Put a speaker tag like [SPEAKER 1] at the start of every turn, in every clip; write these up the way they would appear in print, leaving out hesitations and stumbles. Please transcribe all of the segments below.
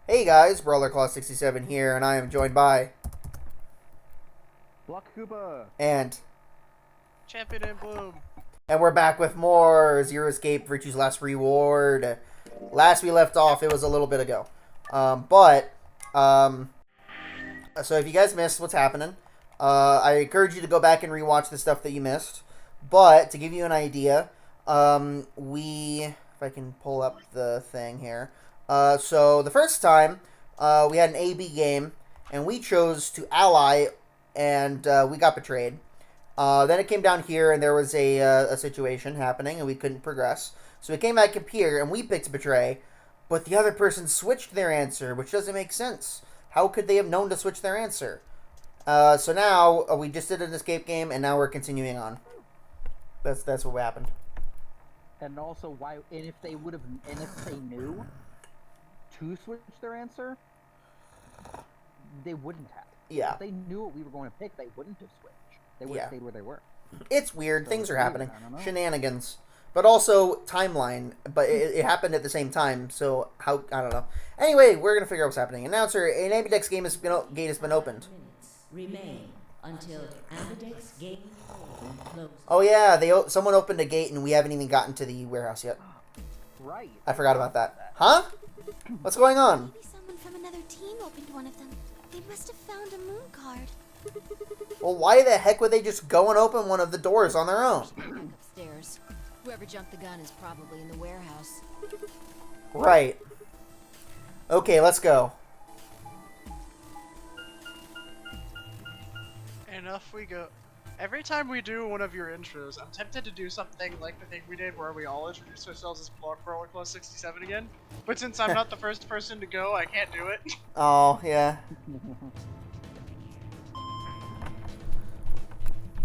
[SPEAKER 1] Hey guys, BrawlerClaw67 here, and I am joined by
[SPEAKER 2] Block Koopa!
[SPEAKER 1] and
[SPEAKER 3] Champion in Bloom.
[SPEAKER 1] and we're back with more Zero Escape Virtue's Last Reward. Last we left off, it was a little bit ago. So if you guys missed what's happening, I encourage you to go back and rewatch the stuff that you missed. But to give you an idea, if I can pull up the thing here. So the first time, we had an AB game, and we chose to ally, and we got betrayed. Then it came down here, and there was a situation happening, and we couldn't progress. So we came back up here, and we picked betray, but the other person switched their answer, which doesn't make sense. How could they have known to switch their answer? So now we just did an escape game, and now we're continuing on. That's what happened.
[SPEAKER 2] And also, if they knew to switch their answer, they wouldn't have.
[SPEAKER 1] Yeah.
[SPEAKER 2] If they knew what we were going to pick, they wouldn't have switched. They would have stayed where they were.
[SPEAKER 1] It's weird.
[SPEAKER 2] So
[SPEAKER 1] Things
[SPEAKER 2] it's
[SPEAKER 1] are
[SPEAKER 2] weird,
[SPEAKER 1] happening.
[SPEAKER 2] I don't know.
[SPEAKER 1] Shenanigans. But also timeline. But it happened at the same time. So how... I don't know. Anyway, we're going to figure out what's happening. Announcer, an Ambidex gate has been opened.
[SPEAKER 4] Minutes remain until Ambidex gate closes.
[SPEAKER 1] Oh yeah, someone opened a gate and we haven't even gotten to the warehouse yet.
[SPEAKER 2] Right.
[SPEAKER 1] I forgot about that. Huh? What's going on?
[SPEAKER 5] Maybe someone from another team opened one of them. They must have found a moon card.
[SPEAKER 1] Well, why the heck would they just go and open one of the doors on their own?
[SPEAKER 5] Back upstairs. Whoever jumped the gun is probably in the warehouse.
[SPEAKER 1] Right. Okay, let's go.
[SPEAKER 3] And off we go. Every time we do one of your intros, I'm tempted to do something like the thing we did where we all introduce ourselves as Block Brawler Class 67 again. But since I'm not the first person to go, I can't do it.
[SPEAKER 1] Oh, yeah.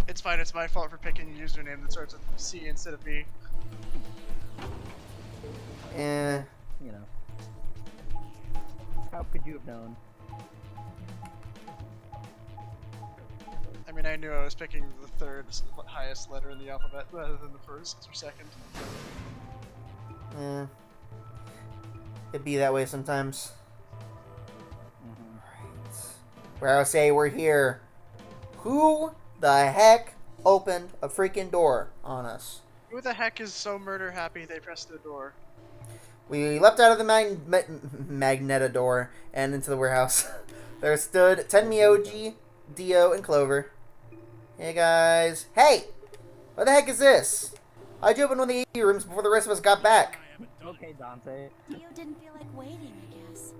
[SPEAKER 3] It's fine, it's my fault for picking a username that starts with C instead of B.
[SPEAKER 1] Eh.
[SPEAKER 2] You know. How could you have known?
[SPEAKER 3] I mean, I knew I was picking the third highest letter in the alphabet rather than the first or second.
[SPEAKER 1] Eh. It'd be that way sometimes.
[SPEAKER 2] Mm-hmm.
[SPEAKER 1] Right. Where I say we're here. Who the heck opened a freaking door on us?
[SPEAKER 3] Who the heck is so murder happy they pressed the door?
[SPEAKER 1] We leapt out of the Magneta door and into the warehouse. There stood Tenmyoji, Dio, and Clover. Hey guys. Hey! What the heck is this? How'd you open one of the AV rooms before the rest of us got back?
[SPEAKER 2] Okay, Dante.
[SPEAKER 5] Dio didn't feel like waiting, I guess.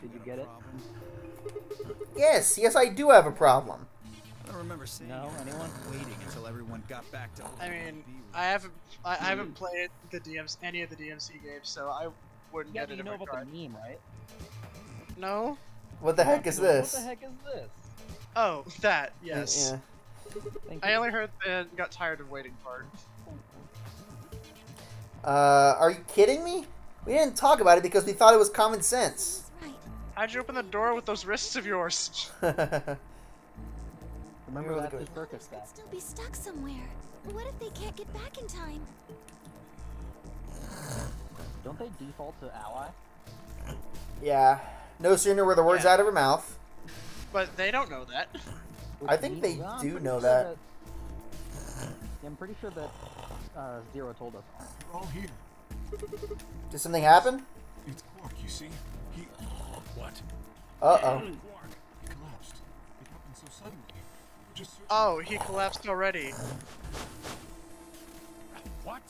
[SPEAKER 2] Did you get it?
[SPEAKER 1] Yes, I do have a problem.
[SPEAKER 6] I don't remember seeing
[SPEAKER 2] Anyone?
[SPEAKER 6] waiting until everyone got back to.
[SPEAKER 3] I mean, I haven't played any of the DMC games, so I wouldn't
[SPEAKER 2] Yeah,
[SPEAKER 3] get
[SPEAKER 2] you
[SPEAKER 3] it
[SPEAKER 2] know
[SPEAKER 3] if I
[SPEAKER 2] about
[SPEAKER 3] tried.
[SPEAKER 2] the meme, right?
[SPEAKER 3] No?
[SPEAKER 1] What the heck is this?
[SPEAKER 2] What the heck is this?
[SPEAKER 3] Oh, that, yes.
[SPEAKER 1] Yeah.
[SPEAKER 2] Thank
[SPEAKER 3] I
[SPEAKER 2] you.
[SPEAKER 3] only heard the got tired of waiting part.
[SPEAKER 1] Are you kidding me? We didn't talk about it because we thought it was common sense.
[SPEAKER 5] That's right.
[SPEAKER 3] How'd you open the door with those wrists of yours?
[SPEAKER 2] Remember
[SPEAKER 1] Really
[SPEAKER 2] that
[SPEAKER 1] good.
[SPEAKER 2] circus
[SPEAKER 5] Could
[SPEAKER 2] stuff.
[SPEAKER 5] still be stuck somewhere. What if they can't get back in time?
[SPEAKER 2] Don't they default to ally?
[SPEAKER 1] Yeah. No sooner were the words
[SPEAKER 3] Yeah.
[SPEAKER 1] out of her mouth.
[SPEAKER 3] But they don't know that.
[SPEAKER 1] I think they
[SPEAKER 2] I'm
[SPEAKER 1] do
[SPEAKER 2] pretty
[SPEAKER 1] know
[SPEAKER 2] sure
[SPEAKER 1] that.
[SPEAKER 2] I'm pretty sure that Zero told us.
[SPEAKER 6] We're all here.
[SPEAKER 1] Did something happen?
[SPEAKER 6] It's Quark, you see? He. What?
[SPEAKER 1] Uh-oh.
[SPEAKER 6] Quark. He collapsed. It happened so suddenly. Just.
[SPEAKER 3] Oh, he collapsed already.
[SPEAKER 6] What?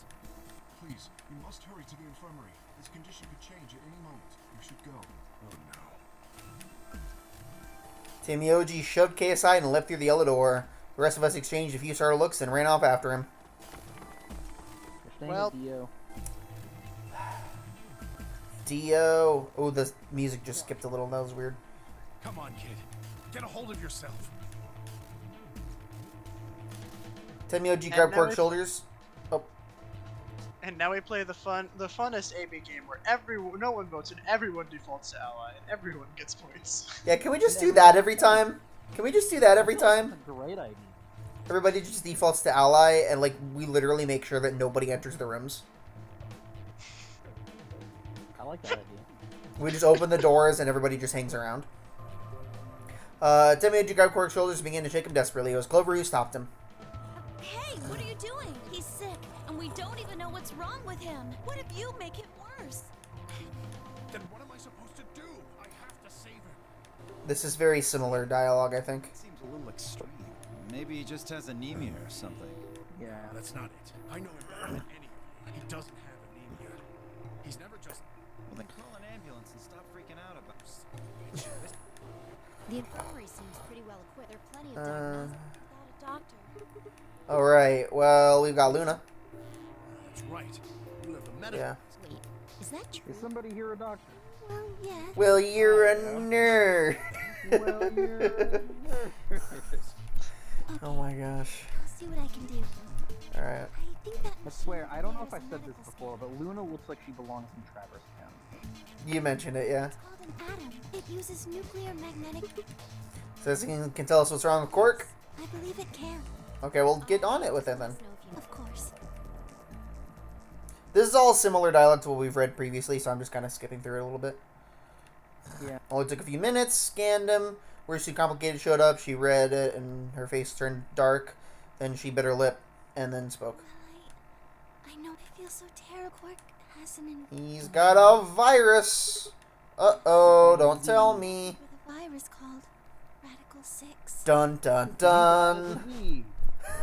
[SPEAKER 6] Please, we must hurry to the infirmary. His condition could change at any moment. We should go. Oh no.
[SPEAKER 1] Tenmyoji shoved Kay aside and left through the yellow door. The rest of us exchanged a few startled looks and ran off after him.
[SPEAKER 2] We're staying
[SPEAKER 3] Well-
[SPEAKER 2] with Dio.
[SPEAKER 1] Dio. Oh, the music just skipped a little. That was weird.
[SPEAKER 6] Come on, kid. Get a hold of yourself.
[SPEAKER 1] Tenmyoji
[SPEAKER 3] And
[SPEAKER 1] grabbed
[SPEAKER 3] now
[SPEAKER 1] Quark's
[SPEAKER 3] we-
[SPEAKER 1] shoulders. Oh,
[SPEAKER 3] And now we play the funnest AB game where no one votes and everyone defaults to ally and everyone gets points.
[SPEAKER 1] yeah. Can we just do that every time? Can we just do that every time?
[SPEAKER 2] That's a great idea.
[SPEAKER 1] Everybody just defaults to ally, and like we literally make sure that nobody enters the rooms.
[SPEAKER 2] I I like that idea.
[SPEAKER 1] We just open the doors and everybody just hangs around. Temioji grabbed Quark's shoulders and began to shake him desperately. It was Clover who stopped him.
[SPEAKER 5] Hey, what are you doing? He's sick, and we don't even know what's wrong with him. What if you make it worse?
[SPEAKER 6] Then what am I supposed to do? I have to save him.
[SPEAKER 1] This is very similar dialogue, I think.
[SPEAKER 7] Seems a little extreme. Maybe he just has anemia or something.
[SPEAKER 2] Yeah.
[SPEAKER 6] That's not it. I know him better than any of you. He doesn't have anemia. He's never just...
[SPEAKER 7] Well, then call an ambulance and stop freaking out about it.
[SPEAKER 5] The infirmary seems pretty well equipped. There are plenty of diagnostics without a doctor.
[SPEAKER 1] Alright, well, we've got Luna.
[SPEAKER 6] That's right. You have the medical...
[SPEAKER 1] Yeah.
[SPEAKER 5] Wait, is that true?
[SPEAKER 2] Is somebody here a doctor?
[SPEAKER 5] Well, yeah.
[SPEAKER 1] Well, you're a nerd.
[SPEAKER 2] Well, you're...
[SPEAKER 1] Oh my gosh.
[SPEAKER 5] I'll see what I can do.
[SPEAKER 1] Alright.
[SPEAKER 5] I think that
[SPEAKER 2] I swear, I don't know if I said this before, but Luna looks like she belongs in Traverse Town.
[SPEAKER 1] You mentioned it, yeah.
[SPEAKER 5] it's called an atom. It uses nuclear magnetic.
[SPEAKER 1] So this can tell us what's wrong with Quark?
[SPEAKER 5] I believe it can.
[SPEAKER 1] Okay, well, get on it with it then.
[SPEAKER 5] Of course.
[SPEAKER 1] This is all similar dialogue to what we've read previously, so I'm just kind of skipping through it a little bit.
[SPEAKER 2] Yeah.
[SPEAKER 1] Only took a few minutes, scanned him. Words Too Complicated showed up. She read it, and her face turned dark. Then she bit her lip, and then spoke.
[SPEAKER 5] I know I feel so terrible. Quark has an
[SPEAKER 1] He's got a virus. Uh-oh, don't tell me.
[SPEAKER 5] with a virus called Radical 6.
[SPEAKER 1] Dun, dun, dun.
[SPEAKER 2] Me.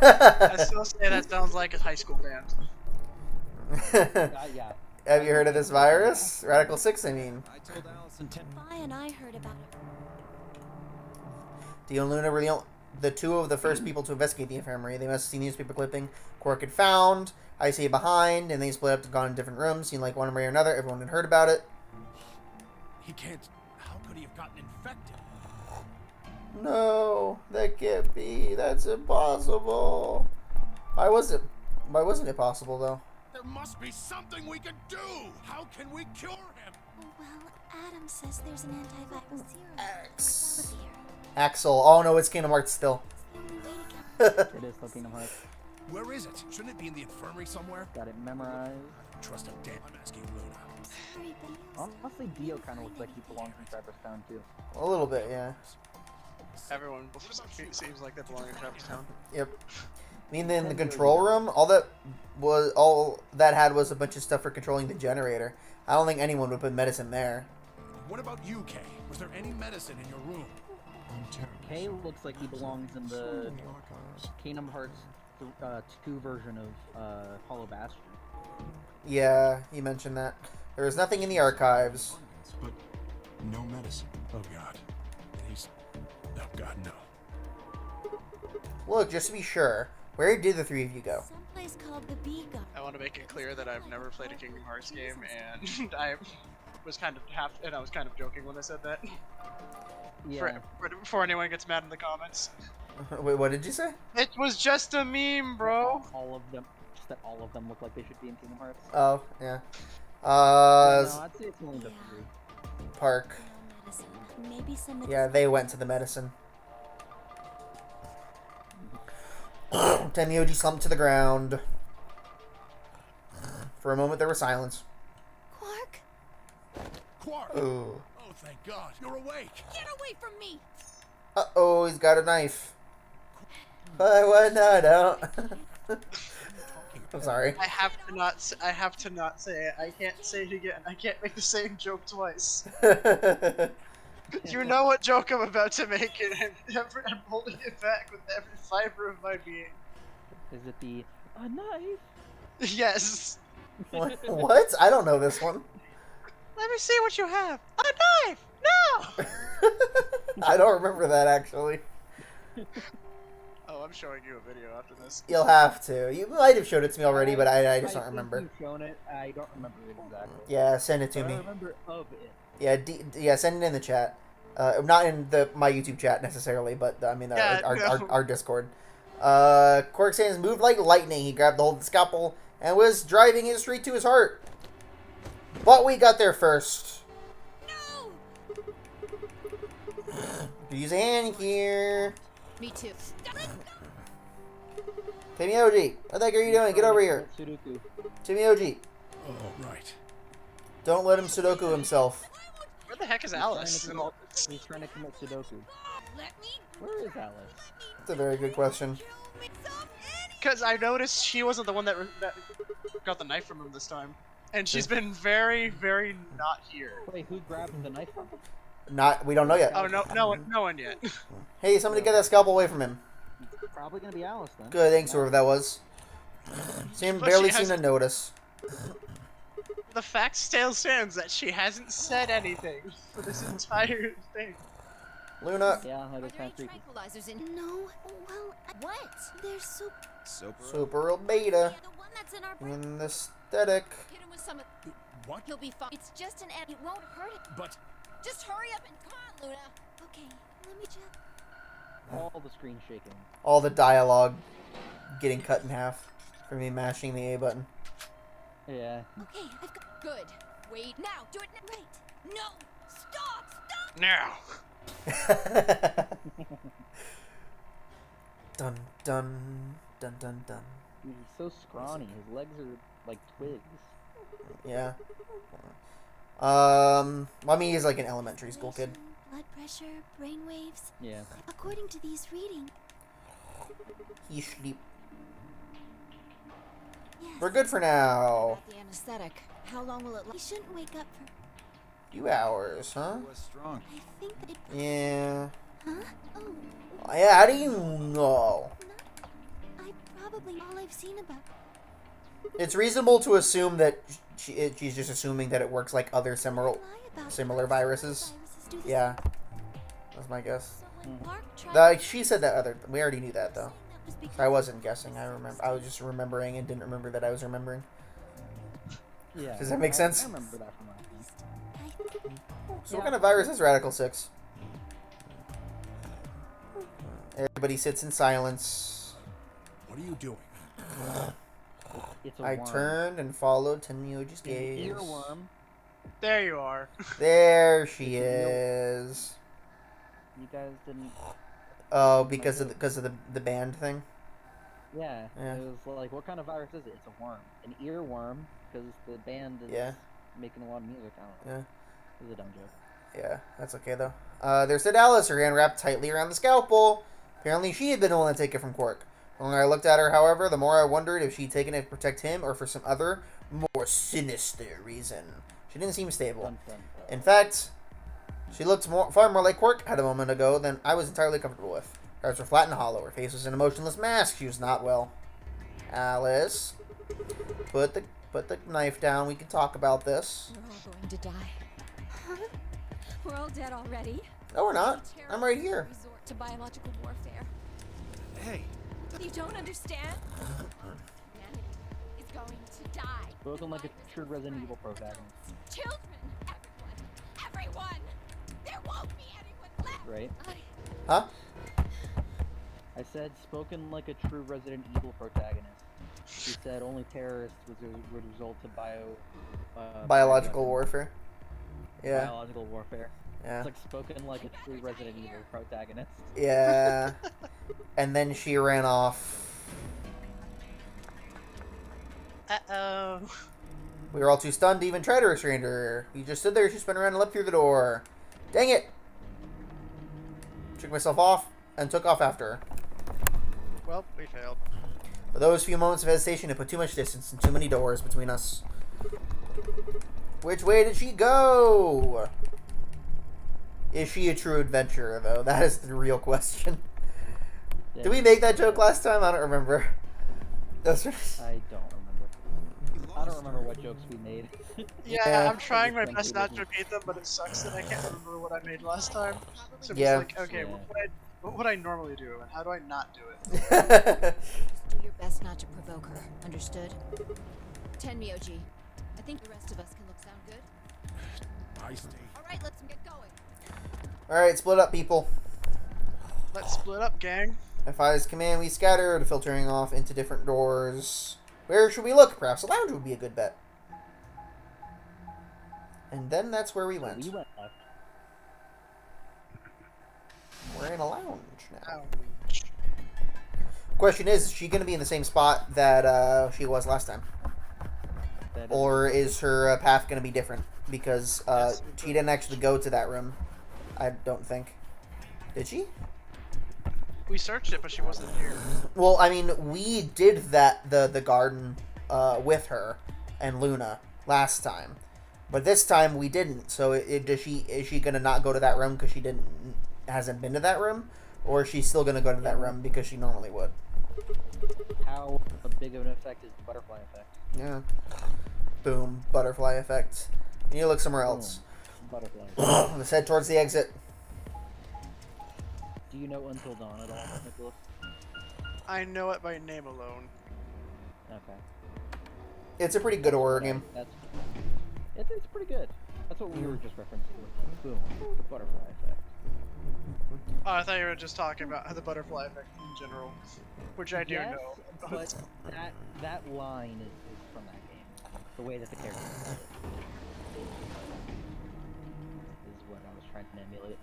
[SPEAKER 3] I still say that sounds like a high school band.
[SPEAKER 2] Yeah.
[SPEAKER 1] Have you heard of this virus? Radical 6, I mean.
[SPEAKER 7] I told Allison 10.
[SPEAKER 5] Vi and I heard about it.
[SPEAKER 1] Dio and Luna were the two of the first people to investigate the infirmary. They must have seen newspaper clipping Quark had found. I see behind, and they split up and gone in different rooms, seen like one way or another. Everyone had heard about it.
[SPEAKER 6] He can't... How could he have gotten infected?
[SPEAKER 1] No, that can't be. That's impossible. Why wasn't it possible, though?
[SPEAKER 6] There must be something we can do! How can we cure him?
[SPEAKER 5] Well, Adam says there's an antiviral serum.
[SPEAKER 1] X.
[SPEAKER 5] Here.
[SPEAKER 1] Axel. Oh no, it's Kingdom Hearts still.
[SPEAKER 5] The only way to get
[SPEAKER 2] It is still Kingdom Hearts.
[SPEAKER 6] Where is it? Shouldn't it be in the infirmary somewhere?
[SPEAKER 2] Got it memorized.
[SPEAKER 6] Trust a damn. I'm asking Luna.
[SPEAKER 5] sorry, but he also
[SPEAKER 2] Honestly, Dio kind of looks like he belongs in Traverse Town too.
[SPEAKER 1] A little bit, yeah.
[SPEAKER 3] Everyone seems like they belong in Travis Town.
[SPEAKER 1] Yep. I mean, in the control room, all that had was a bunch of stuff for controlling the generator. I don't think anyone would put medicine there.
[SPEAKER 6] What about you, Kay? Was there any medicine in your room? I'm terrible.
[SPEAKER 2] Kay looks like he belongs in the Kingdom Hearts 2 version of Hollow Bastion.
[SPEAKER 1] Yeah, you mentioned that. There was nothing in the archives.
[SPEAKER 6] But no medicine. Oh God. And he's... Oh God, no.
[SPEAKER 1] Look, just to be sure, where did the three of you go?
[SPEAKER 5] someplace called the Bee Garden.
[SPEAKER 3] I want to make it clear that I've never played a Kingdom Hearts game, and I was kind of joking when I said that.
[SPEAKER 2] Yeah.
[SPEAKER 3] Before anyone gets mad in the comments.
[SPEAKER 1] Wait, what did you say?
[SPEAKER 3] It was just a meme, bro.
[SPEAKER 2] All of them. Just that all of them look like they should be in Kingdom Hearts.
[SPEAKER 1] Oh, yeah.
[SPEAKER 2] No, I'd say it's only the
[SPEAKER 5] Yeah.
[SPEAKER 2] 3.
[SPEAKER 1] Park.
[SPEAKER 5] No medicine. Maybe some.
[SPEAKER 1] Yeah, they went to the medicine. Tenmyoji slumped to the ground. For a moment, there was silence.
[SPEAKER 5] Quark,
[SPEAKER 6] Quark!
[SPEAKER 1] Ooh.
[SPEAKER 6] Oh, thank God. You're awake.
[SPEAKER 5] get away from me!
[SPEAKER 1] Uh-oh, he's got a knife. I went not out. I'm sorry.
[SPEAKER 3] I have to not say it. I can't say it again. I can't make the same joke twice. You know what joke I'm about to make, and I'm holding it back with every fiber of my being.
[SPEAKER 2] Is it the a knife?
[SPEAKER 3] Yes.
[SPEAKER 1] What? I don't know this one.
[SPEAKER 3] Let me see what you have. A knife. No.
[SPEAKER 1] I don't remember that, actually.
[SPEAKER 3] Oh, I'm showing you a video after this.
[SPEAKER 1] You'll have to. You might have showed it to me already, but I just don't
[SPEAKER 2] think
[SPEAKER 1] remember.
[SPEAKER 2] You've shown it. I don't remember it exactly.
[SPEAKER 1] Yeah, send it to
[SPEAKER 2] But
[SPEAKER 1] me.
[SPEAKER 2] I remember of it.
[SPEAKER 1] Yeah, yeah, send it in the chat. Not in my YouTube chat necessarily, but I mean
[SPEAKER 3] Yeah,
[SPEAKER 1] our Discord. Quark's hands moved like lightning. He grabbed the hold of the scalpel and was driving it straight to his heart. But we got there first.
[SPEAKER 5] No!
[SPEAKER 1] Use a hand here.
[SPEAKER 5] Me too.
[SPEAKER 1] Temioji, what the heck are you doing? Get over here.
[SPEAKER 2] Sudoku.
[SPEAKER 1] Temioji.
[SPEAKER 6] Oh, right.
[SPEAKER 1] Don't let him Sudoku himself.
[SPEAKER 3] Where the heck is
[SPEAKER 2] He's trying
[SPEAKER 3] Alice?
[SPEAKER 2] to commit- He's trying to commit Sudoku.
[SPEAKER 5] Let me
[SPEAKER 2] Where is Alice?
[SPEAKER 1] That's a very good question.
[SPEAKER 3] Because I noticed she wasn't the one that got the knife from him this time. And she's been very, very not here.
[SPEAKER 2] Wait, who grabbed the knife from him?
[SPEAKER 1] We don't know yet.
[SPEAKER 3] Oh, no one yet.
[SPEAKER 1] Hey, somebody get that scalpel away from him.
[SPEAKER 2] Probably gonna be Alice then.
[SPEAKER 1] Good, thanks, whoever that was.
[SPEAKER 3] But
[SPEAKER 1] Barely
[SPEAKER 3] she
[SPEAKER 1] seemed to
[SPEAKER 3] hasn't-
[SPEAKER 1] notice.
[SPEAKER 3] The fact still stands that she hasn't said anything for this entire thing.
[SPEAKER 1] Luna,
[SPEAKER 2] Yeah, that
[SPEAKER 5] Are
[SPEAKER 2] is
[SPEAKER 5] there
[SPEAKER 2] kind
[SPEAKER 5] any
[SPEAKER 2] of creepy.
[SPEAKER 5] tranquilizers in? No. Well, what? They're so.
[SPEAKER 7] Super.
[SPEAKER 1] super beta.
[SPEAKER 5] The one that's in our brain.
[SPEAKER 1] In the aesthetic.
[SPEAKER 5] Hit him with some.
[SPEAKER 6] What?
[SPEAKER 5] He'll be fine. It's just an ant. It won't hurt him.
[SPEAKER 6] But
[SPEAKER 5] Just hurry up and come on, Luna. Okay. Let me just.
[SPEAKER 2] All the screen shaking.
[SPEAKER 1] All the dialogue getting cut in half for me mashing the A button.
[SPEAKER 2] Yeah.
[SPEAKER 5] Okay. I've got. Good. Wait. Now. Do it now. Wait. No. Stop. Stop.
[SPEAKER 3] Now.
[SPEAKER 1] Dun dun dun dun dun.
[SPEAKER 2] He's so scrawny. His legs are like twigs.
[SPEAKER 1] Yeah. I mean, he's like an elementary school kid.
[SPEAKER 5] Blood pressure, brain waves.
[SPEAKER 2] Yeah.
[SPEAKER 5] According to these readings.
[SPEAKER 1] He sleep.
[SPEAKER 5] Yes.
[SPEAKER 1] We're good for now.
[SPEAKER 5] About the anesthetic. How long will it last? He shouldn't wake up for.
[SPEAKER 1] Few hours, huh?
[SPEAKER 7] He was strong.
[SPEAKER 5] I think that it.
[SPEAKER 1] Yeah.
[SPEAKER 5] Huh? Oh.
[SPEAKER 1] Yeah, how do you know?
[SPEAKER 5] I probably all I've seen about.
[SPEAKER 1] It's reasonable to assume that she's just assuming that it works like other similar
[SPEAKER 5] Lie about
[SPEAKER 1] similar viruses.
[SPEAKER 5] do this.
[SPEAKER 1] Yeah, that's my guess.
[SPEAKER 5] So when Park tried
[SPEAKER 1] Like she said that other. We already knew that though.
[SPEAKER 5] that was because
[SPEAKER 1] I wasn't guessing. I remember. I was just remembering and didn't remember that I was remembering.
[SPEAKER 2] Yeah.
[SPEAKER 1] Does that make sense?
[SPEAKER 2] I remember that from last time.
[SPEAKER 1] So what kind of virus is Radical 6? Everybody sits in silence.
[SPEAKER 6] what are you doing?
[SPEAKER 2] It's a
[SPEAKER 1] I
[SPEAKER 2] worm.
[SPEAKER 1] turned and followed Tenmyoji's
[SPEAKER 2] It's an
[SPEAKER 1] gaze.
[SPEAKER 2] earworm.
[SPEAKER 3] There you are.
[SPEAKER 1] There she is.
[SPEAKER 2] You guys didn't.
[SPEAKER 1] Oh, because of the band thing.
[SPEAKER 2] Yeah.
[SPEAKER 1] Yeah.
[SPEAKER 2] It was like, what kind of virus is it? It's a worm. An earworm, because the band is
[SPEAKER 1] Yeah.
[SPEAKER 2] making a lot of music. I don't know.
[SPEAKER 1] Yeah.
[SPEAKER 2] It was a dumb joke.
[SPEAKER 1] Yeah, that's okay though. There's Alice, her hand wrapped tightly around the scalpel. Apparently she had been the one to take it from Quark. The longer I looked at her, however, the more I wondered if she'd taken it to protect him or for some other, more sinister reason. She didn't seem stable.
[SPEAKER 2] Dun, dun, dun.
[SPEAKER 1] In fact, she looked far more like Quark had a moment ago than I was entirely comfortable with. Her eyes were flat and hollow. Her face was an emotionless mask. She was not well. Alice, put the knife down. We can talk about this.
[SPEAKER 5] we're all going to die. Huh? We're all dead already.
[SPEAKER 1] No, we're not. I'm right here.
[SPEAKER 5] Resort to biological warfare.
[SPEAKER 6] Hey,
[SPEAKER 5] You don't understand? Humanity is going to die.
[SPEAKER 2] Spoken like a true Resident Evil protagonist.
[SPEAKER 5] Children, everyone. There won't be anyone left.
[SPEAKER 2] Right?
[SPEAKER 1] Huh?
[SPEAKER 2] I said, spoken like a true Resident Evil protagonist. She said only terrorists would result to
[SPEAKER 1] Biological warfare. Yeah.
[SPEAKER 2] Biological warfare.
[SPEAKER 1] Yeah.
[SPEAKER 2] It's like spoken like a true Resident Evil protagonist.
[SPEAKER 1] Yeah. And then she ran off.
[SPEAKER 3] Uh-oh.
[SPEAKER 1] We were all too stunned to even try to restrain her. We just stood there. She spun around and leapt through the door. Dang it! Took myself off and took off after her.
[SPEAKER 3] Well, we failed.
[SPEAKER 1] For those few moments of hesitation, it put too much distance and too many doors between us. Which way did she go? Is she a true adventurer, though? That is the real question.
[SPEAKER 2] Yeah,
[SPEAKER 1] Did we make that joke last time? I don't remember. That's
[SPEAKER 2] I don't remember. I don't remember what jokes we made.
[SPEAKER 3] Yeah, I'm trying my
[SPEAKER 2] Thank
[SPEAKER 3] best
[SPEAKER 2] you.
[SPEAKER 3] not to repeat them, but it sucks that I can't remember what I made last time. So
[SPEAKER 1] Yeah.
[SPEAKER 3] it's like, okay,
[SPEAKER 2] Yeah.
[SPEAKER 3] what would I normally do, and how do I not do it?
[SPEAKER 5] Do your best not to provoke her. Understood? Tenmyoji. I think the rest of us can sound good.
[SPEAKER 6] I stay.
[SPEAKER 5] All right, let's get going.
[SPEAKER 1] Alright, split up, people.
[SPEAKER 3] Let's split up, gang.
[SPEAKER 1] At Fi's command, we scattered, filtering off into different doors. Where should we look? Perhaps a lounge would be a good bet. And then that's where we went.
[SPEAKER 2] We went left.
[SPEAKER 1] We're in a lounge now.
[SPEAKER 3] Ouch.
[SPEAKER 1] Question is she going to be in the same spot that she was last time?
[SPEAKER 2] That That is-
[SPEAKER 1] or is her path going to be different? Because
[SPEAKER 3] Yes,
[SPEAKER 1] she didn't actually go to that room. I don't think. Did she?
[SPEAKER 3] We searched it, but she wasn't here.
[SPEAKER 1] Well, I mean, we did the garden with her and Luna last time, but this time we didn't. So is she gonna not go to that room because she hasn't been to that room, or is she still gonna go to that room because she normally would?
[SPEAKER 2] How big of an effect is the butterfly effect?
[SPEAKER 1] Yeah. Boom. Butterfly effect. You need to look somewhere else.
[SPEAKER 2] Butterfly.
[SPEAKER 1] Let's head towards the exit.
[SPEAKER 2] Do you know Until Dawn at all, Nicholas?
[SPEAKER 3] I know it by name alone.
[SPEAKER 2] Okay.
[SPEAKER 1] It's a pretty good horror
[SPEAKER 2] Right,
[SPEAKER 1] game.
[SPEAKER 2] it's pretty good. That's what we were just referencing. Boom. The butterfly effect.
[SPEAKER 3] Oh, I thought you were just talking about the butterfly effect in general, which I do
[SPEAKER 2] Yes,
[SPEAKER 3] know.
[SPEAKER 2] but that line is from that game. The way that the character is what I was trying to emulate.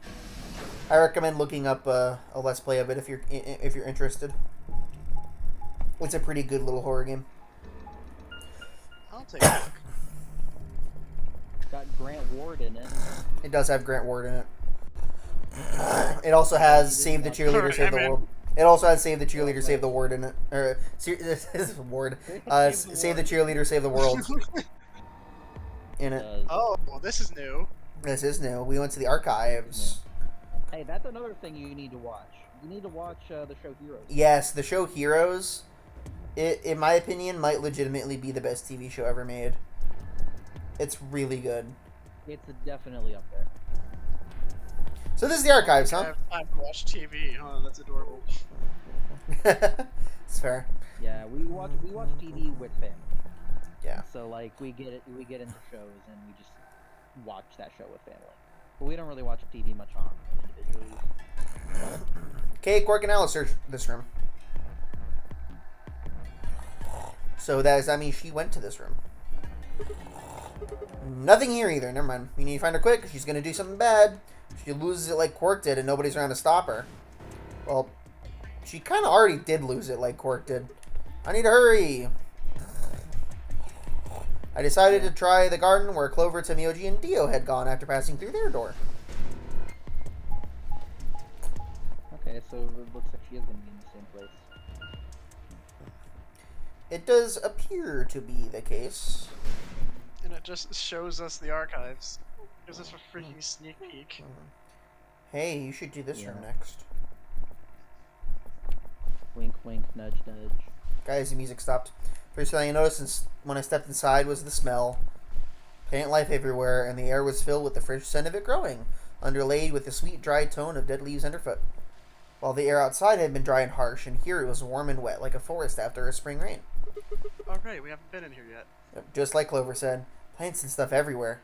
[SPEAKER 1] I recommend looking up a let's play of it if you're interested. It's a pretty good little horror game.
[SPEAKER 3] I'll take it.
[SPEAKER 2] Got Grant Ward in it.
[SPEAKER 1] It does have Grant Ward in it. It also has Save the Cheerleader,
[SPEAKER 3] Alright,
[SPEAKER 1] Save the
[SPEAKER 3] I'm in.
[SPEAKER 1] World. It also has Save the Cheerleader, Save the Ward in it. Or this is Ward. Save the Cheerleader, Save the World in it.
[SPEAKER 3] Oh, well, this is new.
[SPEAKER 1] This is new. We went to the archives.
[SPEAKER 2] Hey, that's another thing you need to watch. You need to watch the show Heroes.
[SPEAKER 1] Yes, the show Heroes, it in my opinion, might legitimately be the best TV show ever made. It's really good.
[SPEAKER 2] It's definitely up there.
[SPEAKER 1] So this is the archives,
[SPEAKER 3] I
[SPEAKER 1] huh?
[SPEAKER 3] have time to watch TV. Oh, that's adorable.
[SPEAKER 1] It's fair.
[SPEAKER 2] Yeah, we watch TV with family.
[SPEAKER 1] Yeah.
[SPEAKER 2] So like we get into shows and we just watch that show with family. But we don't really watch TV much on individually.
[SPEAKER 1] Okay, Quark and Alice search this room. So does that mean she went to this room? Nothing here either. Never mind. We need to find her quick. She's gonna do something bad. She loses it like Quark did, and nobody's around to stop her. Well, she kind of already did lose it like Quark did. I need to hurry. I decided to try the garden where Clover, Tamioji, and Dio had gone after passing through their door.
[SPEAKER 2] Okay, so it looks like she is gonna be in the same place.
[SPEAKER 1] It does appear to be the case.
[SPEAKER 3] And it just shows us the archives. Gives us a freaking sneak peek.
[SPEAKER 1] Hey, you should do this room
[SPEAKER 2] Yeah.
[SPEAKER 1] next.
[SPEAKER 2] Wink, wink, nudge, nudge.
[SPEAKER 1] Guys, the music stopped. First thing I noticed when I stepped inside was the smell. Plant life everywhere, and the air was filled with the fresh scent of it growing, underlaid with the sweet, dry tone of dead leaves underfoot. While the air outside had been dry and harsh, and here it was warm and wet, like a forest after a spring rain.
[SPEAKER 3] Oh great, we haven't been in here yet.
[SPEAKER 1] Yep, just like Clover said, plants and stuff everywhere.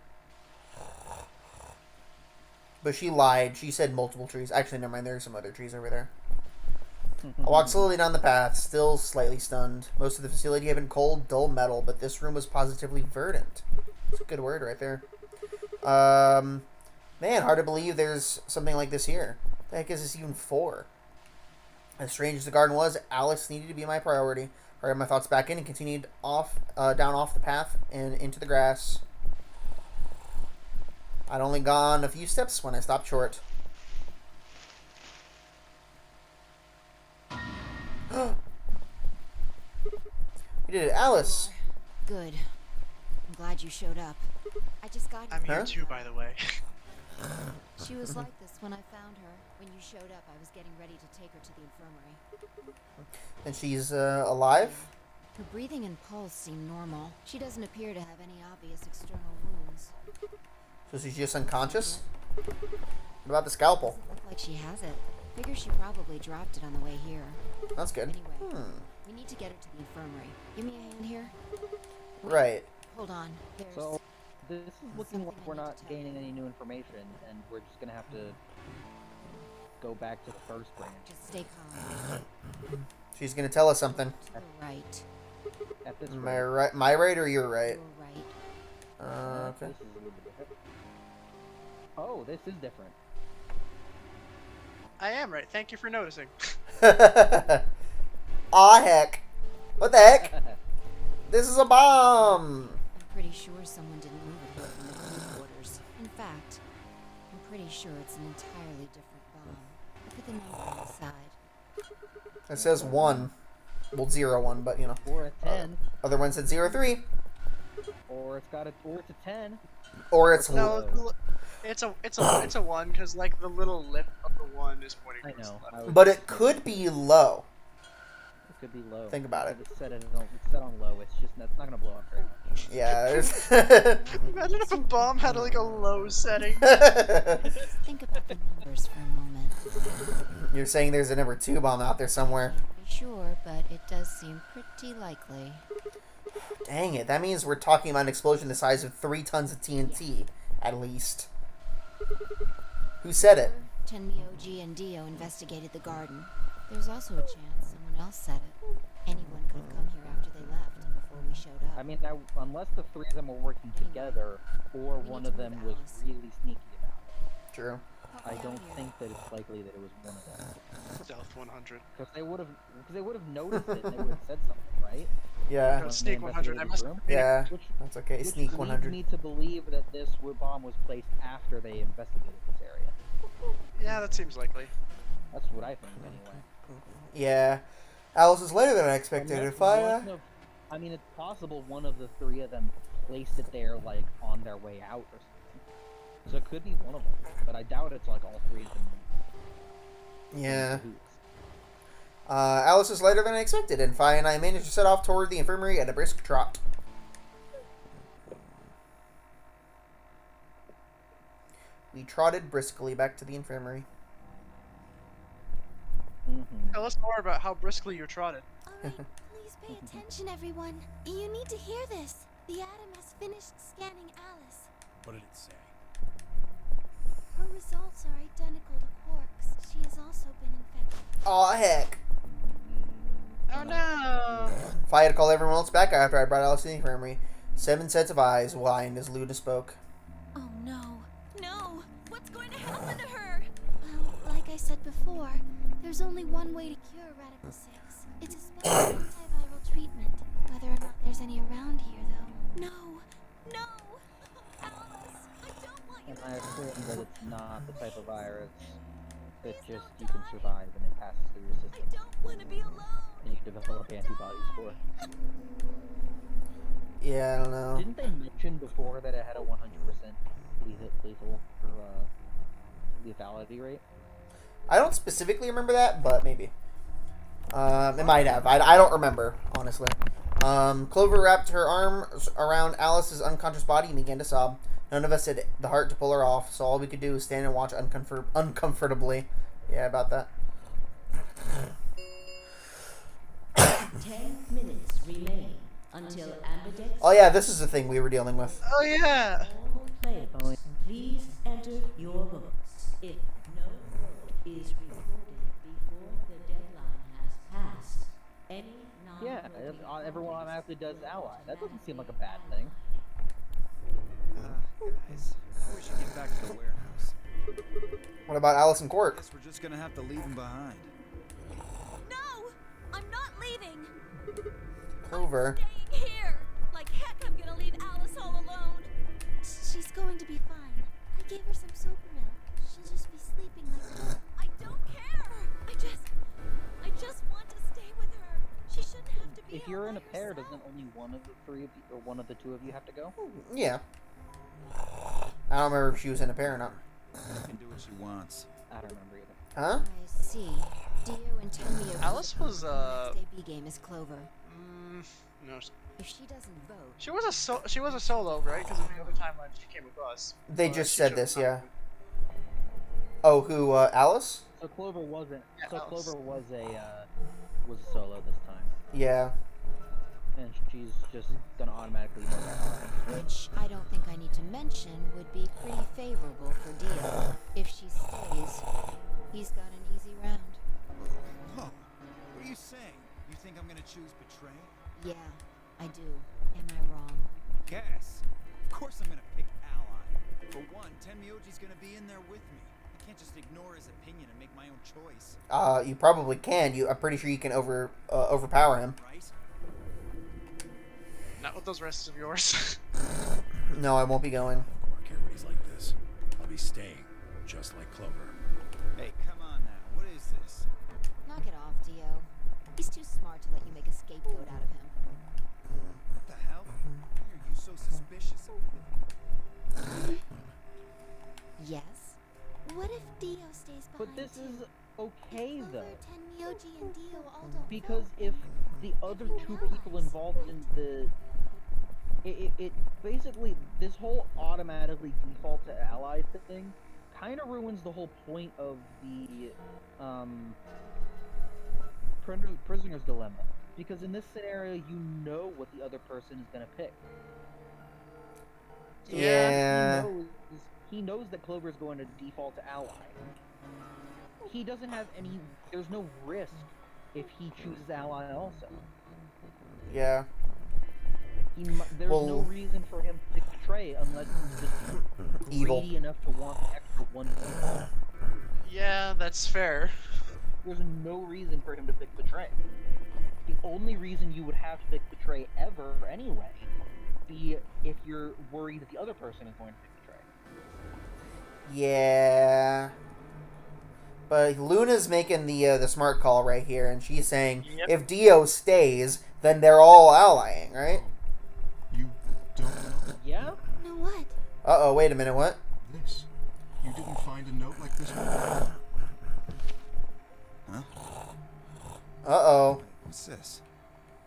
[SPEAKER 1] But she lied. She said multiple trees. Actually, never mind. There are some other trees over there. I walked slowly down the path, still slightly stunned. Most of the facility had been cold, dull metal, but this room was positively verdant. That's a good word right there. Man, hard to believe there's something like this here. What the heck is this even for? As strange as the garden was, Alice needed to be my priority. I got my thoughts back in and continued down off the path and into the grass. I'd only gone a few steps when I stopped short. We did it, Alice.
[SPEAKER 5] Good. I'm glad you showed up. I just got
[SPEAKER 3] I'm
[SPEAKER 5] here.
[SPEAKER 3] here too, by the way.
[SPEAKER 5] She was like this when I found her. When you showed up, I was getting ready to take her to the infirmary.
[SPEAKER 1] And she's alive?
[SPEAKER 5] Her breathing and pulse seem normal. She doesn't appear to have any obvious external wounds.
[SPEAKER 1] So she's just unconscious? What about the scalpel?
[SPEAKER 5] Doesn't look like she has it. Figure she probably dropped it on the way here.
[SPEAKER 1] That's good.
[SPEAKER 5] Anyway, we need to get her to the infirmary. Give me a hand here.
[SPEAKER 1] Right.
[SPEAKER 5] Hold on. There's...
[SPEAKER 2] So, this is looking like we're not gaining any new information, and we're just gonna have to go back to the first branch.
[SPEAKER 5] Just stay calm.
[SPEAKER 1] She's gonna tell us something.
[SPEAKER 5] To the right.
[SPEAKER 2] At this
[SPEAKER 1] Am I
[SPEAKER 2] rate,
[SPEAKER 1] right? My right or your right?
[SPEAKER 5] You're right.
[SPEAKER 1] Okay.
[SPEAKER 2] This is a little bit different. Oh, this is different.
[SPEAKER 3] I am right. Thank you for noticing.
[SPEAKER 1] Aw, heck. What the heck? This is a bomb.
[SPEAKER 5] pretty sure someone didn't move it here from the crew quarters. In fact, I'm pretty sure it's an entirely different bomb. Look at the number on the side.
[SPEAKER 1] It says 1. Well, 01, but you know.
[SPEAKER 2] Or a 10.
[SPEAKER 1] Other one said 03.
[SPEAKER 2] Or it's got a, or it's a 10.
[SPEAKER 1] Or it's
[SPEAKER 3] No, it's a one because like the little lip of the one is pointing.
[SPEAKER 2] I
[SPEAKER 3] towards
[SPEAKER 2] know.
[SPEAKER 3] the left.
[SPEAKER 1] But it could be low.
[SPEAKER 2] It could be low.
[SPEAKER 1] Think about it.
[SPEAKER 2] If it's set on low. It's just that's not gonna blow up very much.
[SPEAKER 1] Yeah, there's...
[SPEAKER 3] Imagine if a bomb had like a low setting.
[SPEAKER 5] Just think about the numbers for a moment.
[SPEAKER 1] You're saying there's a number 2 bomb out there somewhere.
[SPEAKER 5] Can't be sure, but it does seem pretty likely.
[SPEAKER 1] Dang it, that means we're talking about an explosion the size of 3 tons of TNT, at least. Who said it?
[SPEAKER 5] Tenmyoji and Dio investigated the garden. There's also a chance someone else said it. Anyone could have come here after they left and before we showed up.
[SPEAKER 2] I mean, now, unless the 3 of them were working together, or one of them was really sneaky about it,
[SPEAKER 1] True.
[SPEAKER 2] I don't think that it's likely that it was one of them.
[SPEAKER 3] Stealth 100.
[SPEAKER 2] Because they would have noticed it and they would have said something, right?
[SPEAKER 1] Yeah.
[SPEAKER 3] No, Sneak 100. I must.
[SPEAKER 1] Yeah.
[SPEAKER 2] Which,
[SPEAKER 1] That's okay.
[SPEAKER 2] which
[SPEAKER 1] Sneak
[SPEAKER 2] leads
[SPEAKER 1] 100.
[SPEAKER 2] me to believe that this bomb was placed after they investigated this area.
[SPEAKER 3] Yeah, that seems likely.
[SPEAKER 2] That's what I think, anyway.
[SPEAKER 1] Yeah. Alice is later than I expected.
[SPEAKER 2] Unless
[SPEAKER 1] If I...
[SPEAKER 2] one of- I mean, it's possible one of the 3 of them placed it there, like, on their way out or something. So it could be one of them, but I doubt it's like all 3 of them.
[SPEAKER 1] Yeah.
[SPEAKER 2] in cahoots.
[SPEAKER 1] Alice is later than I expected, and Fi and I managed to set off toward the infirmary at a brisk trot. We trotted briskly back to the infirmary.
[SPEAKER 3] Tell us more about how briskly you trotted.
[SPEAKER 5] Alright, please pay attention, everyone. You need to hear this. The Atom has finished scanning Alice.
[SPEAKER 6] What did it say?
[SPEAKER 5] Her results are identical to Quark's. She has also been infected.
[SPEAKER 1] Aw, heck.
[SPEAKER 3] Oh no!
[SPEAKER 1] Fi had to call everyone else back after I brought Alice to the infirmary. 7 sets of eyes whined as Luna spoke.
[SPEAKER 5] Oh no. No! What's going to happen to her? Well, like I said before, there's only one way to cure Radical 6. It's a special antiviral treatment. Whether or not there's any around here, though. No! No! Alice! I don't want you
[SPEAKER 2] And I assume that it's not the type of virus that just you can survive and it passes through your system.
[SPEAKER 5] I don't want to be alone!
[SPEAKER 2] And you develop antibodies for it.
[SPEAKER 1] Yeah, I don't know.
[SPEAKER 2] Didn't they mention before that it had a 100% lethal or lethality rate?
[SPEAKER 1] I don't specifically remember that, but maybe. It might have. I don't remember, honestly. Clover wrapped her arms around Alice's unconscious body and began to sob. None of us had the heart to pull her off, so all we could do was stand and watch uncomfortably. Yeah, about that.
[SPEAKER 4] 10 minutes remain until Ambidex.
[SPEAKER 1] Oh yeah, this is the thing we were dealing with.
[SPEAKER 3] Oh yeah!
[SPEAKER 4] All players, please enter your votes. If no vote is recorded before the deadline has passed, any
[SPEAKER 2] Yeah,
[SPEAKER 4] non-voting
[SPEAKER 2] everyone
[SPEAKER 4] parties
[SPEAKER 2] automatically does
[SPEAKER 4] will
[SPEAKER 2] ally. That doesn't seem like a bad
[SPEAKER 4] automatically
[SPEAKER 2] thing.
[SPEAKER 7] Guys, we should get back to the warehouse.
[SPEAKER 1] What about Alice and Quark?
[SPEAKER 7] Guess we're just gonna have to leave him behind.
[SPEAKER 5] No! I'm not leaving!
[SPEAKER 1] Clover.
[SPEAKER 5] Staying here! Like heck, I'm gonna leave Alice all alone! She's going to be fine. I gave her some soap milk. She'll just be sleeping like I don't care! I just want to stay with her. She shouldn't have to be
[SPEAKER 2] If you're in a pair, doesn't only one of the 3 of you, or one of the 2 of you have to go?
[SPEAKER 1] Yeah. I don't remember if she was in a pair or not.
[SPEAKER 7] She can do what she wants.
[SPEAKER 2] I don't remember either.
[SPEAKER 1] Huh?
[SPEAKER 5] I see. Dio and Tenmyo.
[SPEAKER 3] Alice was,
[SPEAKER 5] Next day B game is Clover.
[SPEAKER 3] No,
[SPEAKER 5] If she doesn't vote,
[SPEAKER 3] she was a solo, right? Because in the other timeline she came with us.
[SPEAKER 1] They
[SPEAKER 3] But
[SPEAKER 1] just
[SPEAKER 3] she
[SPEAKER 1] said
[SPEAKER 3] chose
[SPEAKER 1] this,
[SPEAKER 3] not
[SPEAKER 1] yeah.
[SPEAKER 3] to.
[SPEAKER 1] Oh, who, Alice?
[SPEAKER 2] So Clover wasn't.
[SPEAKER 3] Yeah,
[SPEAKER 2] So
[SPEAKER 3] Alice.
[SPEAKER 2] Clover was a solo this time,
[SPEAKER 1] Yeah.
[SPEAKER 2] and she's just gonna automatically vote ally.
[SPEAKER 5] which I don't think I need to mention would be pretty favorable for Dio. If she stays, he's got an easy round.
[SPEAKER 7] Whoa, what are you saying? You think I'm gonna choose betray?
[SPEAKER 5] Yeah, I do. Am I wrong?
[SPEAKER 7] Guess. Of course I'm gonna pick ally. For one, Tenmyoji's gonna be in there with me. I can't just ignore his opinion and make my own choice,
[SPEAKER 1] You probably can. I'm pretty sure you can overpower him.
[SPEAKER 7] right?
[SPEAKER 3] Not with those wrists of yours.
[SPEAKER 1] No, I won't be going.
[SPEAKER 8] Work here when he's like this. I'll be staying, just like Clover.
[SPEAKER 7] Hey, come on now. What is this?
[SPEAKER 5] Knock it off, Dio. He's too smart to let you make a scapegoat out of him.
[SPEAKER 7] What the hell? Why are you so suspicious of me?
[SPEAKER 5] Yes? What if Dio stays behind
[SPEAKER 2] But this
[SPEAKER 5] too?
[SPEAKER 2] is okay
[SPEAKER 5] Clover,
[SPEAKER 2] though,
[SPEAKER 5] Tenmyoji, and Dio all don't
[SPEAKER 2] because
[SPEAKER 5] vote.
[SPEAKER 2] if the other two people involved in the it basically, this whole automatically default to ally thing kind of ruins the whole point of the prisoner's dilemma, because in this scenario you know what the other person is going to pick. So
[SPEAKER 1] Yeah.
[SPEAKER 2] he knows that Clover is going to default to ally. He doesn't have any, there's no risk if he chooses ally also.
[SPEAKER 1] Yeah.
[SPEAKER 2] There's no
[SPEAKER 1] Well-
[SPEAKER 2] reason for him to pick Betray unless he's just
[SPEAKER 1] Evil.
[SPEAKER 2] greedy enough to want the extra 1 point.
[SPEAKER 3] Yeah, that's fair.
[SPEAKER 2] There's no reason for him to pick Betray. The only reason you would have to pick Betray ever anyway be if you're worried that the other person is going to pick Betray.
[SPEAKER 1] Yeah. But Luna's making the smart call right here, and she's saying
[SPEAKER 3] Yep.
[SPEAKER 1] if Dio stays, then they're all allying, right?
[SPEAKER 6] You don't know
[SPEAKER 2] Yeah?
[SPEAKER 5] No, what?
[SPEAKER 1] Uh-oh, wait a minute, what?
[SPEAKER 6] this. You didn't find a note like this one?
[SPEAKER 7] Huh?
[SPEAKER 1] Uh-oh.
[SPEAKER 7] What's this?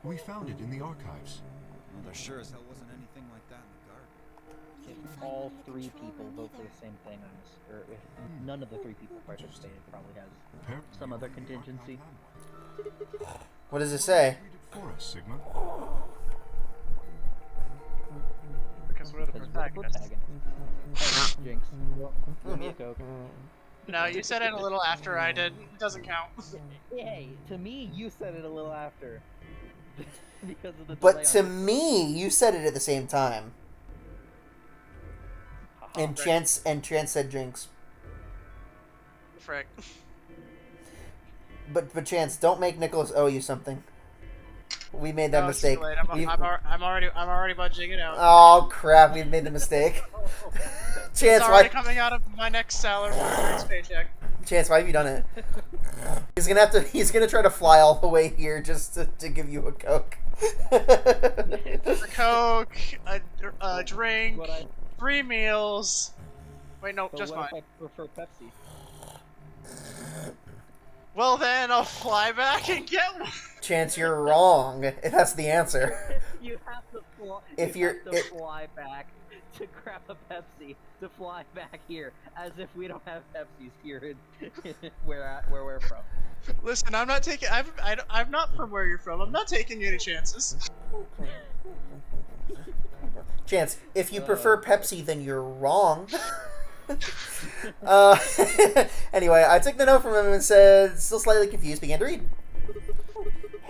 [SPEAKER 6] We found it in the archives.
[SPEAKER 7] Well, there sure as hell wasn't anything like that in the garden.
[SPEAKER 5] We
[SPEAKER 2] If
[SPEAKER 5] didn't find
[SPEAKER 2] all
[SPEAKER 5] one in the
[SPEAKER 2] 3
[SPEAKER 5] control
[SPEAKER 2] people
[SPEAKER 5] room
[SPEAKER 2] vote for
[SPEAKER 5] either.
[SPEAKER 2] the same thing on this, or if none of the 3 people participate, it probably has
[SPEAKER 6] Apparently,
[SPEAKER 2] some other
[SPEAKER 6] the archive
[SPEAKER 2] contingency.
[SPEAKER 6] had one.
[SPEAKER 1] What does it say?
[SPEAKER 6] Read it for us, Sigma.
[SPEAKER 3] Because we're the
[SPEAKER 2] Because we're the
[SPEAKER 3] protagonists.
[SPEAKER 2] protagonists. Hey, Jinx. Give me a Coke.
[SPEAKER 3] No, you said it a little after I did. It doesn't count.
[SPEAKER 2] Hey, to me, you said it a little after. Because of the
[SPEAKER 1] But to
[SPEAKER 2] delay on-
[SPEAKER 1] me, you said it at the same time.
[SPEAKER 2] Haha.
[SPEAKER 1] And Chance said Jinx.
[SPEAKER 3] Frick.
[SPEAKER 1] But Chance, don't make Nicholas owe you something. We made that
[SPEAKER 3] No, it's
[SPEAKER 1] mistake.
[SPEAKER 3] too late.
[SPEAKER 1] We've-
[SPEAKER 3] I'm already budgeting it out.
[SPEAKER 1] Oh crap, we've made the mistake.
[SPEAKER 3] It's
[SPEAKER 1] Chance,
[SPEAKER 3] already
[SPEAKER 1] why?
[SPEAKER 3] coming out of my next salary for the next paycheck.
[SPEAKER 1] Chance, why have you done it? He's gonna try to fly all the way here just to give you a Coke.
[SPEAKER 3] A Coke, a drink,
[SPEAKER 2] What I,
[SPEAKER 3] 3 meals. Wait, no,
[SPEAKER 2] but
[SPEAKER 3] just
[SPEAKER 2] what
[SPEAKER 3] mine.
[SPEAKER 2] if I prefer Pepsi?
[SPEAKER 3] Well then, I'll fly back and get one.
[SPEAKER 1] Chance, you're wrong. That's the answer.
[SPEAKER 2] You have to fly.
[SPEAKER 1] If
[SPEAKER 2] you
[SPEAKER 1] you're-
[SPEAKER 2] have to fly back to grab a Pepsi to fly back here, as if we don't have Pepsis here in where we're from.
[SPEAKER 3] Listen, I'm not taking. I'm not from where you're from. I'm not taking any chances.
[SPEAKER 1] Chance, if you prefer Pepsi, then you're wrong. uh, anyway, I took the note from him and said, still slightly confused, began to read.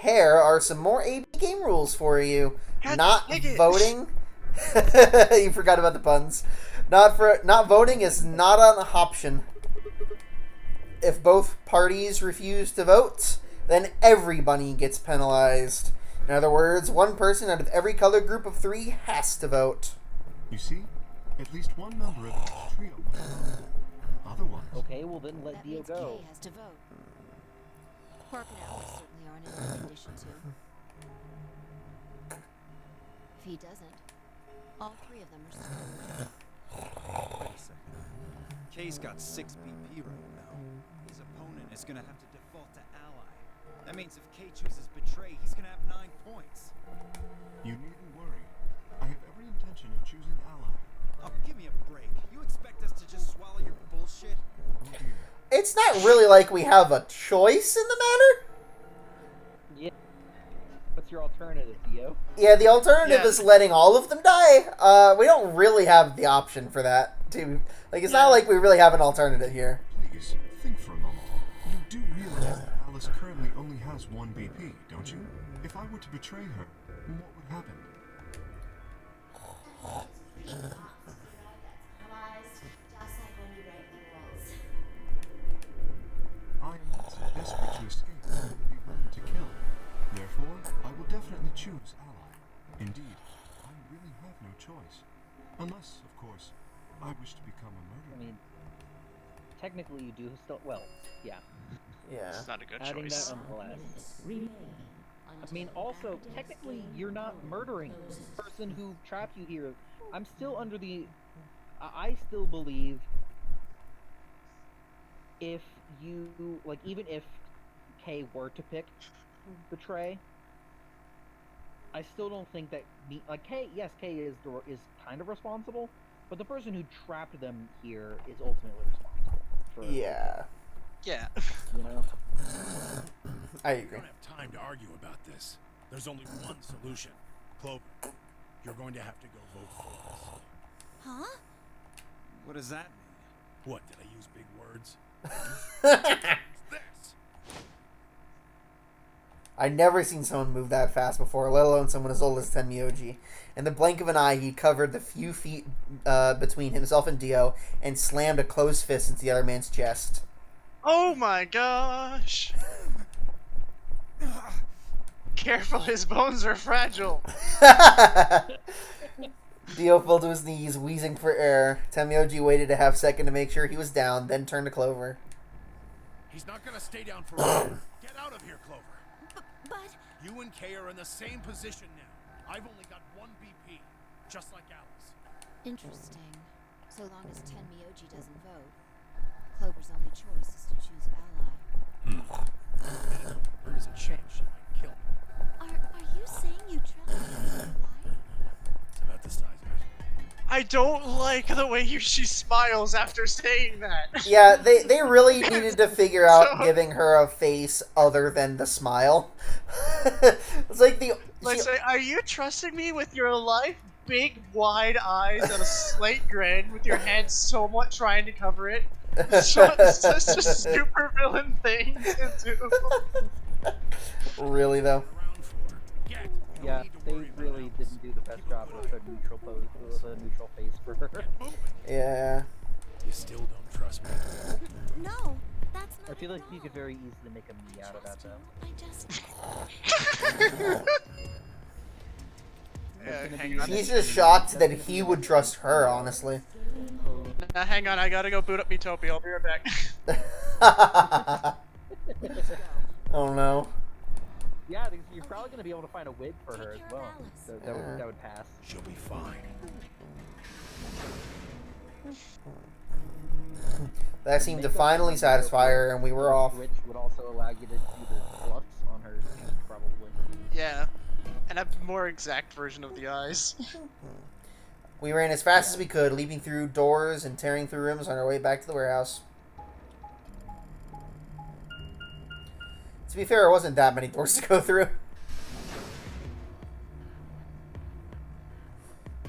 [SPEAKER 1] Here are some more AB game rules for you.
[SPEAKER 3] God
[SPEAKER 1] Not
[SPEAKER 3] dang it.
[SPEAKER 1] voting. You forgot about the puns. Not voting is not an option. If both parties refuse to vote, then everybody gets penalized. In other words, one person out of every color group of 3 has to vote.
[SPEAKER 6] You see? At least one member of the trio must. Otherwise,
[SPEAKER 2] Okay, well then let
[SPEAKER 5] That
[SPEAKER 2] Dio
[SPEAKER 5] means
[SPEAKER 2] go.
[SPEAKER 5] Kay has to vote. Quark and Alice certainly aren't in a condition to. If he doesn't, all 3 of them are screwed.
[SPEAKER 7] Wait a second. Kay's got 6 BP right now. His opponent is gonna have to default to ally. That means if Kay chooses Betray, he's gonna have 9 points.
[SPEAKER 6] you needn't worry. I have every intention of choosing ally.
[SPEAKER 7] Oh, give me a break. You expect us to just swallow your bullshit?
[SPEAKER 6] Oh dear.
[SPEAKER 1] It's not really like we have a choice in the matter.
[SPEAKER 2] Yeah. What's your alternative, Dio?
[SPEAKER 1] Yeah, the alternative
[SPEAKER 3] Yeah.
[SPEAKER 1] is letting all of them die. We don't really have the option for that. It's not like we really have an alternative here.
[SPEAKER 6] Please, think for a moment. You do realize that Alice currently only has 1 BP, don't you? If I were to betray her, what would happen? I am not so desperate to escape that I would be willing to kill. Therefore, I will definitely choose ally. Indeed, I wish to become a
[SPEAKER 2] I
[SPEAKER 6] murderer.
[SPEAKER 2] mean, technically you do still. Well, yeah.
[SPEAKER 1] Yeah.
[SPEAKER 3] It's not a good
[SPEAKER 2] Adding
[SPEAKER 3] choice.
[SPEAKER 2] that nonetheless.
[SPEAKER 4] Remain
[SPEAKER 2] I mean, also, technically, you're not murdering the person who trapped you here. I'm still under the. I still believe if you like, even if Kay were to pick betray, I still don't think that like Kay. Yes, Kay is kind of responsible, but the person who trapped them here is ultimately responsible. For,
[SPEAKER 1] Yeah.
[SPEAKER 3] Yeah.
[SPEAKER 2] You know.
[SPEAKER 1] I
[SPEAKER 8] We
[SPEAKER 1] agree.
[SPEAKER 8] don't have time to argue about this. There's only one solution. Clover, you're going to have to go vote for us.
[SPEAKER 5] Huh?
[SPEAKER 7] What does that mean?
[SPEAKER 8] What, did I use big words? This!
[SPEAKER 1] I'd never seen someone move that fast before, let alone someone as old as Tenmyoji. In the blink of an eye, he covered the few feet between himself and Dio and slammed a closed fist into the other man's chest.
[SPEAKER 3] Oh my gosh! Careful, his bones are fragile.
[SPEAKER 1] Dio fell to his knees, wheezing for air. Tenmyoji waited a half second to make sure he was down, then turned to Clover.
[SPEAKER 8] He's not gonna stay down forever. Get out of here, Clover.
[SPEAKER 5] But
[SPEAKER 8] You and Kay are in the same position now. I've only got one BP, just like Alice.
[SPEAKER 5] interesting. So long as Tenmyoji doesn't vote, Clover's only choice is to choose ally.
[SPEAKER 8] There is a chance she might kill me.
[SPEAKER 5] Are you saying you trust ally?
[SPEAKER 8] It's about the size of it.
[SPEAKER 3] I don't like the way she smiles after saying that.
[SPEAKER 1] Yeah, they really needed to figure out
[SPEAKER 3] So-
[SPEAKER 1] giving her a face other than the smile. It's like the...
[SPEAKER 3] Let's
[SPEAKER 1] she-
[SPEAKER 3] say, are you trusting me with your life? Big, wide eyes and a slight grin with your head somewhat trying to cover it. It's such a super villain thing to do.
[SPEAKER 1] Really, though.
[SPEAKER 8] Around for. Get. No
[SPEAKER 2] Yeah,
[SPEAKER 8] need to
[SPEAKER 2] they
[SPEAKER 8] worry about
[SPEAKER 2] really
[SPEAKER 8] Alice.
[SPEAKER 2] didn't do the best job with a neutral pose, with a neutral face for her.
[SPEAKER 8] Get moving.
[SPEAKER 1] Yeah.
[SPEAKER 8] You still don't trust me?
[SPEAKER 5] No, that's not.
[SPEAKER 2] I feel
[SPEAKER 5] at
[SPEAKER 2] like you
[SPEAKER 5] all.
[SPEAKER 2] could very easily make a me out of that, though.
[SPEAKER 5] I just.
[SPEAKER 3] Yeah,
[SPEAKER 2] gonna
[SPEAKER 3] hang
[SPEAKER 2] be-
[SPEAKER 3] on.
[SPEAKER 1] She's just shocked that he would trust her, honestly.
[SPEAKER 3] Nah, hang on, I gotta go boot up Metopia. I'll be right back.
[SPEAKER 1] Oh no.
[SPEAKER 2] Yeah, because you're probably going to be able to find a wig for her
[SPEAKER 5] Take
[SPEAKER 2] as
[SPEAKER 5] care of
[SPEAKER 2] well.
[SPEAKER 5] Alice.
[SPEAKER 2] So that would pass.
[SPEAKER 8] She'll be fine.
[SPEAKER 1] That seemed to finally satisfy her, and we were off.
[SPEAKER 2] Which would also allow you to do the flux on her, probably.
[SPEAKER 3] Yeah. And a more exact version of the eyes.
[SPEAKER 1] We ran as fast as we could, leaping through doors and tearing through rooms on our way back to the warehouse. To be fair, it wasn't that many doors to go through.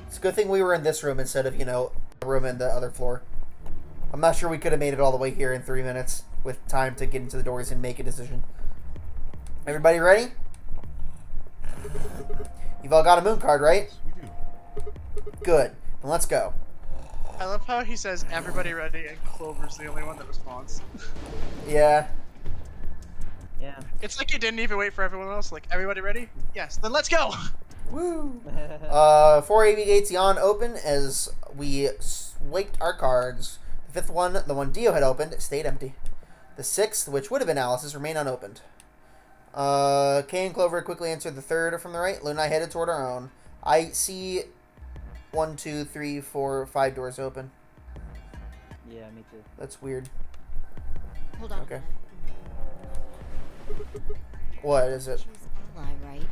[SPEAKER 1] It's a good thing we were in this room instead of, you know, the room in the other floor. I'm not sure we could have made it all the way here in 3 minutes with time to get into the doors and make a decision. Everybody ready? You've all got a moon card, right?
[SPEAKER 6] We do.
[SPEAKER 1] Good. Then let's go.
[SPEAKER 3] I love how he says everybody ready and Clover's the only one that responds.
[SPEAKER 1] Yeah.
[SPEAKER 2] Yeah.
[SPEAKER 3] It's like he didn't even wait for everyone else. Like, everybody ready? Yes, then let's go!
[SPEAKER 1] Woo! 4 AV gates yawn open as we swiped our cards. The fifth one, the one Dio had opened, stayed empty. The sixth, which would have been Alice's, remained unopened. Kay and Clover quickly answered the third from the right. Luna and I headed toward our own. I see 1, 2, 3, 4, 5 doors open.
[SPEAKER 2] Yeah, me too.
[SPEAKER 1] That's weird.
[SPEAKER 5] Hold on.
[SPEAKER 1] Okay. What is it?
[SPEAKER 5] Choose ally, right?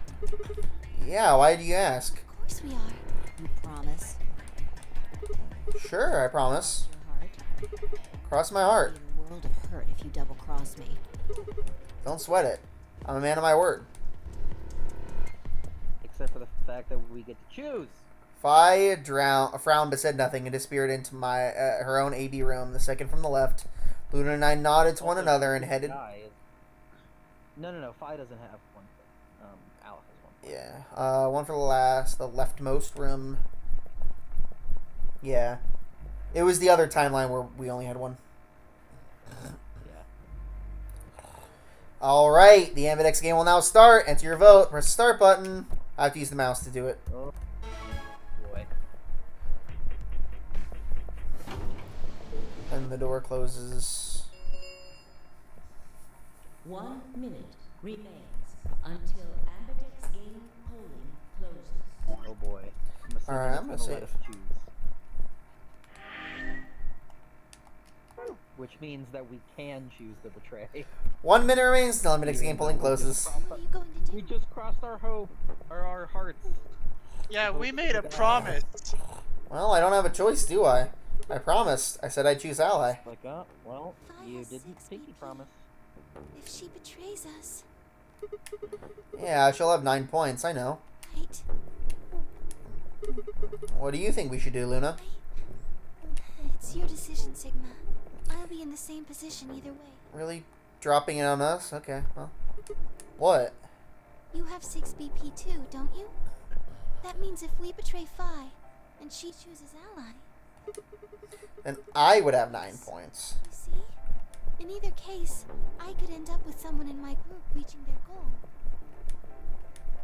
[SPEAKER 1] Yeah, why do you ask?
[SPEAKER 5] Of course we are. You promise.
[SPEAKER 1] Sure, I promise.
[SPEAKER 5] Your heart.
[SPEAKER 1] Cross my heart.
[SPEAKER 5] Be in a world of hurt if you double cross me.
[SPEAKER 1] Don't sweat it. I'm a man of my word.
[SPEAKER 2] Except for the fact that we get to choose.
[SPEAKER 1] Fi frowned but said nothing and disappeared into my her own AD room, the second from the left. Luna and I nodded to one
[SPEAKER 2] Also,
[SPEAKER 1] another and headed...
[SPEAKER 2] No. Fi doesn't have one. Al has one.
[SPEAKER 1] Yeah. One for the leftmost room. Yeah. It was the other timeline where we only had one.
[SPEAKER 2] Yeah.
[SPEAKER 1] Alright, the Ambidex game will now start. Enter your vote. Press the start button. I have to use the mouse to do it.
[SPEAKER 2] Oh boy.
[SPEAKER 1] And the door closes.
[SPEAKER 4] 1 minute remains until Ambidex game polling closes.
[SPEAKER 2] Oh boy. I'm assuming
[SPEAKER 1] Alright,
[SPEAKER 2] it's
[SPEAKER 1] I'm gonna
[SPEAKER 2] gonna let
[SPEAKER 1] save.
[SPEAKER 2] us choose. Which means that we can choose the betray.
[SPEAKER 1] 1 minute remains until Ambidex game polling
[SPEAKER 2] We just
[SPEAKER 1] closes.
[SPEAKER 2] crossed
[SPEAKER 5] What are you going to
[SPEAKER 2] We
[SPEAKER 5] do?
[SPEAKER 2] just crossed our hope, or our hearts.
[SPEAKER 3] Yeah, we made a promise.
[SPEAKER 1] Well, I don't have a choice, do I? I promised. I said I'd choose ally.
[SPEAKER 2] Like, well,
[SPEAKER 5] Vi
[SPEAKER 2] you
[SPEAKER 5] has
[SPEAKER 2] didn't
[SPEAKER 5] 6
[SPEAKER 2] pinky
[SPEAKER 5] BP.
[SPEAKER 2] promise.
[SPEAKER 5] If she betrays us,
[SPEAKER 1] Yeah, she'll have 9 points, I know.
[SPEAKER 5] right?
[SPEAKER 1] What do you think we should do, Luna?
[SPEAKER 5] It's your decision, Sigma. I'll be in the same position either way.
[SPEAKER 1] Really dropping it on us? Okay, well. What?
[SPEAKER 5] You have 6 BP too, don't you? That means if we betray Phi, and she chooses ally,
[SPEAKER 1] Then I would have 9 points.
[SPEAKER 5] you see? In either case, I could end up with someone in my group reaching their goal.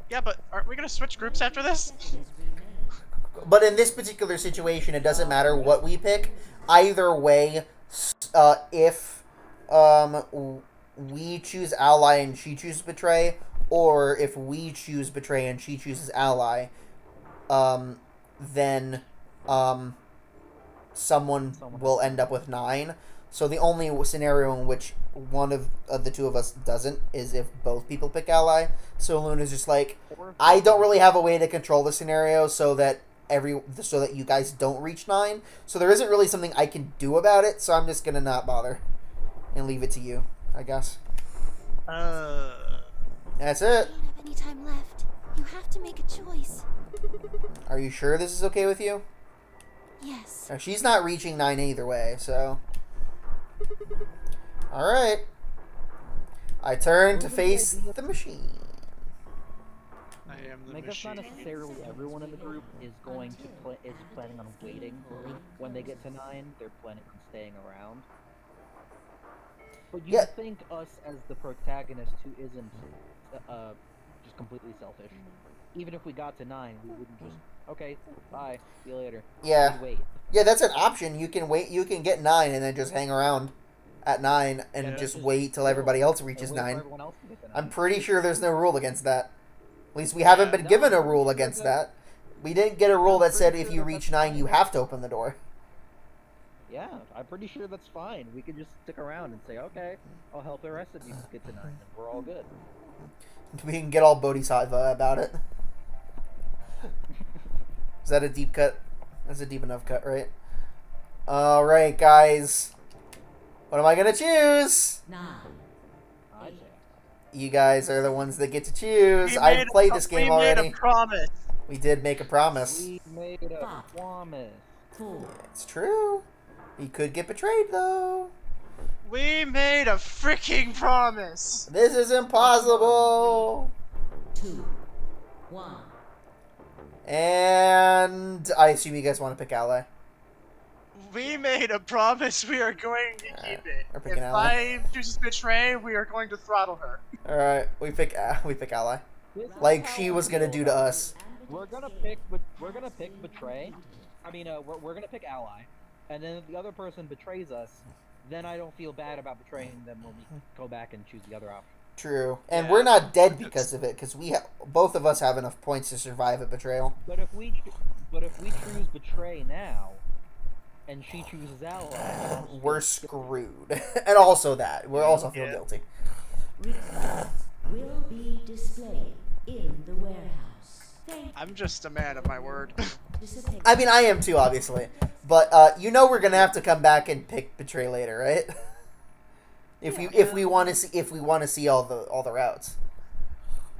[SPEAKER 3] Yeah, but aren't we gonna switch groups after this?
[SPEAKER 4] Seconds remain.
[SPEAKER 1] But in this particular situation, it doesn't matter what we pick. Either way, if we choose ally and she chooses betray, or if we choose betray and she chooses ally, then someone will end up with 9. So the only scenario in which one of the two of us doesn't is if both people pick ally. So Luna's just like,
[SPEAKER 2] Or
[SPEAKER 1] I don't really have a way to control the scenario so that you guys don't reach 9. So there isn't really something I can do about it. So I'm just gonna not bother and leave it to you, I guess. That's
[SPEAKER 5] You
[SPEAKER 1] it.
[SPEAKER 5] don't have any time left. You have to make a choice.
[SPEAKER 1] Are you sure this is okay with you?
[SPEAKER 5] Yes.
[SPEAKER 1] She's not reaching 9 either way, so. Alright. I turn to face the machine.
[SPEAKER 3] I am the
[SPEAKER 2] I guess not
[SPEAKER 3] machine.
[SPEAKER 2] necessarily everyone in the group is going to is planning on waiting. When they get to 9, they're planning on staying around. But you
[SPEAKER 1] Yeah.
[SPEAKER 2] think us as the protagonist who isn't just completely selfish, even if we got to 9, we wouldn't just okay, bye, see you later.
[SPEAKER 1] Yeah.
[SPEAKER 2] We'd wait.
[SPEAKER 1] Yeah, that's an option. You can wait. You can get 9 and then just hang around at 9 and
[SPEAKER 3] Yeah,
[SPEAKER 1] just
[SPEAKER 2] just
[SPEAKER 1] wait till
[SPEAKER 2] chill
[SPEAKER 1] everybody else
[SPEAKER 2] and
[SPEAKER 1] reaches
[SPEAKER 2] wait for
[SPEAKER 1] 9.
[SPEAKER 2] everyone else to get to 9.
[SPEAKER 1] I'm pretty sure there's no rule against that. At least we haven't been
[SPEAKER 2] no,
[SPEAKER 1] given a rule against
[SPEAKER 2] there's
[SPEAKER 1] that. We didn't get a rule that said
[SPEAKER 2] pretty
[SPEAKER 1] if
[SPEAKER 2] sure
[SPEAKER 1] you
[SPEAKER 2] that
[SPEAKER 1] reach
[SPEAKER 2] that's
[SPEAKER 1] 9,
[SPEAKER 2] fine.
[SPEAKER 1] you have to open the door.
[SPEAKER 2] Yeah, I'm pretty sure that's fine. We could just stick around and say, okay, I'll help the rest of you get to 9, and we're all good.
[SPEAKER 1] We can get all bodhisattva about it. Is that a deep cut? That's a deep enough cut, right? Alright, guys. What am I gonna choose?
[SPEAKER 4] 9,
[SPEAKER 2] I'd say.
[SPEAKER 1] You guys are the ones that get to choose.
[SPEAKER 3] We
[SPEAKER 1] I've
[SPEAKER 3] made
[SPEAKER 1] played this game
[SPEAKER 3] we made
[SPEAKER 1] already.
[SPEAKER 3] a promise.
[SPEAKER 1] We did make a promise.
[SPEAKER 2] We made a promise.
[SPEAKER 4] 4,
[SPEAKER 1] It's true. We could get betrayed, though.
[SPEAKER 3] We made a freaking promise.
[SPEAKER 1] This is impossible.
[SPEAKER 4] 2, 1.
[SPEAKER 1] And I assume you guys want to pick ally.
[SPEAKER 3] We made a promise. We are going to keep it.
[SPEAKER 1] we're picking
[SPEAKER 3] If
[SPEAKER 1] ally.
[SPEAKER 3] I chooses betray, we are going to throttle her.
[SPEAKER 1] All right, we pick ally.
[SPEAKER 2] This is
[SPEAKER 1] Like
[SPEAKER 2] how
[SPEAKER 1] she
[SPEAKER 2] I
[SPEAKER 1] was gonna
[SPEAKER 2] feel
[SPEAKER 1] do to
[SPEAKER 2] about it.
[SPEAKER 1] us.
[SPEAKER 2] We're gonna pick betray. I mean, we're gonna pick ally, and then if the other person betrays us, then I don't feel bad about betraying them when we go back and choose the other option.
[SPEAKER 1] True, and
[SPEAKER 3] Yeah.
[SPEAKER 1] we're not dead because of it, because both of us have enough points to survive a betrayal.
[SPEAKER 2] But if we choose betray now, and she chooses ally,
[SPEAKER 1] We're screwed, and also that we're also feel
[SPEAKER 3] Yeah.
[SPEAKER 1] guilty.
[SPEAKER 4] Results will be displayed in the warehouse. Thank
[SPEAKER 3] I'm just a man of my word.
[SPEAKER 4] participation.
[SPEAKER 1] I mean, I am too, obviously, but we're gonna have to come back and pick betray later, right? if we want to see all the routes,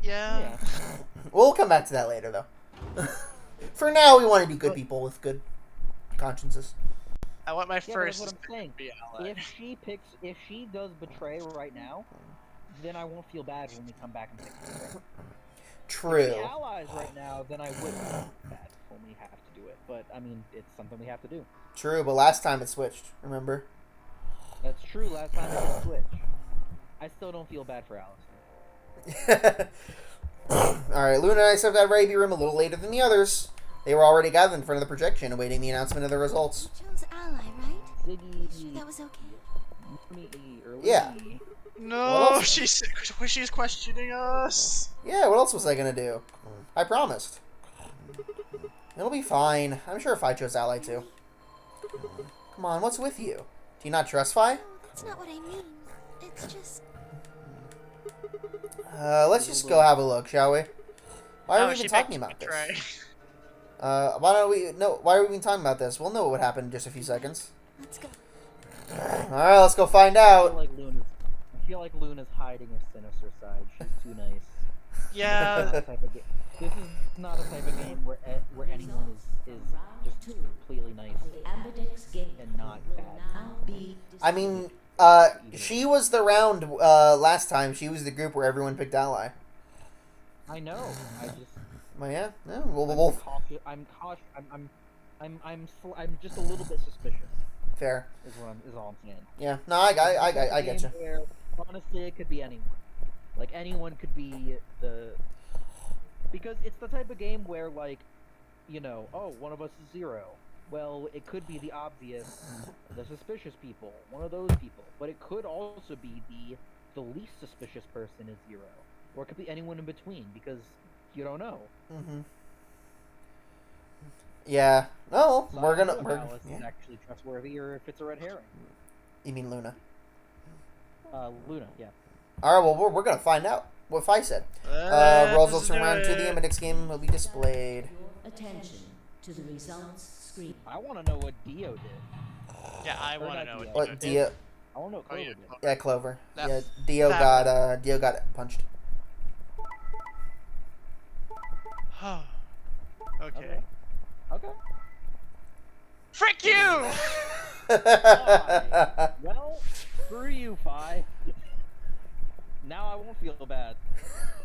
[SPEAKER 3] Yeah.
[SPEAKER 2] yeah.
[SPEAKER 1] we'll come back to that later though. For now, we want to be good people with good consciences.
[SPEAKER 3] I want my
[SPEAKER 2] Yeah, but
[SPEAKER 3] first
[SPEAKER 2] that's what I'm saying.
[SPEAKER 3] to be ally.
[SPEAKER 2] If she does betray right now, then I won't feel bad when we come back and pick betray. If
[SPEAKER 1] True.
[SPEAKER 2] we allies right now, then I would feel bad when we have to do it. But I mean, it's something we have to do.
[SPEAKER 1] True, but last time it switched, remember?
[SPEAKER 2] That's true. Last time it did switch. I still don't feel bad for Alice.
[SPEAKER 1] Alright, Luna and I stepped out of Raby Room a little later than the others. They were already gathered in front of the projection, awaiting the announcement of the results.
[SPEAKER 5] You chose ally, right?
[SPEAKER 2] Ziggy,
[SPEAKER 5] Sure that was okay?
[SPEAKER 2] Looney, or
[SPEAKER 1] Yeah.
[SPEAKER 2] Looney.
[SPEAKER 1] What
[SPEAKER 3] No,
[SPEAKER 1] else?
[SPEAKER 3] she's questioning us.
[SPEAKER 1] Yeah, what else was I gonna do? I promised. It'll be fine. I'm sure Fi chose Ally too. Come on, what's with you? Do you not trust Fi?
[SPEAKER 5] No, that's not what I mean. It's just.
[SPEAKER 1] Let's just go have a look, shall we? Why are
[SPEAKER 3] Oh,
[SPEAKER 1] we
[SPEAKER 3] she
[SPEAKER 1] even talking
[SPEAKER 3] picked
[SPEAKER 1] about this?
[SPEAKER 3] Betray.
[SPEAKER 1] Why don't we? No, why are we even talking about this? We'll know what happened in just a few seconds.
[SPEAKER 5] Let's go.
[SPEAKER 1] All right, let's go find
[SPEAKER 2] I
[SPEAKER 1] out.
[SPEAKER 2] feel like Luna's hiding her sinister side. She's too nice.
[SPEAKER 3] Yeah.
[SPEAKER 2] This is not a type of game where anyone is just completely nice
[SPEAKER 4] The Ambidex gate
[SPEAKER 2] and not
[SPEAKER 4] will
[SPEAKER 2] bad.
[SPEAKER 4] now be
[SPEAKER 1] I mean,
[SPEAKER 4] disabled.
[SPEAKER 1] she was the round last time. She was the group where everyone picked Ally.
[SPEAKER 2] I know. I just
[SPEAKER 1] Well, yeah. We'll,
[SPEAKER 2] I'm
[SPEAKER 1] we'll
[SPEAKER 2] cautious. I'm just a little bit suspicious.
[SPEAKER 1] fair.
[SPEAKER 2] Is all I'm saying.
[SPEAKER 1] Yeah. No, I
[SPEAKER 2] It's a
[SPEAKER 1] get you.
[SPEAKER 2] game where, honestly, it could be anyone. Like anyone could be because it's the type of game where, like, you know, oh, one of us is Zero. Well, it could be the obvious, the suspicious people, one of those people. But it could also be the least suspicious person is Zero, or it could be anyone in between because you don't know.
[SPEAKER 1] Mm-hmm. Yeah. No,
[SPEAKER 2] So
[SPEAKER 1] we're
[SPEAKER 2] I don't
[SPEAKER 1] gonna.
[SPEAKER 2] know
[SPEAKER 1] We're,
[SPEAKER 2] if Alice is
[SPEAKER 1] yeah.
[SPEAKER 2] actually trustworthy or if it's a red herring.
[SPEAKER 1] You mean Luna?
[SPEAKER 2] Luna, yeah.
[SPEAKER 1] All right. Well, we're gonna find out what Fi said. Results from round 2 of the Ambidex game will be displayed.
[SPEAKER 4] Your attention to the results screen.
[SPEAKER 2] I want to know what Dio did.
[SPEAKER 3] Yeah, I
[SPEAKER 2] Or
[SPEAKER 3] want to
[SPEAKER 2] not
[SPEAKER 3] know
[SPEAKER 2] Dio.
[SPEAKER 3] what
[SPEAKER 1] What
[SPEAKER 3] Dio
[SPEAKER 1] Dio?
[SPEAKER 3] did.
[SPEAKER 2] I want to know what
[SPEAKER 3] Oh,
[SPEAKER 2] Clover
[SPEAKER 3] yeah.
[SPEAKER 2] did.
[SPEAKER 1] Yeah, Clover.
[SPEAKER 3] That-
[SPEAKER 1] Yeah, Dio
[SPEAKER 3] that
[SPEAKER 1] got punched.
[SPEAKER 3] Okay.
[SPEAKER 2] Okay.
[SPEAKER 3] Frick you!
[SPEAKER 2] Well, screw you, Fi. Now I won't feel bad.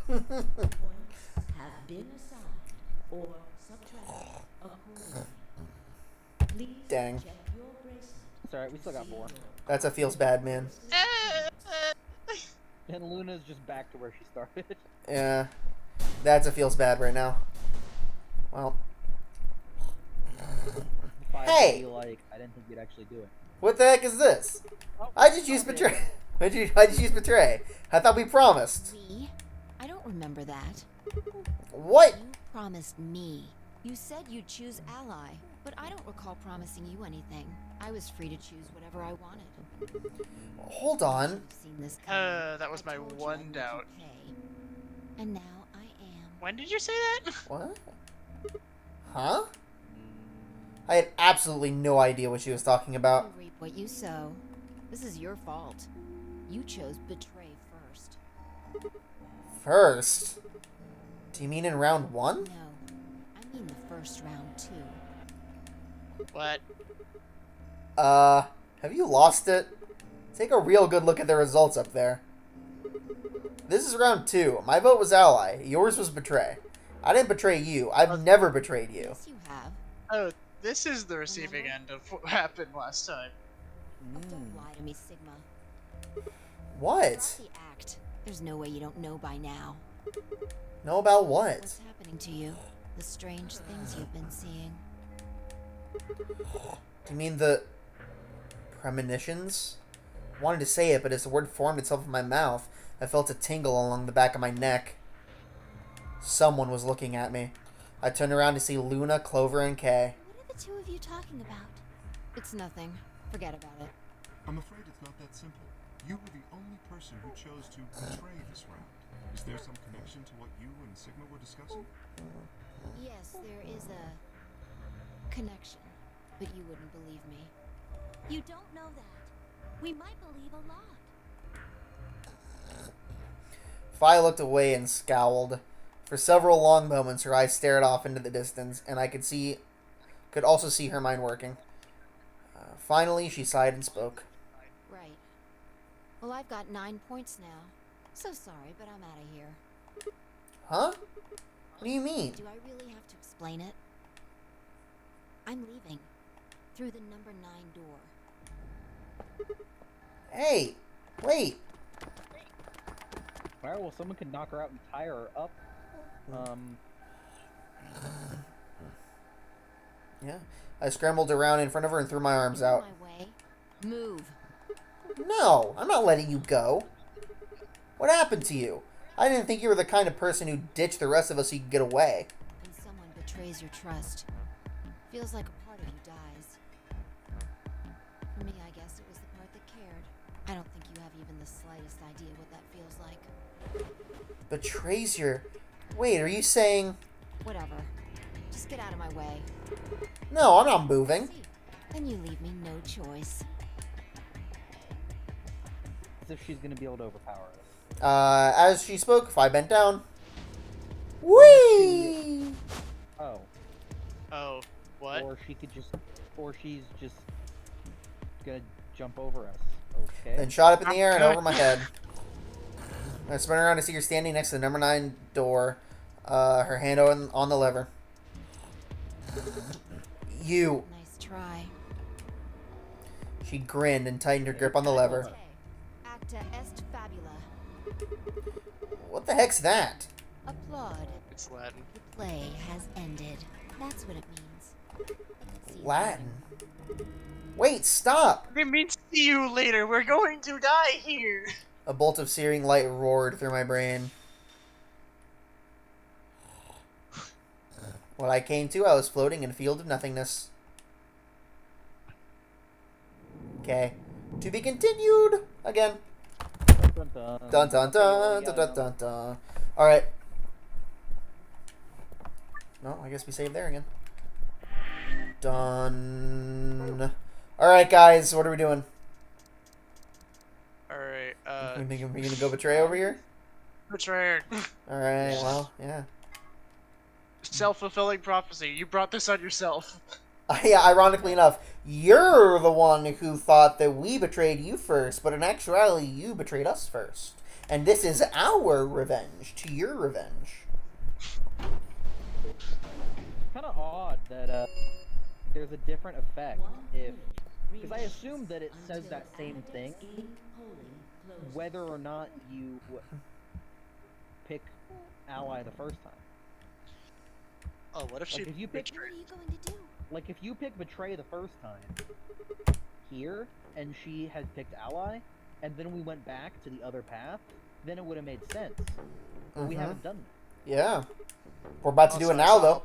[SPEAKER 4] Points have been assigned or subtracted accordingly. Please
[SPEAKER 1] Dang.
[SPEAKER 4] check your bracelet.
[SPEAKER 2] It's alright, we still got 4.
[SPEAKER 1] That's a feels bad, man.
[SPEAKER 2] And Luna's just back to where she started.
[SPEAKER 1] Yeah, that's a feels bad right now. Well,
[SPEAKER 2] Fi would
[SPEAKER 1] Hey!
[SPEAKER 2] be like, I didn't think you'd actually do it.
[SPEAKER 1] what the heck is this?
[SPEAKER 2] Oh,
[SPEAKER 1] I just used
[SPEAKER 2] okay.
[SPEAKER 1] betray. I just used betray. I thought we promised.
[SPEAKER 5] Me? I don't remember that.
[SPEAKER 1] What?
[SPEAKER 5] You promised me. You said you'd choose Ally, but I don't recall promising you anything. I was free to choose whatever I wanted.
[SPEAKER 1] Hold on.
[SPEAKER 5] You've seen this coming.
[SPEAKER 3] That was
[SPEAKER 5] I
[SPEAKER 3] my
[SPEAKER 5] told you
[SPEAKER 3] one
[SPEAKER 5] I was
[SPEAKER 3] doubt.
[SPEAKER 5] okay. And now I am.
[SPEAKER 3] When did you say that?
[SPEAKER 1] What? Huh? I had absolutely no idea what she was talking about.
[SPEAKER 5] You reap what you sow. This is your fault. You chose betray first.
[SPEAKER 1] First? Do you mean in round 1?
[SPEAKER 5] No, I mean the first round too.
[SPEAKER 3] What?
[SPEAKER 1] Have you lost it? Take a real good look at the results up there. This is round 2. My vote was Ally. Yours was betray. I didn't betray you. I've never betrayed you.
[SPEAKER 5] Yes, you have.
[SPEAKER 3] Oh, this is the receiving end of what happened last time.
[SPEAKER 5] Don't lie to me, Sigma.
[SPEAKER 1] What?
[SPEAKER 5] Drop the act. There's no way you don't know by now.
[SPEAKER 1] Know about what?
[SPEAKER 5] What's happening to you? The strange things you've been seeing.
[SPEAKER 1] Do you mean the premonitions? I wanted to say it, but as the word formed itself in my mouth, I felt a tingle along the back of my neck. Someone was looking at me. I turned around to see Luna, Clover, and Kay.
[SPEAKER 5] What are the two of you talking about? It's nothing. Forget about it.
[SPEAKER 6] I'm afraid it's not that simple. You were the only person who chose to betray this round. Is there some connection to what you and Sigma were discussing?
[SPEAKER 5] Yes, there is a connection, but you wouldn't believe me. You don't know that. We might believe a lot.
[SPEAKER 1] Fi looked away and scowled. For several long moments, her eyes stared off into the distance, and I could also see her mind working. Finally, she sighed and spoke.
[SPEAKER 5] Right. Well, I've got 9 points now. So sorry, but I'm out of here.
[SPEAKER 1] Huh? What do you mean?
[SPEAKER 5] Do I really have to explain it? I'm leaving. Through the number 9 door.
[SPEAKER 1] Hey, wait.
[SPEAKER 2] Alright, well, someone can knock her out and tie her up.
[SPEAKER 1] Yeah. I scrambled around in front of her and threw my arms out.
[SPEAKER 5] My way.
[SPEAKER 4] Move.
[SPEAKER 1] No, I'm not letting you go. What happened to you? I didn't think you were the kind of person who ditched the rest of us so you could get away.
[SPEAKER 5] When someone betrays your trust, feels like a part of you dies. For me, I guess it was the part that cared. I don't think you have even the slightest idea what that feels like.
[SPEAKER 1] Betrays your... Wait, are you saying...
[SPEAKER 5] Whatever. Just get out of my way.
[SPEAKER 1] No, I'm not moving.
[SPEAKER 5] See, then you leave me no choice.
[SPEAKER 2] As if she's gonna be able to overpower us.
[SPEAKER 1] As she spoke, I bent down. Whee!
[SPEAKER 2] Oh.
[SPEAKER 3] Oh, what?
[SPEAKER 2] Or she could just, or she's just gonna jump over us. Okay.
[SPEAKER 1] Then shot up in the air and over my head. I spun around to see her standing next to the number 9 door, her hand on the lever. You.
[SPEAKER 5] Nice try.
[SPEAKER 1] She grinned and tightened her grip on the lever.
[SPEAKER 5] Acta est fabula.
[SPEAKER 1] What the heck's that?
[SPEAKER 5] Applaud.
[SPEAKER 3] It's Latin.
[SPEAKER 5] The play has ended. That's what it means. See you
[SPEAKER 1] Latin. Wait, stop!
[SPEAKER 3] It means see you later. We're going to die here.
[SPEAKER 1] A bolt of searing light roared through my brain. When I came to, I was floating in a field of nothingness. Okay. To be continued again.
[SPEAKER 2] Dun, dun,
[SPEAKER 1] Dun dun dun dun dun dun dun. Alright. No, I guess we saved there again. Done. Alright, guys, what are we doing?
[SPEAKER 3] Alright,
[SPEAKER 1] We think we're gonna go betray over here?
[SPEAKER 3] betrayer.
[SPEAKER 1] Alright, well, yeah.
[SPEAKER 3] Self-fulfilling prophecy. You brought this on yourself.
[SPEAKER 1] Yeah, ironically enough, you're the one who thought that we betrayed you first, but in actuality, you betrayed us first. And this is our revenge to your revenge.
[SPEAKER 2] Kind of odd that there's a different effect if, because I assume that it says that same thing whether or not you pick ally the first time.
[SPEAKER 3] Oh, what if she
[SPEAKER 2] Like if you pick,
[SPEAKER 5] What are you going to do?
[SPEAKER 2] like if you pick betray the first time here, and she had picked ally, and then we went back to the other path, then it would have made sense. But we haven't done that.
[SPEAKER 1] Yeah. We're about to do it now, though.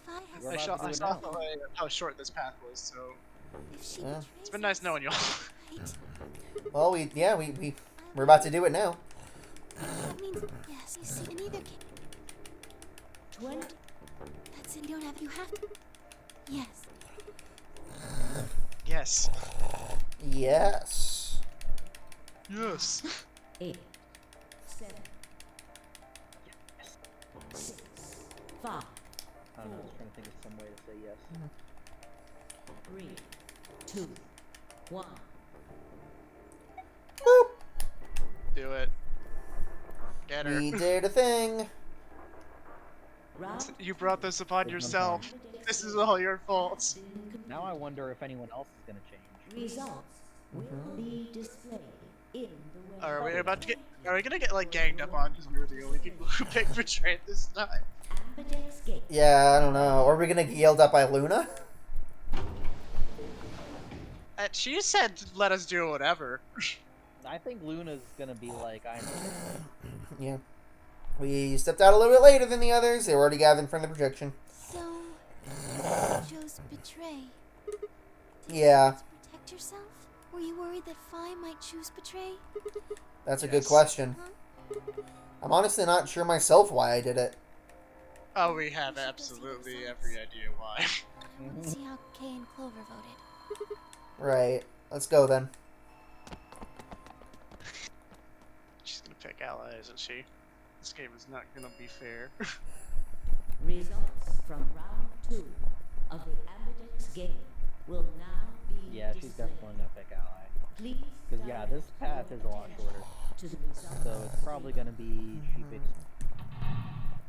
[SPEAKER 5] Fi has
[SPEAKER 2] We're
[SPEAKER 3] I
[SPEAKER 2] about
[SPEAKER 3] saw,
[SPEAKER 2] to do
[SPEAKER 3] I
[SPEAKER 2] it
[SPEAKER 3] saw
[SPEAKER 2] now.
[SPEAKER 3] how short this path was, so
[SPEAKER 5] If she
[SPEAKER 1] Yeah.
[SPEAKER 5] betrays
[SPEAKER 3] it's been nice
[SPEAKER 5] us,
[SPEAKER 3] knowing y'all.
[SPEAKER 5] right?
[SPEAKER 1] Well, we're about to do it now.
[SPEAKER 5] That means yes. You see, in either case,
[SPEAKER 4] 20.
[SPEAKER 5] that's it. You have to. Yes.
[SPEAKER 3] Yes.
[SPEAKER 1] Yes.
[SPEAKER 3] Yes.
[SPEAKER 4] 8, 7, 6, 5,
[SPEAKER 2] I don't know, I was trying to think of some way to say yes.
[SPEAKER 4] 3, 2, 1.
[SPEAKER 1] Boop.
[SPEAKER 3] Do it. Get her.
[SPEAKER 1] We did a thing.
[SPEAKER 4] Round
[SPEAKER 3] You brought this upon
[SPEAKER 2] There's no
[SPEAKER 3] yourself. This is all your fault.
[SPEAKER 2] Now I wonder if anyone else is gonna change.
[SPEAKER 4] results will be displayed in the web.
[SPEAKER 3] Are we about to get? Are we gonna get like ganged up on because we were the only people who picked betrayed this time?
[SPEAKER 4] Ambidex Gate.
[SPEAKER 1] Yeah, I don't know. Or are we gonna get yelled at by Luna?
[SPEAKER 3] She said, "Let us do whatever."
[SPEAKER 2] I think Luna's gonna be like, I know.
[SPEAKER 1] Yeah. We stepped out a little bit later than the others. They were already gathered in front of the projection.
[SPEAKER 5] So you chose betray.
[SPEAKER 1] Yeah,
[SPEAKER 5] To protect yourself? Were you worried that Fi might choose betray?
[SPEAKER 1] that's a good
[SPEAKER 3] Yes.
[SPEAKER 1] question.
[SPEAKER 5] Huh?
[SPEAKER 1] I'm honestly not sure myself why I did it.
[SPEAKER 3] Oh, we have absolutely every idea why.
[SPEAKER 5] Let's see how Kay and Clover voted.
[SPEAKER 1] Right. Let's go then.
[SPEAKER 3] She's gonna pick ally, isn't she? This game is not gonna be fair.
[SPEAKER 4] Results from round 2 of the Ambidex game will now be
[SPEAKER 2] Yeah, she's
[SPEAKER 4] displayed.
[SPEAKER 2] definitely gonna pick ally.
[SPEAKER 4] Please
[SPEAKER 2] Because yeah, this path is a lot shorter.
[SPEAKER 4] to the results.
[SPEAKER 2] So it's probably gonna be she picks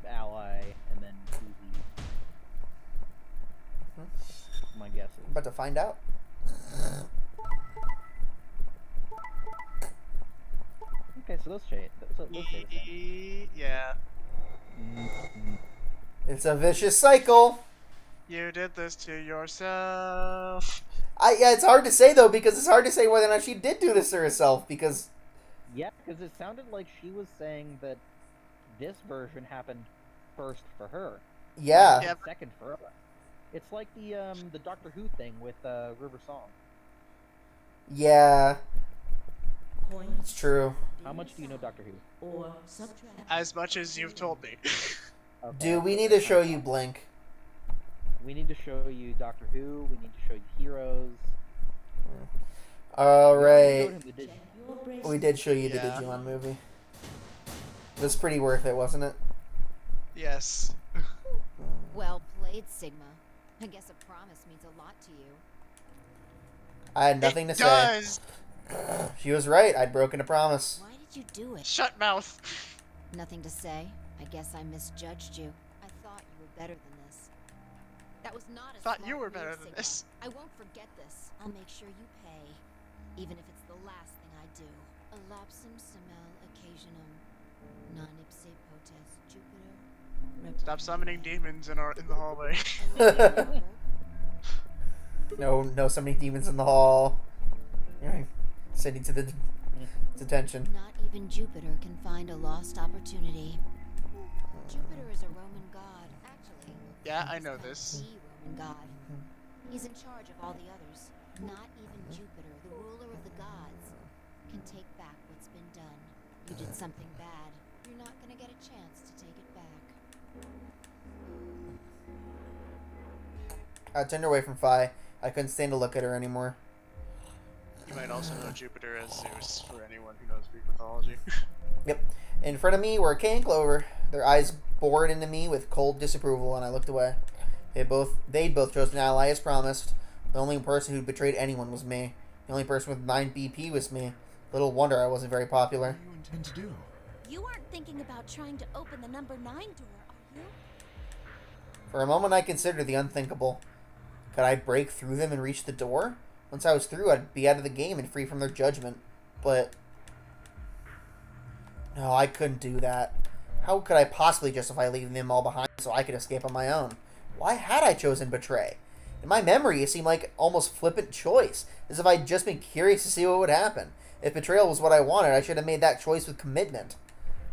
[SPEAKER 2] ally and then Susie. My guess is.
[SPEAKER 1] About to find out.
[SPEAKER 2] Okay, so those shade. So those shade the same.
[SPEAKER 3] Yeah.
[SPEAKER 2] Mhm.
[SPEAKER 1] It's a vicious cycle.
[SPEAKER 3] You did this to yourself.
[SPEAKER 1] Yeah, it's hard to say though, because it's hard to say whether or not she did do this to herself, because
[SPEAKER 2] Yeah, because it sounded like she was saying that this version happened first for her.
[SPEAKER 1] yeah.
[SPEAKER 3] Yeah.
[SPEAKER 2] Second for us. It's like the Doctor Who thing with River Song.
[SPEAKER 1] Yeah,
[SPEAKER 4] Points.
[SPEAKER 1] it's true.
[SPEAKER 2] How much do you know Doctor Who?
[SPEAKER 4] Or subtract.
[SPEAKER 3] As much as you've told me.
[SPEAKER 2] Okay,
[SPEAKER 1] Dude, we
[SPEAKER 2] so
[SPEAKER 1] need to
[SPEAKER 2] that's
[SPEAKER 1] show
[SPEAKER 2] not
[SPEAKER 1] you
[SPEAKER 2] fine.
[SPEAKER 1] Blink.
[SPEAKER 2] We need to show you Doctor Who. We need to show you Heroes.
[SPEAKER 1] All
[SPEAKER 2] We already
[SPEAKER 1] right.
[SPEAKER 2] showed him the Disney.
[SPEAKER 4] Check your braces.
[SPEAKER 1] We did show you the
[SPEAKER 3] Yeah.
[SPEAKER 1] Digimon movie. It was pretty worth it, wasn't it?
[SPEAKER 3] Yes.
[SPEAKER 5] Well played, Sigma. I guess a promise means a lot to you.
[SPEAKER 1] I had nothing to
[SPEAKER 3] it
[SPEAKER 1] say.
[SPEAKER 3] does.
[SPEAKER 1] She was right. I'd broken a promise.
[SPEAKER 5] Why did you do it?
[SPEAKER 3] Shut mouth.
[SPEAKER 5] Nothing to say. I guess I misjudged you. I thought you were better than this. That was not a
[SPEAKER 3] Thought
[SPEAKER 5] smart
[SPEAKER 3] you were
[SPEAKER 5] move,
[SPEAKER 3] better than
[SPEAKER 5] Sigma.
[SPEAKER 3] this.
[SPEAKER 5] I won't forget this. I'll make sure you pay. Even if it's the last thing I do. A lapsum semel occasionum. Non ipse potest Jupiter.
[SPEAKER 3] Stop summoning demons in the hallway.
[SPEAKER 1] No, so many demons in the hall. Right. Sending to the detention.
[SPEAKER 5] Not even Jupiter can find a lost opportunity. Jupiter is a Roman god, actually.
[SPEAKER 3] Yeah, I
[SPEAKER 5] He's
[SPEAKER 3] know
[SPEAKER 5] not
[SPEAKER 3] this.
[SPEAKER 5] The Roman god. He's in charge of all the others. Not even Jupiter, the ruler of the gods, can take back what's been done. You did something bad. You're not gonna get a chance to take it back.
[SPEAKER 1] I turned away from Phi. I couldn't stand to look at her anymore.
[SPEAKER 3] You might also know Jupiter as Zeus, for anyone who knows Greek mythology.
[SPEAKER 1] Yep. In front of me were Kay and Clover. Their eyes bored into me with cold disapproval, and I looked away. They'd both chosen an ally as promised. The only person who betrayed anyone was me. The only person with 9 BP was me. Little wonder I wasn't very popular.
[SPEAKER 6] What do you intend to do?
[SPEAKER 5] You aren't thinking about trying to open the number 9 door, are you?
[SPEAKER 1] For a moment I considered the unthinkable. Could I break through them and reach the door? Once I was through, I'd be out of the game and free from their judgment. But no, I couldn't do that. How could I possibly justify leaving them all behind so I could escape on my own? Why had I chosen Betray? In my memory, it seemed like almost flippant choice, as if I'd just been curious to see what would happen. If betrayal was what I wanted, I should have made that choice with commitment.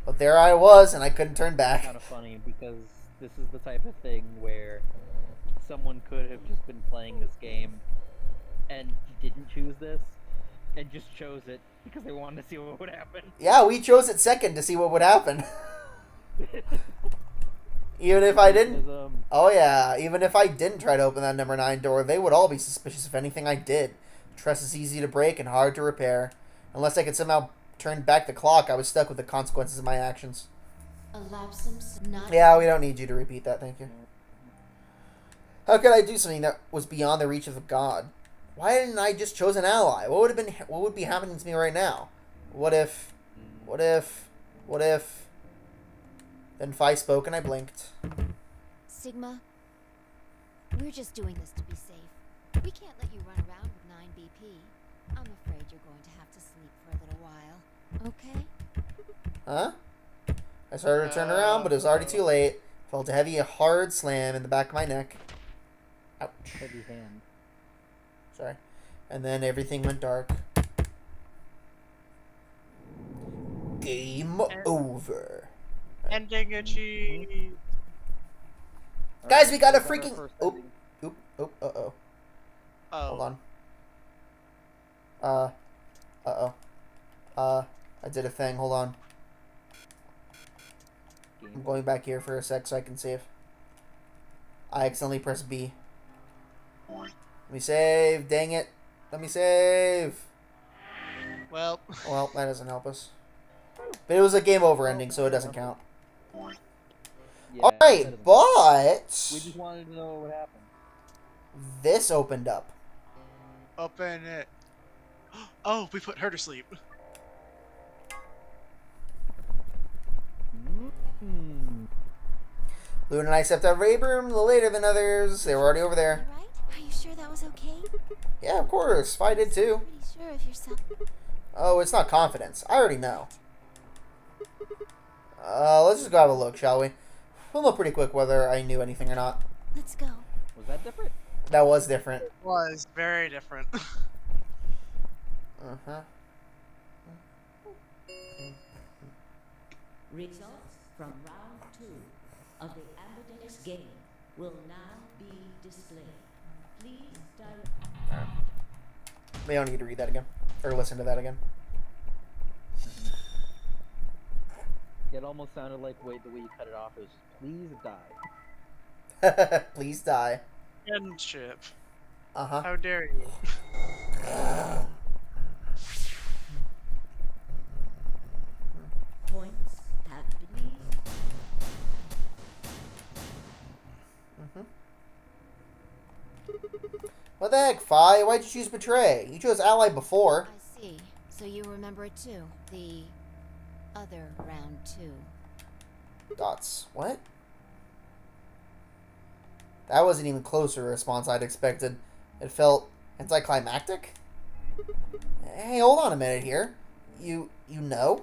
[SPEAKER 1] But there I was, and I couldn't turn back.
[SPEAKER 2] Kind of funny because this is the type of thing where someone could have just been playing this game and didn't choose this and just chose it because they wanted to see what would happen.
[SPEAKER 1] Yeah, we chose it second to see what would happen. Even if I didn't... Oh yeah, even if I didn't try to open that number 9 door, they would all be suspicious of anything I did. Trust is easy to break and hard to repair. Unless I could somehow turn back the clock, I was stuck with the consequences of my actions.
[SPEAKER 5] A lapsum not
[SPEAKER 1] Yeah, we don't need you to repeat that, thank you. How could I do something that was beyond the reach of a god? Why didn't I just choose an ally? What would be happening to me right now? What if... Then Phi spoke and I blinked.
[SPEAKER 5] Sigma, we're just doing this to be safe. We can't let you run around with 9 BP. I'm afraid you're going to have to sleep for a little while. Okay?
[SPEAKER 1] Huh? I started to turn around, but it was already too late. Felt a heavy, hard slam in the back of my neck. Ouch.
[SPEAKER 2] Heavy hand.
[SPEAKER 1] Sorry. And then everything went dark. Game over.
[SPEAKER 3] Ending achieved.
[SPEAKER 1] Guys, we got a
[SPEAKER 2] Is that our
[SPEAKER 1] freaking...
[SPEAKER 2] first
[SPEAKER 1] Oop,
[SPEAKER 2] ending?
[SPEAKER 1] oop, uh-oh.
[SPEAKER 3] Oh.
[SPEAKER 1] Hold on. Uh-oh. I did a thing. Hold on. I'm going back here for a sec so I can save. I accidentally pressed B. Let me save. Dang it. Let me save.
[SPEAKER 3] Well,
[SPEAKER 1] Well, that doesn't help us. But it was a game over ending, so it doesn't count.
[SPEAKER 2] Yeah,
[SPEAKER 1] Alright,
[SPEAKER 2] that doesn't-
[SPEAKER 1] but...
[SPEAKER 2] We just wanted to know what happened.
[SPEAKER 1] This opened up.
[SPEAKER 3] open it. Oh, we put her to sleep.
[SPEAKER 2] Hmm.
[SPEAKER 1] Luna and I stepped out of Abram a little later than others. They were already over there.
[SPEAKER 5] Alright? Are you sure that was okay?
[SPEAKER 1] Yeah, of course. Phi did too.
[SPEAKER 5] Pretty sure of yourself.
[SPEAKER 1] Oh, it's not confidence. I already know. Let's just go have a look, shall we? We'll know pretty quick whether I knew anything or not.
[SPEAKER 5] Let's go.
[SPEAKER 2] Was that different?
[SPEAKER 1] That was different.
[SPEAKER 3] It was very different.
[SPEAKER 1] Uh-huh.
[SPEAKER 4] Results from round 2 of the Amberdex game will now be displayed. Please direct.
[SPEAKER 1] We don't need to read that again. Or listen to that again.
[SPEAKER 2] It almost sounded like the way you cut it off is please die.
[SPEAKER 1] Please die.
[SPEAKER 3] Friendship.
[SPEAKER 1] Uh-huh.
[SPEAKER 3] How dare you?
[SPEAKER 4] Points have been used.
[SPEAKER 1] What the heck, Fi? Why'd you choose Betray? You chose Ally before.
[SPEAKER 5] I see. So you remember it too. The other round 2.
[SPEAKER 1] Dots. What? That wasn't even close to a response I'd expected. It felt anticlimactic. Hey, hold on a minute here. You know?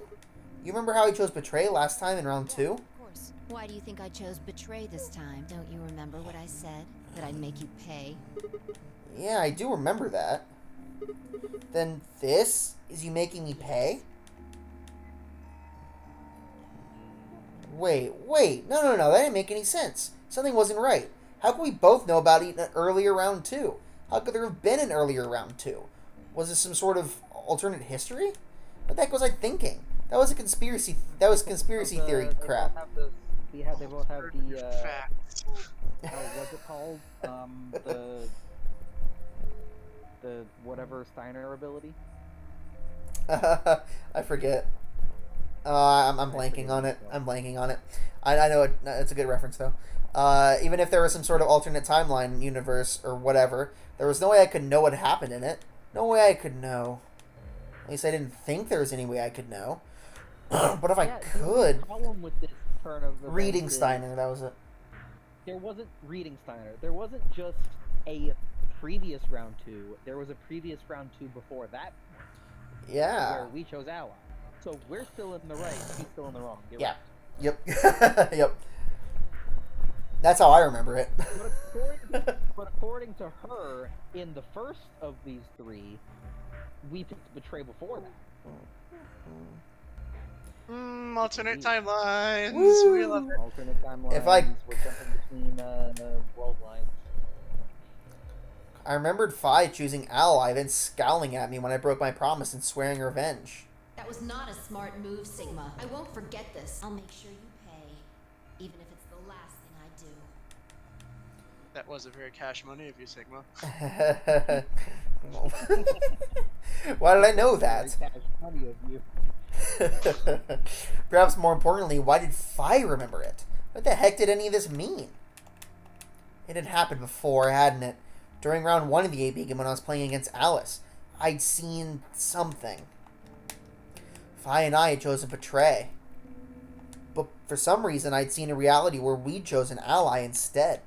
[SPEAKER 1] You remember how I chose Betray last time in round 2?
[SPEAKER 5] Of course. Why do you think I chose Betray this time? Don't you remember what I said? That I'd make you pay?
[SPEAKER 1] Yeah, I do remember that. Then this is you making me pay? Wait. No, that didn't make any sense. Something wasn't right. How could we both know about it in an earlier round 2? How could there have been an earlier round 2? Was this some sort of alternate history? What the heck was I thinking? That was conspiracy theory crap.
[SPEAKER 2] They both have the
[SPEAKER 3] Facts.
[SPEAKER 2] what's it called? The whatever Steiner ability.
[SPEAKER 1] I forget. I'm blanking on it. I know it. It's a good reference though. Even if there was some sort of alternate timeline universe or whatever, there was no way I could know what happened in it. No way I could know. At least I didn't think there was any way I could know. But if I could,
[SPEAKER 2] The problem with this turn of events
[SPEAKER 1] reading
[SPEAKER 2] is
[SPEAKER 1] Steiner, that was it.
[SPEAKER 2] There wasn't reading Steiner. There wasn't just a previous round 2. There was a previous round 2 before that,
[SPEAKER 1] Yeah.
[SPEAKER 2] where we chose Ally. So we're still in the right. He's still in the wrong. You're
[SPEAKER 1] Yeah.
[SPEAKER 2] right.
[SPEAKER 1] Yep. Yep. That's how I remember it.
[SPEAKER 2] But according to her, in the first of these 3, we picked Betray before that.
[SPEAKER 3] Alternate timelines.
[SPEAKER 1] Woo!
[SPEAKER 3] We love it.
[SPEAKER 2] Alternate timelines.
[SPEAKER 1] If I-
[SPEAKER 2] We're jumping between world lines.
[SPEAKER 1] I remembered Fi choosing Ally, then scowling at me when I broke my promise and swearing revenge.
[SPEAKER 5] That was not a smart move, Sigma. I won't forget this. I'll make sure you pay. Even if it's the last thing I do.
[SPEAKER 3] That was a very cash money of you, Sigma.
[SPEAKER 1] Why did I know that?
[SPEAKER 2] Very cash money of you.
[SPEAKER 1] Perhaps more importantly, why did Fi remember it? What the heck did any of this mean? It had happened before, hadn't it? During round 1 of the AB game when I was playing against Alice, I'd seen something. Fi and I had chosen Betray. But for some reason, I'd seen a reality where we'd chosen Ally instead.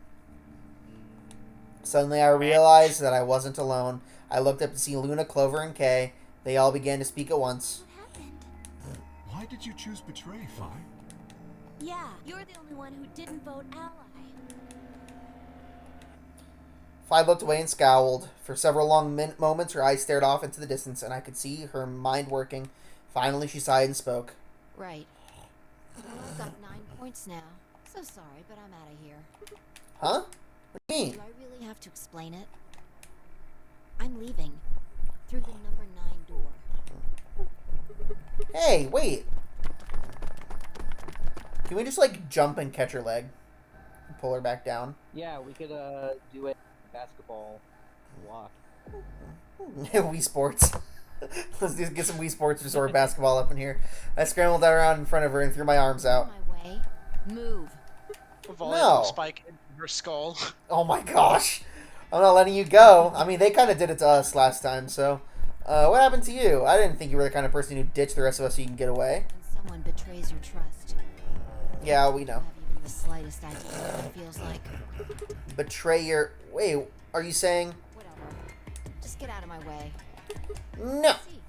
[SPEAKER 1] Suddenly, I realized that I wasn't alone. I looked up to see Luna, Clover, and Kay. They all began to speak at once.
[SPEAKER 5] What happened?
[SPEAKER 6] Why did you choose Betray, Fi?
[SPEAKER 5] Yeah, you're the only one who didn't vote Ally.
[SPEAKER 1] Fi looked away and scowled. For several long moments, her eyes stared off into the distance, and I could see her mind working. Finally, she sighed and spoke.
[SPEAKER 5] Right. I've got 9 points now. So sorry, but I'm out of here.
[SPEAKER 1] Huh? What do you mean?
[SPEAKER 5] Do I really have to explain it? I'm leaving. Through the number 9 door.
[SPEAKER 1] Hey, wait. Can we just, like, jump and catch her leg? And pull her back down?
[SPEAKER 2] Yeah, we could do a basketball block.
[SPEAKER 1] Wii Sports. Let's just get some Wii Sports Resort basketball up in here. I scrambled around in front of her and threw my arms out.
[SPEAKER 5] My way. Move.
[SPEAKER 3] A volleyball
[SPEAKER 1] No.
[SPEAKER 3] spike in her skull.
[SPEAKER 1] Oh my gosh. I'm not letting you go. I mean, they kind of did it to us last time, so... what happened to you? I didn't think you were the kind of person who ditched the rest of us so you can get away.
[SPEAKER 5] When someone betrays your trust.
[SPEAKER 1] Yeah, we know.
[SPEAKER 5] Have even the slightest idea what it feels like.
[SPEAKER 1] Betray your... Wait, are you saying...
[SPEAKER 5] Whatever. Just get out of my way.
[SPEAKER 1] No.
[SPEAKER 5] See,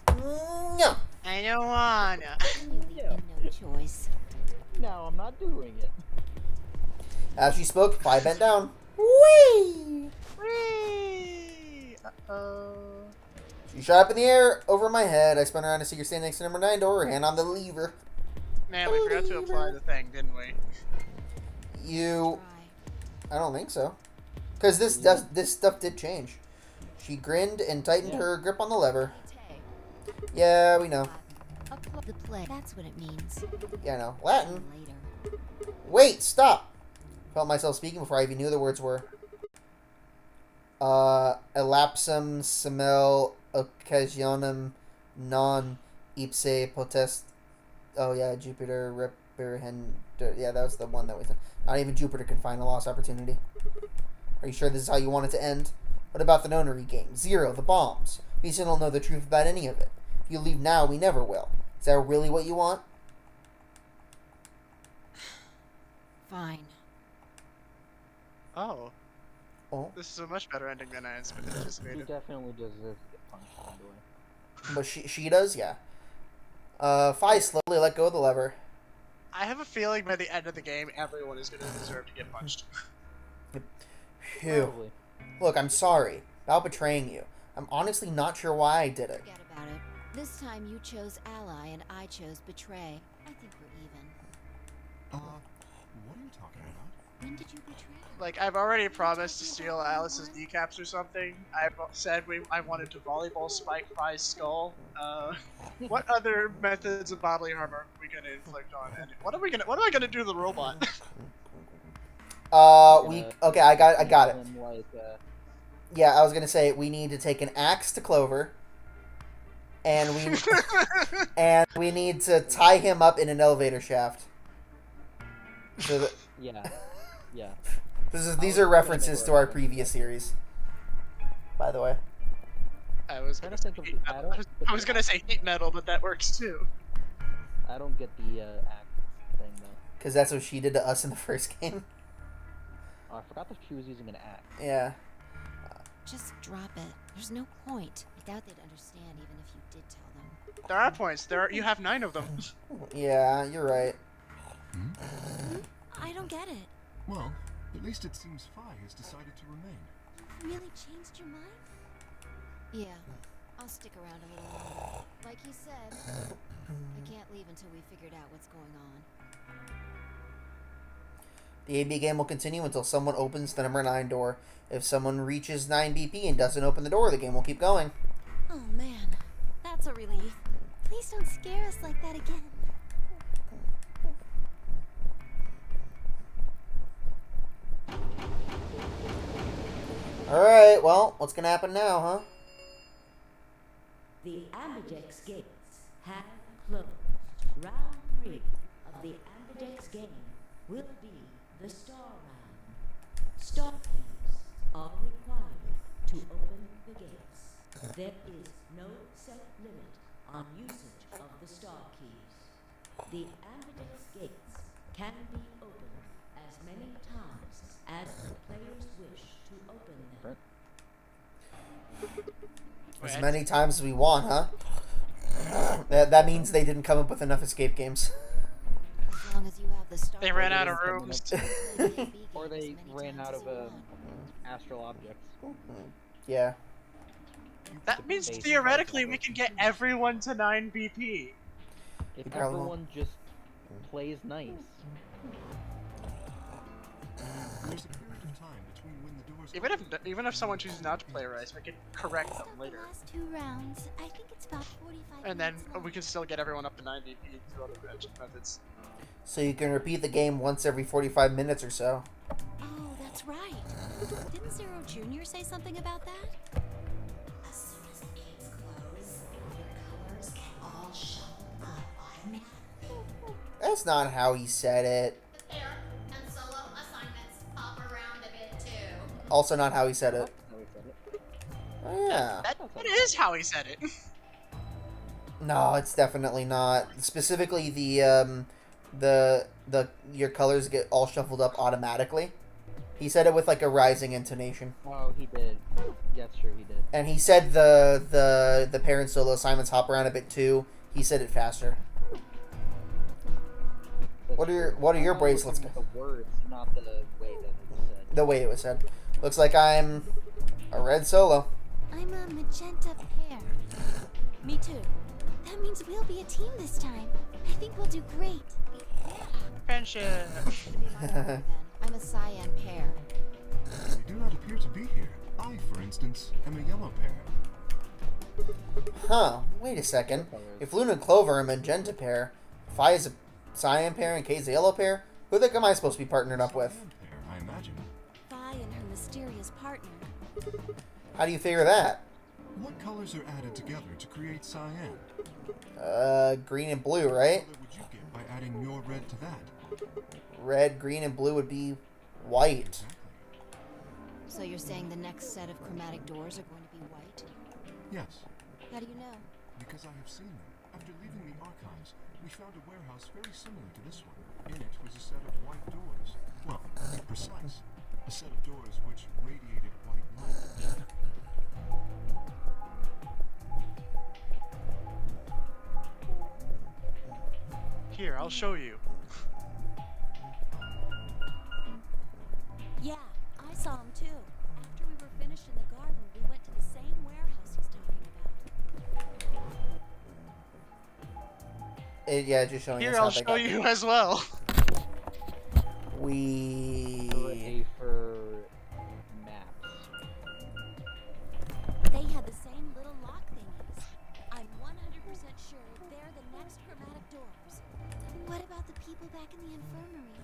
[SPEAKER 1] No.
[SPEAKER 3] I don't wanna.
[SPEAKER 5] you leave me no choice.
[SPEAKER 2] No, I'm not doing it.
[SPEAKER 1] As she spoke, Fi bent down. Whee!
[SPEAKER 3] Whee! Uh-oh.
[SPEAKER 1] She shot up in the air over my head. I spun around to see her standing next to number 9 door, hand on the lever.
[SPEAKER 3] Man, we forgot to apply the thing, didn't we?
[SPEAKER 1] You...
[SPEAKER 5] Try.
[SPEAKER 1] I don't think so. Because this stuff did change. She grinned and tightened her grip on the lever. Yeah, we know.
[SPEAKER 5] The play. That's what it means.
[SPEAKER 1] Yeah, I know. Latin.
[SPEAKER 5] Later.
[SPEAKER 1] Wait, stop! Felt myself speaking before I even knew the words were. Elapsum semel occasionum non ipse potest. Oh yeah, Jupiter reprehender. Yeah, that was the one that we said. Not even Jupiter can find a lost opportunity. Are you sure this is how you want it to end? What about the nonary game? Zero, the bombs. We still don't know the truth about any of it. If you leave now, we never will. Is that really what you want?
[SPEAKER 5] Fine.
[SPEAKER 3] Oh,
[SPEAKER 1] Oh,
[SPEAKER 3] this is a much better ending than I
[SPEAKER 2] He
[SPEAKER 3] anticipated.
[SPEAKER 2] definitely deserves to get punched by the way.
[SPEAKER 1] but she does, yeah. Fi slowly let go of the lever.
[SPEAKER 3] I have a feeling by the end of the game, everyone is going to deserve to get punched.
[SPEAKER 1] Phew.
[SPEAKER 2] Probably.
[SPEAKER 1] Look, I'm sorry about betraying you. I'm honestly not sure why I did it.
[SPEAKER 5] Forget about it. This time you chose ally and I chose betray. I think we're even.
[SPEAKER 6] What are you talking about?
[SPEAKER 5] When did you betray?
[SPEAKER 3] Like, I've already promised to steal Alice's kneecaps or something. I've said I wanted to volleyball spike Fi's skull. What other methods of bodily harm are we gonna inflict on it? What am I gonna do to the robot?
[SPEAKER 1] Okay, I got it.
[SPEAKER 2] And like,
[SPEAKER 1] Yeah, I was gonna say we need to take an axe to Clover, and we need to tie him up in an elevator shaft. So that
[SPEAKER 2] yeah, yeah.
[SPEAKER 1] these are references to our previous series, by the way.
[SPEAKER 3] I was
[SPEAKER 2] Trying
[SPEAKER 3] gonna
[SPEAKER 2] to
[SPEAKER 3] say
[SPEAKER 2] think of
[SPEAKER 3] heat
[SPEAKER 2] the- I
[SPEAKER 3] metal.
[SPEAKER 2] don't-
[SPEAKER 3] I was gonna say heat metal, but that works too.
[SPEAKER 2] I don't get the act thing though.
[SPEAKER 1] Because that's what she did to us in the first game.
[SPEAKER 2] Oh, I forgot that she was using an axe.
[SPEAKER 1] Yeah.
[SPEAKER 5] Just drop it. There's no point. I doubt they'd understand even if you did tell them.
[SPEAKER 3] There are points. You have 9 of them.
[SPEAKER 1] Yeah, you're right.
[SPEAKER 5] I don't get it.
[SPEAKER 6] Well, at least it seems Fi has decided to remain.
[SPEAKER 5] Really changed your mind? Yeah. I'll stick around a little longer. Like he said, I can't leave until we figured out what's going on.
[SPEAKER 1] The AB game will continue until someone opens the number 9 door. If someone reaches 9 BP and doesn't open the door, the game will keep going.
[SPEAKER 5] Oh man, that's a relief. Please don't scare us like that again.
[SPEAKER 1] Alright, well, what's gonna happen now, huh?
[SPEAKER 4] The Ambidex gates have closed. Round 3 of the Ambidex game will be the star round. Star keys are required to open the gates. There is no set limit on usage of the star keys. The Ambidex gates can be opened as many times as the players wish to open them.
[SPEAKER 1] As many times as we want, huh? That means they didn't come up with enough escape games.
[SPEAKER 5] As long as you have the star.
[SPEAKER 3] They ran out of
[SPEAKER 2] Or
[SPEAKER 3] rooms.
[SPEAKER 2] Or they ran out of astral objects.
[SPEAKER 1] Yeah.
[SPEAKER 3] That means theoretically we can get everyone to 9 BP.
[SPEAKER 2] If
[SPEAKER 1] probably
[SPEAKER 2] everyone just plays nice.
[SPEAKER 6] There's a period of time between when the doors
[SPEAKER 3] Even if someone chooses not to play Rice, we can correct them
[SPEAKER 5] The
[SPEAKER 3] later.
[SPEAKER 5] last 2 rounds, I think it's about 45
[SPEAKER 3] And then
[SPEAKER 5] minutes long.
[SPEAKER 3] we can still get everyone up to 9 BP through other methods.
[SPEAKER 1] So you can repeat the game once every 45 minutes or so.
[SPEAKER 5] Oh, that's right. Didn't Zero Jr. say something about that? As soon as the gates close, your colors can all shuffle up automatically.
[SPEAKER 1] That's not how he said it.
[SPEAKER 9] Prepare and solo assignments pop around a bit too.
[SPEAKER 1] Also not how he said it.
[SPEAKER 2] How we said it.
[SPEAKER 1] Oh, yeah.
[SPEAKER 3] That is how he said it.
[SPEAKER 1] No, it's definitely not. Specifically, the your colors get all shuffled up automatically. He said it with like a rising intonation,
[SPEAKER 2] Oh, he did. Yeah, that's true, he did.
[SPEAKER 1] and he said the parent solo assignments hop around a bit too. He said it faster.
[SPEAKER 2] That's
[SPEAKER 1] What are your
[SPEAKER 2] true.
[SPEAKER 1] what are your
[SPEAKER 2] I thought we were
[SPEAKER 1] bracelets?
[SPEAKER 2] talking about the words, not the way that it was said.
[SPEAKER 1] the way it was said. Looks like I'm a red solo.
[SPEAKER 5] I'm a magenta pair.
[SPEAKER 4] Me too.
[SPEAKER 5] That means we'll be a team this time. I think we'll do great.
[SPEAKER 3] Friendship.
[SPEAKER 5] I'm a cyan pair.
[SPEAKER 6] They do not appear to be here. I, for instance, am a yellow pair.
[SPEAKER 1] Huh, wait a second. If Luna and Clover are a magenta pair, Phi is a cyan pair and Kay's a yellow pair, who the heck am I supposed to be partnered up with?
[SPEAKER 6] Cyan pair, I imagine.
[SPEAKER 5] Phi and her mysterious partner.
[SPEAKER 1] How do you figure that?
[SPEAKER 6] What colors are added together to create cyan?
[SPEAKER 1] Green and blue, right?
[SPEAKER 6] What color would you get by adding your red to that?
[SPEAKER 1] Red, green, and blue would be white.
[SPEAKER 6] Exactly.
[SPEAKER 5] So you're saying the next set of chromatic doors are going to be white?
[SPEAKER 6] Yes,
[SPEAKER 5] How do you know?
[SPEAKER 6] because I have seen them. After leaving the archives, we found a warehouse very similar to this one. In it was a set of white doors. Well, to be precise, a set of doors which radiated white light.
[SPEAKER 3] Here, I'll show you.
[SPEAKER 4] Yeah, I saw him too. After we were finished in the garden, we went to the same warehouse he's talking about.
[SPEAKER 1] Yeah, just showing
[SPEAKER 3] Here,
[SPEAKER 1] us how
[SPEAKER 3] I'll
[SPEAKER 1] they
[SPEAKER 3] show
[SPEAKER 1] got
[SPEAKER 3] you as well.
[SPEAKER 1] We...
[SPEAKER 2] Hooray for maps.
[SPEAKER 4] They had the same little lock thingies. I'm 100% sure they're the next chromatic doors.
[SPEAKER 5] What about the people back in the infirmary?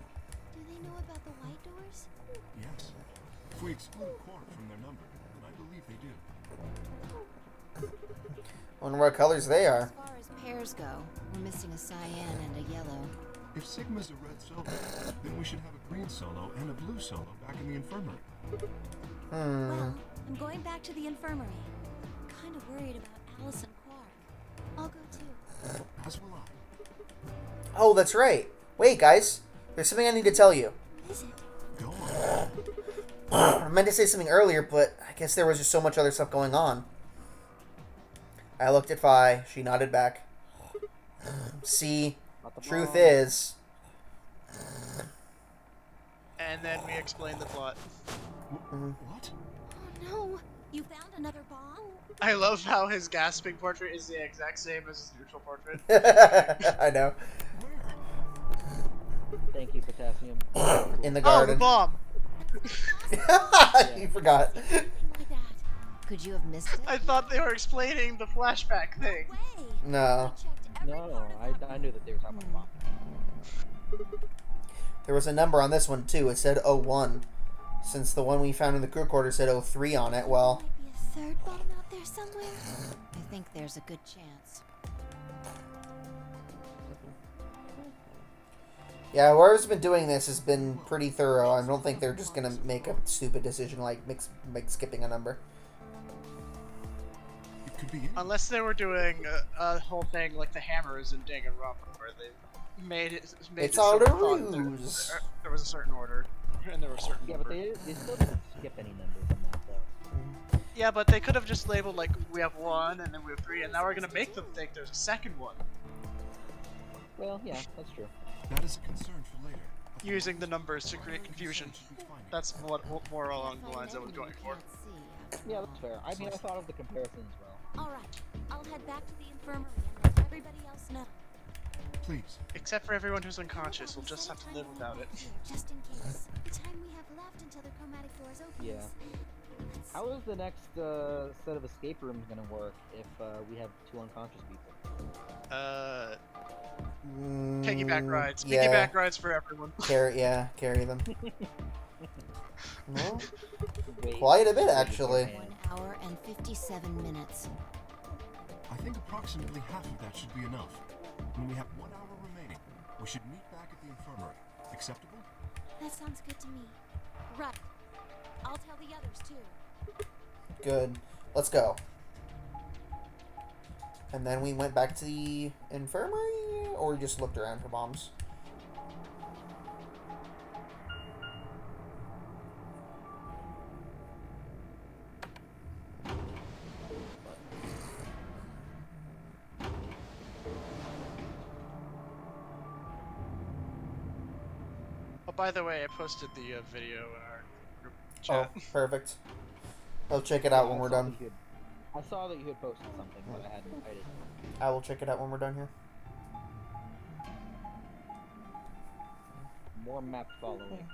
[SPEAKER 5] Do they know about the white doors?
[SPEAKER 6] Yes. If we exclude Quark from their number, I believe they do.
[SPEAKER 1] Wonder what colors they are.
[SPEAKER 5] As far as pairs go, we're missing a cyan and a yellow.
[SPEAKER 6] If Sigma's a red solo, then we should have a green solo and a blue solo back in the infirmary.
[SPEAKER 4] Well, I'm going back to the infirmary. I'm kind of worried about Alice and Quark.
[SPEAKER 5] I'll go too.
[SPEAKER 6] As will I.
[SPEAKER 1] Oh, that's right. Wait, guys. There's something I need to tell you.
[SPEAKER 5] What is it?
[SPEAKER 6] Go on.
[SPEAKER 1] I meant to say something earlier, but I guess there was just so much other stuff going on. I looked at Phi. She nodded back. See,
[SPEAKER 2] Not the
[SPEAKER 1] truth
[SPEAKER 2] bomb.
[SPEAKER 1] is...
[SPEAKER 3] And then we explain the plot.
[SPEAKER 6] What?
[SPEAKER 5] Oh no!
[SPEAKER 4] You found another bomb?
[SPEAKER 3] I love how his gasping portrait is the exact same as his neutral portrait.
[SPEAKER 1] I know.
[SPEAKER 6] Where?
[SPEAKER 2] Thank you, Potassium.
[SPEAKER 1] In the
[SPEAKER 3] Oh, the
[SPEAKER 1] garden.
[SPEAKER 3] bomb!
[SPEAKER 1] You forgot.
[SPEAKER 5] Something like that. Could you have missed it?
[SPEAKER 3] I thought they were explaining the flashback thing.
[SPEAKER 4] Way!
[SPEAKER 1] No.
[SPEAKER 4] I checked every
[SPEAKER 2] No,
[SPEAKER 4] part of that
[SPEAKER 2] I knew that they were talking about bomb.
[SPEAKER 1] There was a number on this one, too. It said 01. Since the one we found in the crew quarters said 03 on it, well...
[SPEAKER 5] Might be a third bomb out there somewhere. I think there's a good chance.
[SPEAKER 1] Yeah, whoever's been doing this has been pretty thorough. I don't think they're just gonna make a stupid decision like skipping a number.
[SPEAKER 6] It could be it.
[SPEAKER 3] Unless they were doing a whole thing like the hammers in Danganronpa, where they made it.
[SPEAKER 1] It's
[SPEAKER 3] so
[SPEAKER 1] all
[SPEAKER 3] they
[SPEAKER 1] a
[SPEAKER 3] thought
[SPEAKER 1] ruse.
[SPEAKER 3] there was a certain order, and there were certain.
[SPEAKER 2] Yeah, but
[SPEAKER 3] numbers.
[SPEAKER 2] they still didn't skip any numbers in that, though.
[SPEAKER 3] Yeah, but they could have just labeled like we have 1 and then we have 3, and now we're gonna make them think there's a second one,
[SPEAKER 2] Well, yeah, that's true.
[SPEAKER 6] That is a concern for later.
[SPEAKER 3] using the numbers to create confusion. That's what more along the lines I was going for.
[SPEAKER 2] Yeah, that's fair. I mean, I thought of the comparison as well.
[SPEAKER 4] Alright, I'll head back to the infirmary and let everybody else know.
[SPEAKER 6] Please.
[SPEAKER 3] Except for everyone who's unconscious, we'll just have to live without it.
[SPEAKER 5] Just in case. The time we have left until the chromatic doors open.
[SPEAKER 2] Yeah. How is the next set of escape rooms gonna work if we have 2 unconscious people?
[SPEAKER 3] Piggyback rides.
[SPEAKER 1] Yeah.
[SPEAKER 3] Piggyback rides for everyone.
[SPEAKER 1] Carry them. No?
[SPEAKER 2] Wait,
[SPEAKER 1] Quite a bit, actually.
[SPEAKER 5] 1 hour and 57 minutes.
[SPEAKER 6] I think approximately half of that should be enough. When we have 1 hour remaining, we should meet back at the infirmary. Acceptable?
[SPEAKER 5] That sounds good to me.
[SPEAKER 4] Right. I'll tell the others too.
[SPEAKER 1] Good. Let's go. And then we went back to the infirmary, or we just looked around for bombs?
[SPEAKER 3] Oh, by the way, I posted the video in our chat.
[SPEAKER 1] Oh, perfect. I'll check it out when
[SPEAKER 2] I
[SPEAKER 1] we're
[SPEAKER 2] saw
[SPEAKER 1] done.
[SPEAKER 2] that I saw that you had posted something, but I hadn't. I didn't.
[SPEAKER 1] I will check it out when we're done here.
[SPEAKER 2] More map following.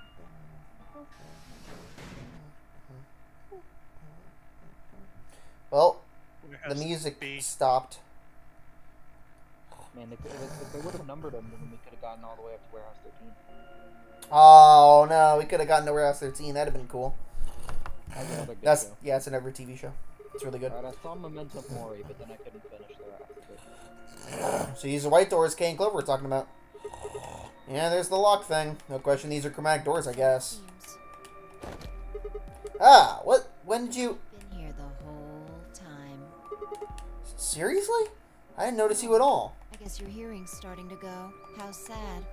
[SPEAKER 1] Well,
[SPEAKER 3] It
[SPEAKER 1] the
[SPEAKER 3] has to
[SPEAKER 1] music
[SPEAKER 3] be-
[SPEAKER 1] stopped.
[SPEAKER 2] Man, if they would have numbered them, then we could have gotten all the way up to Warehouse 13.
[SPEAKER 1] Oh no, we could have gotten to Warehouse 13. That'd have been cool.
[SPEAKER 2] That's another good
[SPEAKER 1] That's
[SPEAKER 2] show.
[SPEAKER 1] yeah, it's in every TV show. It's really good.
[SPEAKER 2] Alright, I saw Memento Mori, but then I couldn't finish the rest of it.
[SPEAKER 1] So these are white doors, Kane Clover we're talking about. Yeah, there's the lock thing. No question, these are chromatic doors, I guess.
[SPEAKER 5] Seems
[SPEAKER 1] Ah, what? When did you?
[SPEAKER 5] been here the whole time.
[SPEAKER 1] Seriously? I didn't notice you at all.
[SPEAKER 5] I guess your hearing's starting to go. How sad.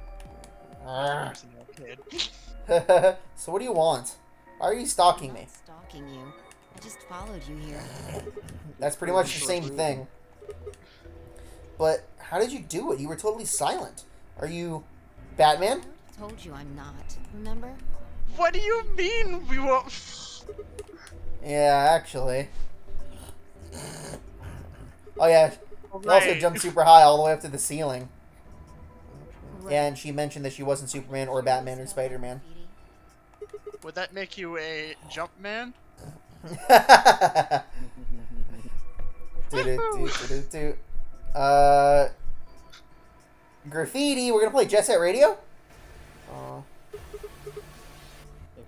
[SPEAKER 1] Ah.
[SPEAKER 3] Personal kid.
[SPEAKER 1] So what do you want? Why are you stalking
[SPEAKER 5] I'm
[SPEAKER 1] me?
[SPEAKER 5] not stalking you. I just followed you here.
[SPEAKER 1] That's pretty much the same thing. But how did you do it? You were totally silent. Are you Batman?
[SPEAKER 5] I told you I'm not. Remember?
[SPEAKER 3] What do you mean we won't?
[SPEAKER 1] Yeah, actually. Oh yeah, she also
[SPEAKER 3] Right.
[SPEAKER 1] jumped super high all the way up to the ceiling.
[SPEAKER 5] Right.
[SPEAKER 1] And she mentioned that she wasn't Superman or Batman or Spider-Man.
[SPEAKER 3] Would that make you a jump man?
[SPEAKER 1] Do-do-do-do-do-do. Graffiti. We're gonna play Jet Set Radio.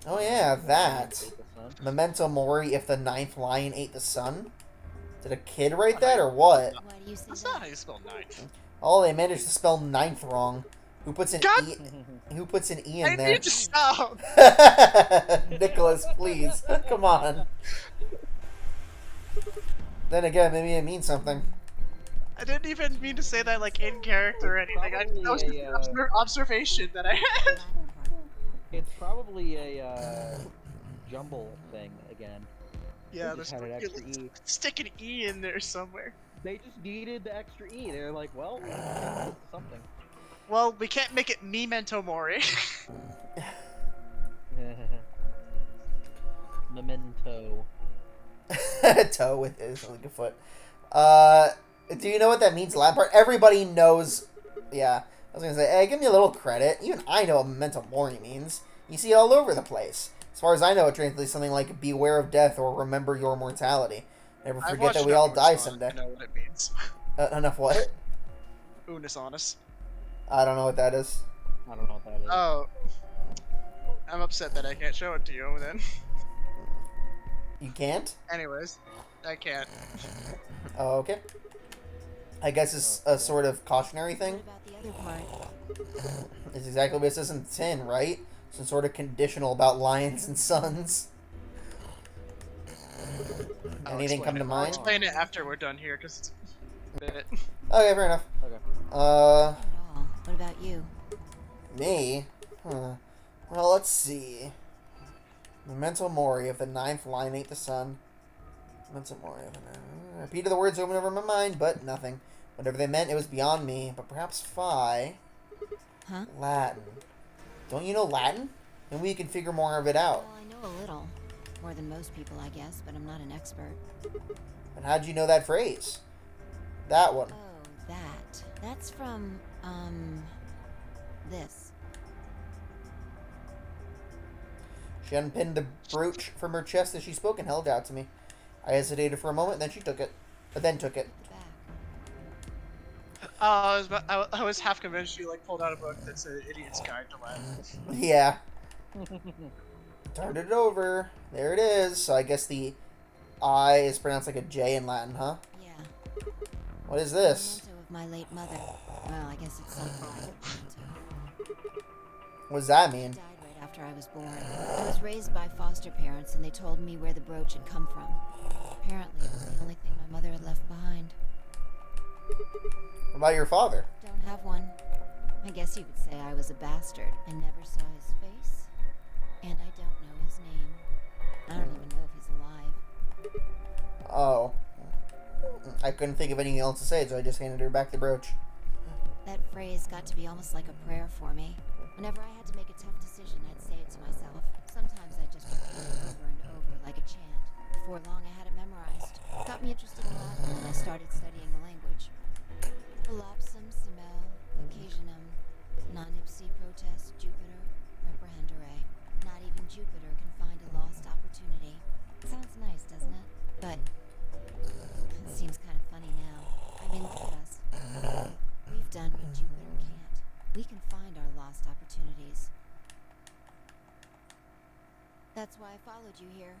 [SPEAKER 1] Oh yeah, that. Memento Mori. If the ninth lion ate the sun. Did a kid write that or what?
[SPEAKER 5] Why do you say
[SPEAKER 3] That's not
[SPEAKER 5] that?
[SPEAKER 3] how you spell ninth.
[SPEAKER 1] Oh, they managed to spell ninth wrong. Who puts an
[SPEAKER 3] God!
[SPEAKER 1] e? Who puts an e
[SPEAKER 3] I
[SPEAKER 1] in there?
[SPEAKER 3] need to stop.
[SPEAKER 1] Nicholas, please, come on. Then again, maybe it means something.
[SPEAKER 3] I didn't even mean to say that like in character or anything. That was just an observation that I had.
[SPEAKER 2] It's probably a jumble thing again.
[SPEAKER 3] Yeah,
[SPEAKER 2] They just
[SPEAKER 3] there's
[SPEAKER 2] had an extra E.
[SPEAKER 3] stick an E in there somewhere.
[SPEAKER 2] They just needed the extra E. They're like, well, something.
[SPEAKER 3] Well, we can't make it Memento Mori.
[SPEAKER 2] Memento.
[SPEAKER 1] Toe with his like a foot. Do you know what that means? Latin part. Everybody knows. Yeah, I was gonna say, hey, give me a little credit. Even I know what memento mori means. You see it all over the place. As far as I know, it translates something like "beware of death" or "remember your mortality." Never
[SPEAKER 3] I've
[SPEAKER 1] forget
[SPEAKER 3] watched
[SPEAKER 1] that we
[SPEAKER 3] enough
[SPEAKER 1] all die
[SPEAKER 3] Unis on it
[SPEAKER 1] someday.
[SPEAKER 3] to know what it means.
[SPEAKER 1] Enough what?
[SPEAKER 3] Unis honest.
[SPEAKER 1] I don't know what that is.
[SPEAKER 2] I don't know what that is.
[SPEAKER 3] Oh. I'm upset that I can't show it to you then.
[SPEAKER 1] You can't?
[SPEAKER 3] Anyways, I can't.
[SPEAKER 1] Oh, okay. I guess it's a sort of cautionary
[SPEAKER 5] What
[SPEAKER 1] thing.
[SPEAKER 5] about the other part?
[SPEAKER 1] It's exactly what it says in 10, right? Some sort of conditional about lions and sons.
[SPEAKER 3] I'll
[SPEAKER 1] Anything
[SPEAKER 3] explain
[SPEAKER 1] come to
[SPEAKER 3] it. I'll
[SPEAKER 1] mind?
[SPEAKER 3] explain it after we're done here, because it's a bit.
[SPEAKER 1] Okay, fair enough.
[SPEAKER 2] Okay.
[SPEAKER 5] Not at all. What about you?
[SPEAKER 1] Me? Huh. Well, let's see. Memento Mori, if the ninth line ate the sun. Memento Mori. Repeated the words over and over in my mind, but nothing. Whatever they meant, it was beyond me. But perhaps Phi.
[SPEAKER 5] Huh?
[SPEAKER 1] Latin. Don't you know Latin? Then we can figure more of it out.
[SPEAKER 5] Well, I know a little. More than most people, I guess, but I'm not an expert.
[SPEAKER 1] And how'd you know that phrase? That one.
[SPEAKER 5] Oh, that. That's from, this.
[SPEAKER 1] She unpinned the brooch from her chest as she spoke and held it out to me. I hesitated for a moment, then she took it. Then took it.
[SPEAKER 5] Back.
[SPEAKER 3] I was half convinced she like pulled out a book that said "Idiot's Guide to Latin."
[SPEAKER 1] Yeah. Turned it over. There it is. So I guess the I is pronounced like a J in Latin, huh?
[SPEAKER 5] Yeah.
[SPEAKER 1] What is this?
[SPEAKER 5] Memento of my late mother. Well, I guess it's some kind of memento.
[SPEAKER 1] What does that mean?
[SPEAKER 5] She died right after I was born. I was raised by foster parents, and they told me where the brooch had come from. Apparently, it was the only thing my mother had left behind.
[SPEAKER 1] What about your father?
[SPEAKER 5] Don't have one. I guess you could say I was a bastard. I never saw his face, and I don't know his name. I don't even know if he's alive.
[SPEAKER 1] Oh. I couldn't think of anything else to say, so I just handed her back the brooch.
[SPEAKER 5] That phrase got to be almost like a prayer for me. Whenever I had to make a tough decision, I'd say it to myself. Sometimes I just repeat it over
[SPEAKER 10] Before long, I had it memorized. Got me interested in Latin when I started studying the language. Volapsum, semel, occasionum, non ipsi protest, Jupiter, reprehendere. Not even Jupiter can find a lost opportunity. Sounds nice, doesn't it? But it seems kind of funny now. I mean, look at us. We've done what Jupiter can't. We can find our lost opportunities. That's why I followed you here.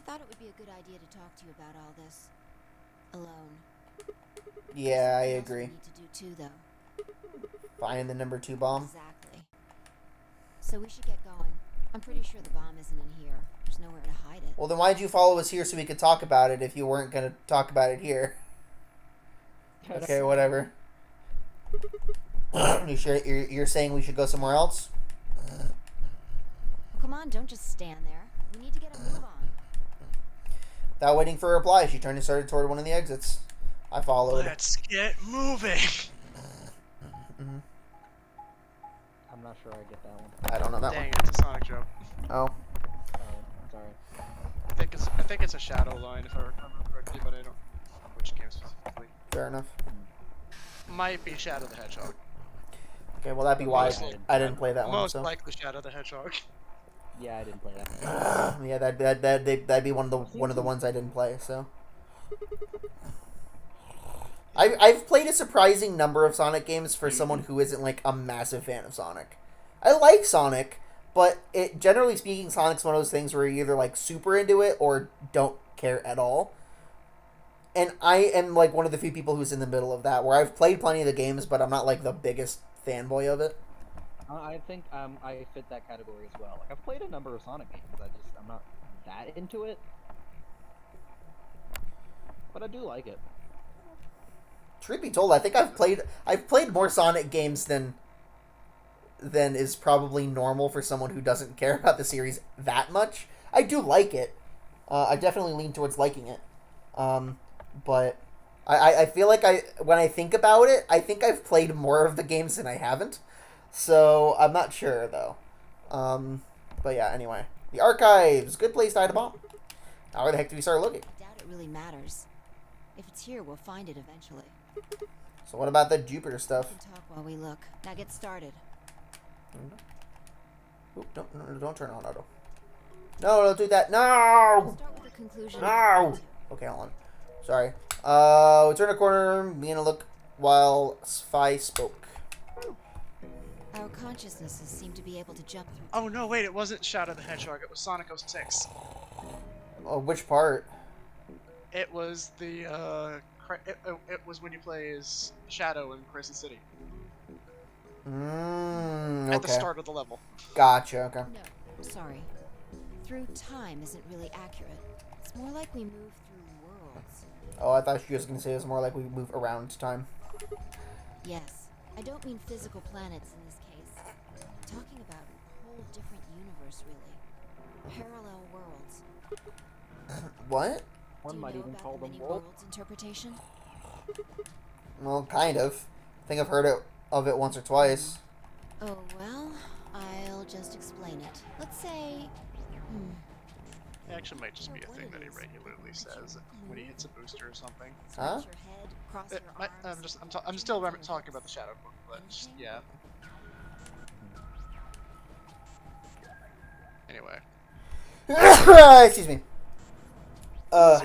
[SPEAKER 10] Thought it would be a good idea to talk to you about all this. Alone.
[SPEAKER 1] Yeah, I
[SPEAKER 10] Something else we
[SPEAKER 1] agree.
[SPEAKER 10] need to do too, though.
[SPEAKER 1] Find the number 2 bomb.
[SPEAKER 10] Exactly. So we should get going. I'm pretty sure the bomb isn't in here. There's nowhere to hide it.
[SPEAKER 1] Well, then why'd you follow us here so we could talk about it if you weren't going to talk about it here? Okay, whatever. You sure you're saying we should go somewhere else?
[SPEAKER 10] Well, come on, don't just stand there. We need to get a move on.
[SPEAKER 1] Without waiting for a reply, she turned and started toward one of the exits. I followed.
[SPEAKER 3] Let's get moving.
[SPEAKER 1] Mhm.
[SPEAKER 2] I'm not sure I get that one.
[SPEAKER 1] I don't know that
[SPEAKER 3] Dang, it's a Sonic joke.
[SPEAKER 1] one. Oh.
[SPEAKER 2] Sorry.
[SPEAKER 3] I think it's a shadow line if I remember correctly, but I don't know which game specifically.
[SPEAKER 1] Fair enough.
[SPEAKER 3] Might be Shadow the Hedgehog.
[SPEAKER 1] Okay, well that'd be why
[SPEAKER 3] Mostly.
[SPEAKER 1] I didn't play that one.
[SPEAKER 3] Most
[SPEAKER 1] So.
[SPEAKER 3] likely Shadow the Hedgehog.
[SPEAKER 2] Yeah, I didn't play that.
[SPEAKER 1] Yeah, that'd be one of the ones I didn't play. So. I've played a surprising number of Sonic games for someone who isn't like a massive fan of Sonic. I like Sonic, but generally speaking, Sonic's one of those things where you're either like super into it or don't care at all. And I am like one of the few people who's in the middle of that, where I've played plenty of the games, but I'm not like the biggest fanboy of it.
[SPEAKER 2] I think I fit that category as well. Like I've played a number of Sonic games. I'm not that into it, but I do like it.
[SPEAKER 1] Truth be told, I think I've played more Sonic games than is probably normal for someone who doesn't care about the series that much. I do like it. I definitely lean towards liking it. But I feel like when I think about it, I think I've played more of the games than I haven't. So I'm not sure though. But yeah, anyway. The archives, good place to hide a bomb. Now where the heck do we start looking?
[SPEAKER 10] I doubt it really matters. If it's here, we'll find it eventually.
[SPEAKER 1] So what about the Jupiter
[SPEAKER 10] We
[SPEAKER 1] stuff?
[SPEAKER 10] can talk while we look. Now get started.
[SPEAKER 1] Oop, don't turn on auto. No, don't do that. No!
[SPEAKER 10] Start with the conclusion.
[SPEAKER 1] No! Okay, hold on. Sorry. We turn a corner, began to look while Sphy spoke.
[SPEAKER 10] Our consciousnesses seem to be able to jump through.
[SPEAKER 3] Oh no, wait, it wasn't Shadow the Hedgehog, it was Sonic 06.
[SPEAKER 1] Oh, which part?
[SPEAKER 3] It was the, it was when you play as Shadow in Crescent City.
[SPEAKER 1] Okay.
[SPEAKER 3] At the start of the level.
[SPEAKER 1] Gotcha, okay.
[SPEAKER 10] No, sorry. Through time isn't really accurate. It's more like we move through worlds.
[SPEAKER 1] Oh, I thought she was going to say it was more like we move around time.
[SPEAKER 10] Yes. I don't mean physical planets in this case. I'm talking about a whole different universe, really. Parallel worlds.
[SPEAKER 1] What?
[SPEAKER 2] One
[SPEAKER 10] Do you
[SPEAKER 2] might
[SPEAKER 10] know
[SPEAKER 2] even
[SPEAKER 10] about
[SPEAKER 2] call
[SPEAKER 10] the
[SPEAKER 2] them
[SPEAKER 10] many
[SPEAKER 2] worlds.
[SPEAKER 10] worlds interpretation?
[SPEAKER 1] Well, kind of. I think I've heard of it once or twice.
[SPEAKER 10] Oh, well, I'll just explain it. Let's say...
[SPEAKER 3] It actually might just be a thing that he regularly says when he hits a booster or something.
[SPEAKER 1] Huh?
[SPEAKER 10] Scratch your head, cross your arms.
[SPEAKER 3] I'm still talking about the Shadow book, but just, yeah. Anyway.
[SPEAKER 1] Excuse me. I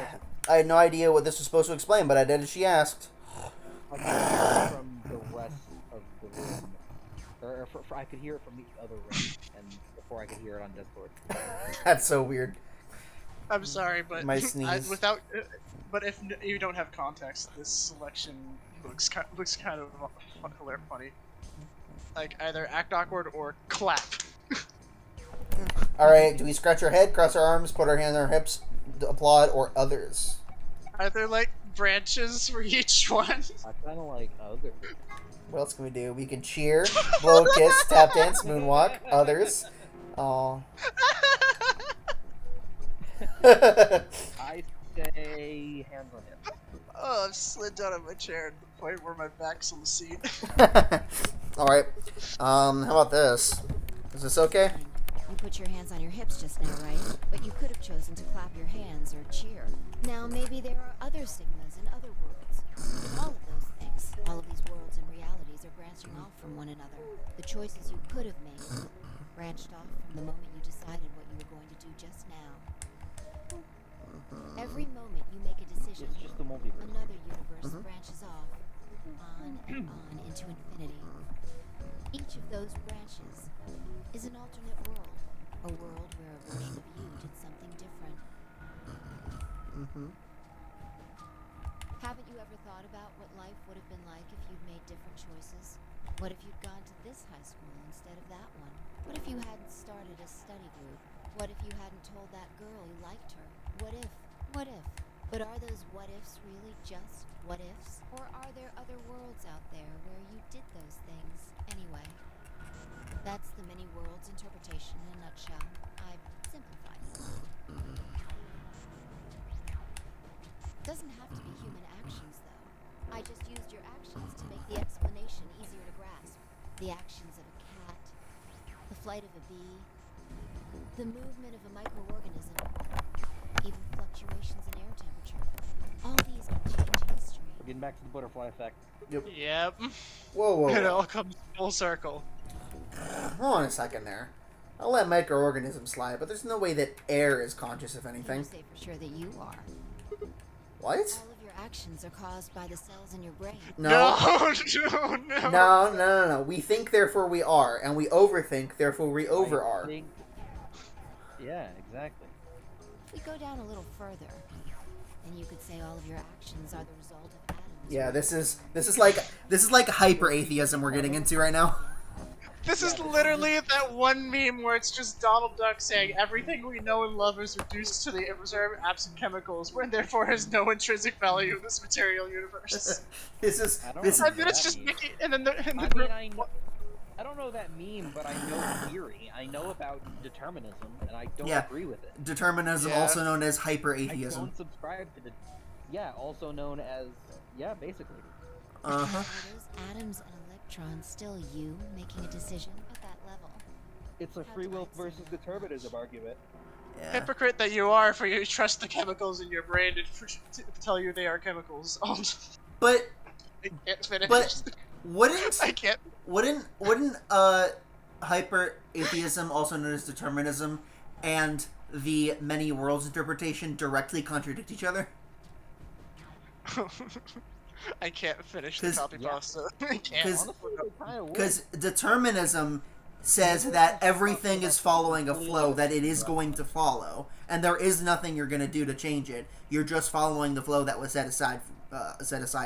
[SPEAKER 1] had no idea what this was supposed to explain, but I did as she asked.
[SPEAKER 2] I could hear it from the rest of the room. Or I could hear it from the other room, and before I could hear it on Discord.
[SPEAKER 1] That's so weird.
[SPEAKER 3] I'm sorry, but
[SPEAKER 1] My sneeze.
[SPEAKER 3] But if you don't have context, this selection looks kind of funny. Like either act awkward or clap.
[SPEAKER 1] Alright, do we scratch our head, cross our arms, put our hands on our hips, applaud, or others?
[SPEAKER 3] Are there like branches for each one?
[SPEAKER 2] I kind of like other.
[SPEAKER 1] What else can we do? We can cheer, blow a kiss, tap dance, moonwalk, others. Oh.
[SPEAKER 2] I say hands on hip.
[SPEAKER 3] Oh, I've slid down on my chair to the point where my back's on the seat.
[SPEAKER 1] Alright. How about this? Is this okay?
[SPEAKER 10] You put your hands on your hips just now, right? But you could have chosen to clap your hands or cheer. Now maybe there are other sigmas in other worlds. All of those things, all of these worlds and realities are branching off from one another. The choices you could have made branched off from the moment you decided what you were going to do just now. Every moment you make a decision,
[SPEAKER 2] It's just the multiverse.
[SPEAKER 10] another universe branches off, on and on into infinity. Each of those branches is an alternate world, a world where a version of you did something different. Haven't you ever thought about what life would have been like if you'd made different choices? What if you'd gone to this high school instead of that one? What if you hadn't started a study group? What if you hadn't told that girl you liked her? What if? What if? But are those what ifs really just what ifs? Or are there other worlds out there where you did those things anyway? That's the many worlds interpretation in a nutshell. I've simplified it. Doesn't have to be human actions, though. I just used your actions to make the explanation easier to grasp. The actions of a cat, the flight of a bee, the movement of a microorganism, even fluctuations in air temperature. All these can change history.
[SPEAKER 2] We're getting back to the butterfly effect.
[SPEAKER 3] Yep.
[SPEAKER 1] Whoa, whoa,
[SPEAKER 3] It
[SPEAKER 1] whoa.
[SPEAKER 3] all comes full circle.
[SPEAKER 1] Hold on a second there. I'll let microorganisms slide, but there's no way that air is conscious of
[SPEAKER 10] Can you
[SPEAKER 1] anything.
[SPEAKER 10] say for sure that you are?
[SPEAKER 1] What?
[SPEAKER 10] All of your actions are caused by the cells in your brain.
[SPEAKER 1] No.
[SPEAKER 3] No.
[SPEAKER 1] No. We think, therefore we are, and we overthink, therefore we over
[SPEAKER 2] I
[SPEAKER 1] are.
[SPEAKER 2] think- Yeah, exactly.
[SPEAKER 10] If we go down a little further, then you could say all of your actions are the result of atoms.
[SPEAKER 1] Yeah, this is like hyper atheism we're getting into right now.
[SPEAKER 3] This is literally that one meme where it's just Donald Duck saying everything we know and love is reduced to the reserve absent chemicals, when therefore has no intrinsic value in this material universe.
[SPEAKER 1] This is
[SPEAKER 2] I don't
[SPEAKER 1] this
[SPEAKER 2] know.
[SPEAKER 3] And then it's just Mickey, and then
[SPEAKER 2] I don't know that meme, but I know theory. I know about determinism, and I don't
[SPEAKER 1] Yeah.
[SPEAKER 2] agree with it.
[SPEAKER 1] determinism,
[SPEAKER 3] Yeah.
[SPEAKER 1] also known as hyper
[SPEAKER 2] I
[SPEAKER 1] atheism.
[SPEAKER 2] don't subscribe to the. Yeah, also known as basically.
[SPEAKER 1] Uh huh.
[SPEAKER 10] Are those atoms and electrons still you making a decision at that level?
[SPEAKER 2] It's a free will versus determinism argument.
[SPEAKER 1] Yeah.
[SPEAKER 3] hypocrite that you are, for you trust the chemicals in your brain to tell you they are chemicals.
[SPEAKER 1] But
[SPEAKER 3] I can't finish.
[SPEAKER 1] But- wouldn't
[SPEAKER 3] I can't.
[SPEAKER 1] wouldn't hyper atheism, also known as determinism, and the many worlds interpretation directly contradict each other?
[SPEAKER 3] I can't finish the
[SPEAKER 1] 'Cause-
[SPEAKER 3] copy
[SPEAKER 2] Yeah.
[SPEAKER 3] pasta. I can't.
[SPEAKER 1] Because
[SPEAKER 2] Honestly, they kinda would.
[SPEAKER 1] Because determinism says that everything is following a flow that it is going to follow, and there is nothing you're going to do to change it. You're just following the flow that was set aside,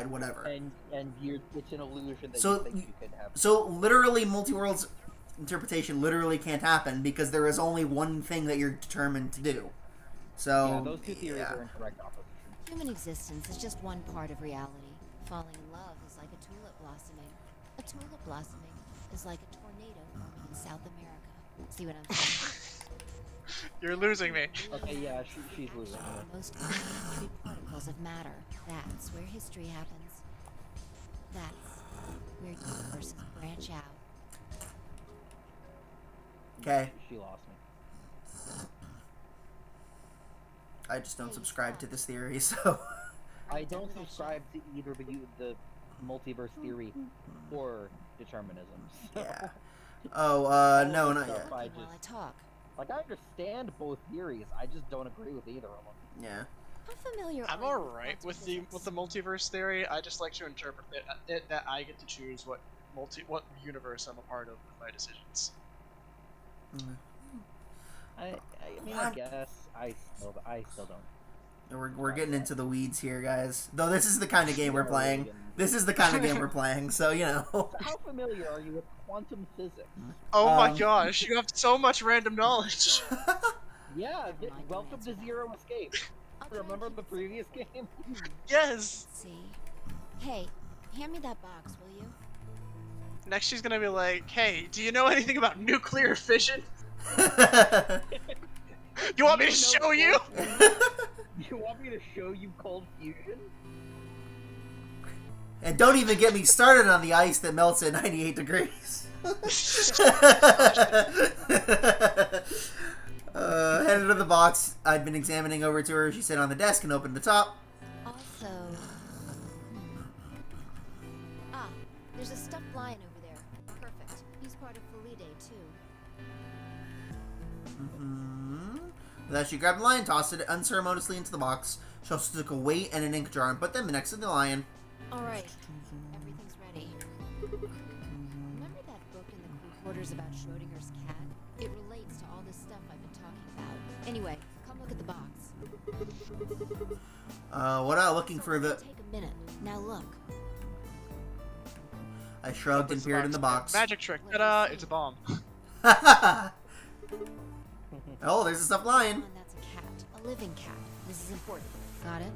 [SPEAKER 1] whatever.
[SPEAKER 2] and it's an illusion that
[SPEAKER 1] So
[SPEAKER 2] you think you can have.
[SPEAKER 1] So literally, multi-worlds interpretation literally can't happen because there is only one thing that you're determined to do. So
[SPEAKER 2] Yeah, those two theories
[SPEAKER 1] yeah.
[SPEAKER 2] are in correct opposition.
[SPEAKER 10] Human existence is just one part of reality. Falling in love is like a tulip blossoming. A tulip blossoming is like a tornado forming in South America. See what I'm saying?
[SPEAKER 3] You're losing me.
[SPEAKER 2] Okay, yeah, she's losing.
[SPEAKER 10] The most elementary particles of matter. That's where history happens. That's where universes branch out.
[SPEAKER 1] Okay,
[SPEAKER 2] She lost me.
[SPEAKER 1] I just don't subscribe to this theory, so
[SPEAKER 2] I don't subscribe to either the multiverse theory or determinism.
[SPEAKER 1] yeah. Oh, no, not yet.
[SPEAKER 2] I
[SPEAKER 10] While I
[SPEAKER 2] just
[SPEAKER 10] talk.
[SPEAKER 2] like I understand both theories. I just don't agree with either of them.
[SPEAKER 1] Yeah.
[SPEAKER 10] How familiar
[SPEAKER 3] I'm
[SPEAKER 10] are you
[SPEAKER 3] alright with
[SPEAKER 10] quantum
[SPEAKER 3] the
[SPEAKER 10] physics?
[SPEAKER 3] multiverse theory. I just like to interpret it that I get to choose what universe I'm a part of with my decisions.
[SPEAKER 2] I mean, I guess I still don't.
[SPEAKER 1] We're getting into the weeds here, guys. Though this is the kind of game we're playing. This is the kind of game we're playing, so you know.
[SPEAKER 2] How familiar are you with quantum physics?
[SPEAKER 3] Oh my
[SPEAKER 1] Um,
[SPEAKER 3] gosh, you have so much random knowledge.
[SPEAKER 2] Yeah,
[SPEAKER 10] Mine don't
[SPEAKER 2] welcome
[SPEAKER 10] answer
[SPEAKER 2] to
[SPEAKER 10] that.
[SPEAKER 2] Zero Escape.
[SPEAKER 10] I'll try to
[SPEAKER 2] Remember
[SPEAKER 10] keep
[SPEAKER 2] the
[SPEAKER 10] it
[SPEAKER 2] previous
[SPEAKER 10] simple.
[SPEAKER 2] game?
[SPEAKER 3] Yes.
[SPEAKER 10] See? Hey, hand me that box, will you?
[SPEAKER 3] Next she's gonna be like, hey, do you know anything about nuclear fission? You want me to show you?
[SPEAKER 2] You want me to show you cold fusion?
[SPEAKER 1] And don't even get me started on the ice that melts at 98 degrees. Headed to the box I'd been examining over to her. She sat on the desk and opened the top.
[SPEAKER 10] Also, there's a stuffed lion over there. Perfect. He's part of Felidae too.
[SPEAKER 1] Then she grabbed the lion, tossed it unceremoniously into the box. She also took a weight and an ink jar and put them next to the lion.
[SPEAKER 10] Alright, everything's ready. Remember that book in the crew quarters about Schrodinger's cat? It relates to all this stuff I've been talking about. Anyway, come look at the box.
[SPEAKER 1] What am I looking for the...
[SPEAKER 10] Take a minute. Now look.
[SPEAKER 1] I shrugged and peered in the box.
[SPEAKER 3] Magic trick. Ta-da! It's a bomb.
[SPEAKER 1] Oh, there's a stuffed lion.
[SPEAKER 10] That's a cat. A living cat. This is important. Got it?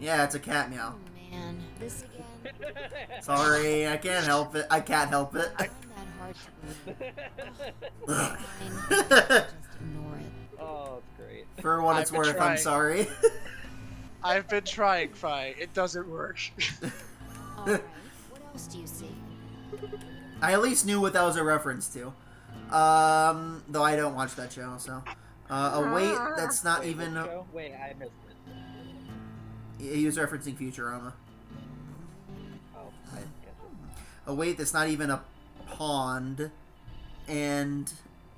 [SPEAKER 1] Yeah, it's a cat meow.
[SPEAKER 10] Oh man, this again?
[SPEAKER 1] Sorry, I can't help it. I can't help it.
[SPEAKER 10] I find that hard to believe. Fine. Just ignore it.
[SPEAKER 2] Oh, it's great.
[SPEAKER 1] For what
[SPEAKER 3] I've
[SPEAKER 1] it's
[SPEAKER 3] been
[SPEAKER 1] worth, I'm
[SPEAKER 3] trying.
[SPEAKER 1] sorry.
[SPEAKER 3] I've been trying, Fi. It doesn't work.
[SPEAKER 10] Alright, what else do you see?
[SPEAKER 1] I at least knew what that was a reference to. Though I don't watch that show, so. A weight that's not
[SPEAKER 2] Wait,
[SPEAKER 1] even...
[SPEAKER 2] what show? Wait, I missed it.
[SPEAKER 1] He was referencing Futurama.
[SPEAKER 2] Oh, I didn't catch it.
[SPEAKER 1] A weight that's not even a pond, and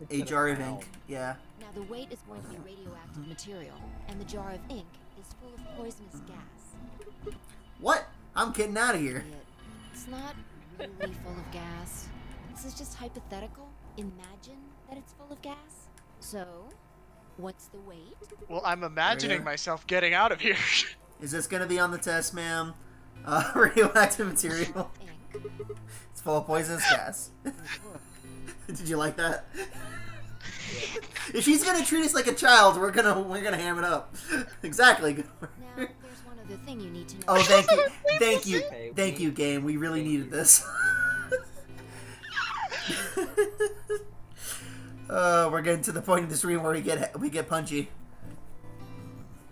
[SPEAKER 1] a
[SPEAKER 2] It's
[SPEAKER 1] jar
[SPEAKER 2] a
[SPEAKER 1] of
[SPEAKER 2] pound.
[SPEAKER 1] ink. Yeah.
[SPEAKER 10] Now the weight is going to be radioactive material, and the jar of ink is full of poisonous gas.
[SPEAKER 1] What? I'm getting out of here.
[SPEAKER 10] Idiot. It's not really full of gas. This is just hypothetical. Imagine that it's full of gas. So, what's the weight?
[SPEAKER 3] Well, I'm imagining
[SPEAKER 1] Yeah.
[SPEAKER 3] myself getting out of here.
[SPEAKER 1] Is this gonna be on the test, ma'am? Radioactive material.
[SPEAKER 10] Ink.
[SPEAKER 1] It's full of poisonous gas. Did you like that? If she's gonna treat us like a child, we're gonna ham it up. Exactly.
[SPEAKER 10] Now, there's one other thing you need to know.
[SPEAKER 1] Oh, thank you,
[SPEAKER 2] Okay,
[SPEAKER 1] thank you, game. We really
[SPEAKER 2] Thank
[SPEAKER 1] needed
[SPEAKER 2] you.
[SPEAKER 1] this. We're getting to the point in the stream where we get punchy.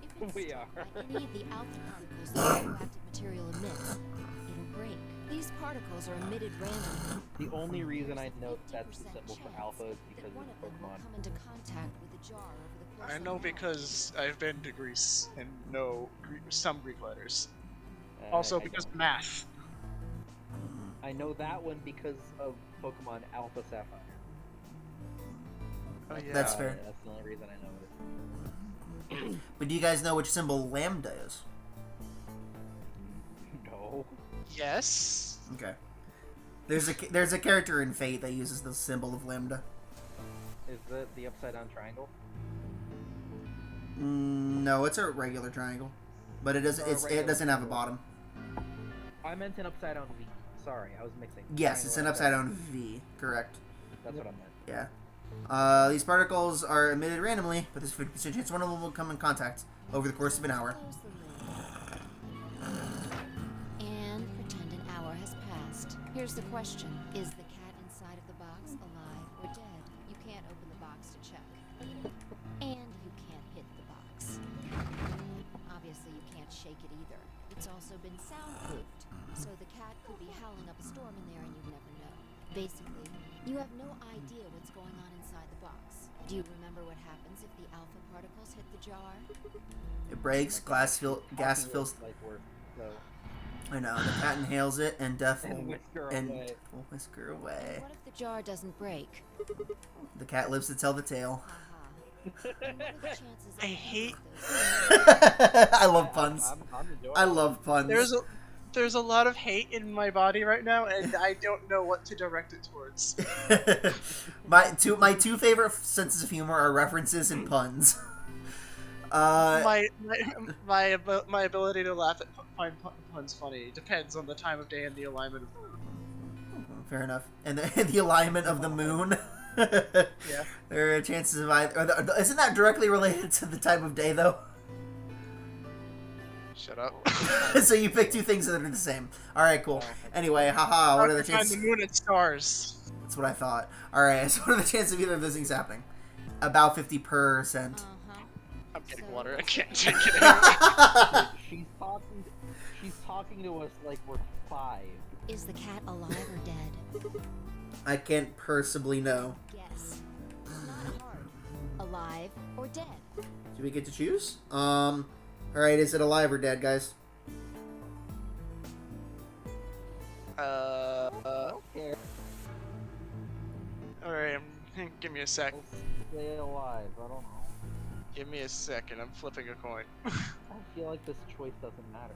[SPEAKER 10] If it's
[SPEAKER 2] We
[SPEAKER 10] stuck
[SPEAKER 2] are.
[SPEAKER 10] by any of the alpha particles that radioactive material emits, it'll break. These particles are emitted randomly.
[SPEAKER 2] The only reason I know that's the
[SPEAKER 10] 50%
[SPEAKER 2] symbol for
[SPEAKER 10] chance
[SPEAKER 2] alpha is
[SPEAKER 10] that
[SPEAKER 2] because
[SPEAKER 10] one
[SPEAKER 2] of
[SPEAKER 10] of them will
[SPEAKER 2] Pokemon.
[SPEAKER 10] come into contact with the jar over the course
[SPEAKER 3] I
[SPEAKER 10] of
[SPEAKER 3] know
[SPEAKER 10] an hour.
[SPEAKER 3] because I've been to Greece and know some Greek letters.
[SPEAKER 2] Uh,
[SPEAKER 3] Also
[SPEAKER 2] I
[SPEAKER 3] because
[SPEAKER 2] don't.
[SPEAKER 3] math.
[SPEAKER 2] I know that one because of Pokemon Alpha Sapphire.
[SPEAKER 3] Oh, yeah.
[SPEAKER 1] That's fair.
[SPEAKER 2] That's the only reason I know it.
[SPEAKER 1] But do you guys know which symbol lambda is?
[SPEAKER 2] No.
[SPEAKER 3] Yes.
[SPEAKER 1] Okay. There's a character in Fate that uses the symbol of lambda.
[SPEAKER 2] Is it the upside down triangle?
[SPEAKER 1] No, it's a regular triangle, but it doesn't.
[SPEAKER 2] Or a
[SPEAKER 1] It
[SPEAKER 2] regular
[SPEAKER 1] doesn't have a
[SPEAKER 2] triangle.
[SPEAKER 1] bottom.
[SPEAKER 2] I meant an upside down V. Sorry, I was mixing.
[SPEAKER 1] Yes, it's an
[SPEAKER 2] Triangle
[SPEAKER 1] upside down V. Correct.
[SPEAKER 2] That's what I meant.
[SPEAKER 1] Yeah. These particles are emitted randomly, but there's a 50% chance one of them will come in contact over the course of an hour.
[SPEAKER 10] Close the lid. And pretend an hour has passed. Here's the question. Is the cat inside of the box alive or dead? You can't open the box to check. And you can't hit the box. Obviously, you can't shake it either. It's also been soundproofed, so the cat could be howling up a storm in there and you'd never know. Basically, you have no idea what's going on inside the box. Do you remember what happens if the alpha particles hit the jar?
[SPEAKER 1] It breaks, gas fills.
[SPEAKER 2] Like work, so.
[SPEAKER 1] I know. The cat inhales it, and death
[SPEAKER 2] And whisker
[SPEAKER 1] and
[SPEAKER 2] away.
[SPEAKER 1] will whisker away.
[SPEAKER 10] What if the jar doesn't break?
[SPEAKER 1] The cat lives to tell the tale.
[SPEAKER 10] Haha. What are the chances of
[SPEAKER 3] I hate-
[SPEAKER 10] those?
[SPEAKER 1] I love puns.
[SPEAKER 2] I'm enjoying
[SPEAKER 1] I
[SPEAKER 2] it.
[SPEAKER 1] love puns.
[SPEAKER 3] There's a lot of hate in my body right now, and I don't know what to direct it towards.
[SPEAKER 1] my two favorite senses of humor are references and puns.
[SPEAKER 3] My ability to laugh at find puns funny depends on the time of day and the alignment of the moon.
[SPEAKER 1] Fair enough. And the alignment of the moon.
[SPEAKER 3] Yeah.
[SPEAKER 1] There are chances of either. Isn't that directly related to the time of day, though?
[SPEAKER 3] Shut up.
[SPEAKER 1] So you pick two things that are the same. All right, cool. Anyway, haha. What are the
[SPEAKER 3] Find
[SPEAKER 1] chances?
[SPEAKER 3] the moon and stars.
[SPEAKER 1] That's what I thought. All right. So what are the chances of either of those things happening? About 50%.
[SPEAKER 10] Uh-huh.
[SPEAKER 3] I'm getting
[SPEAKER 10] So-
[SPEAKER 3] water. I can't take it anymore.
[SPEAKER 2] She's talking to us like we're 5.
[SPEAKER 10] Is the cat alive or dead?
[SPEAKER 1] I can't personally know.
[SPEAKER 10] Guess. Not hard. Alive or dead?
[SPEAKER 1] Do we get to choose? Alright, is it alive or dead, guys?
[SPEAKER 2] Okay.
[SPEAKER 3] Alright, give me a sec.
[SPEAKER 2] Stay alive. I don't know.
[SPEAKER 3] Give me a second, I'm flipping a coin.
[SPEAKER 2] I feel like this choice doesn't matter.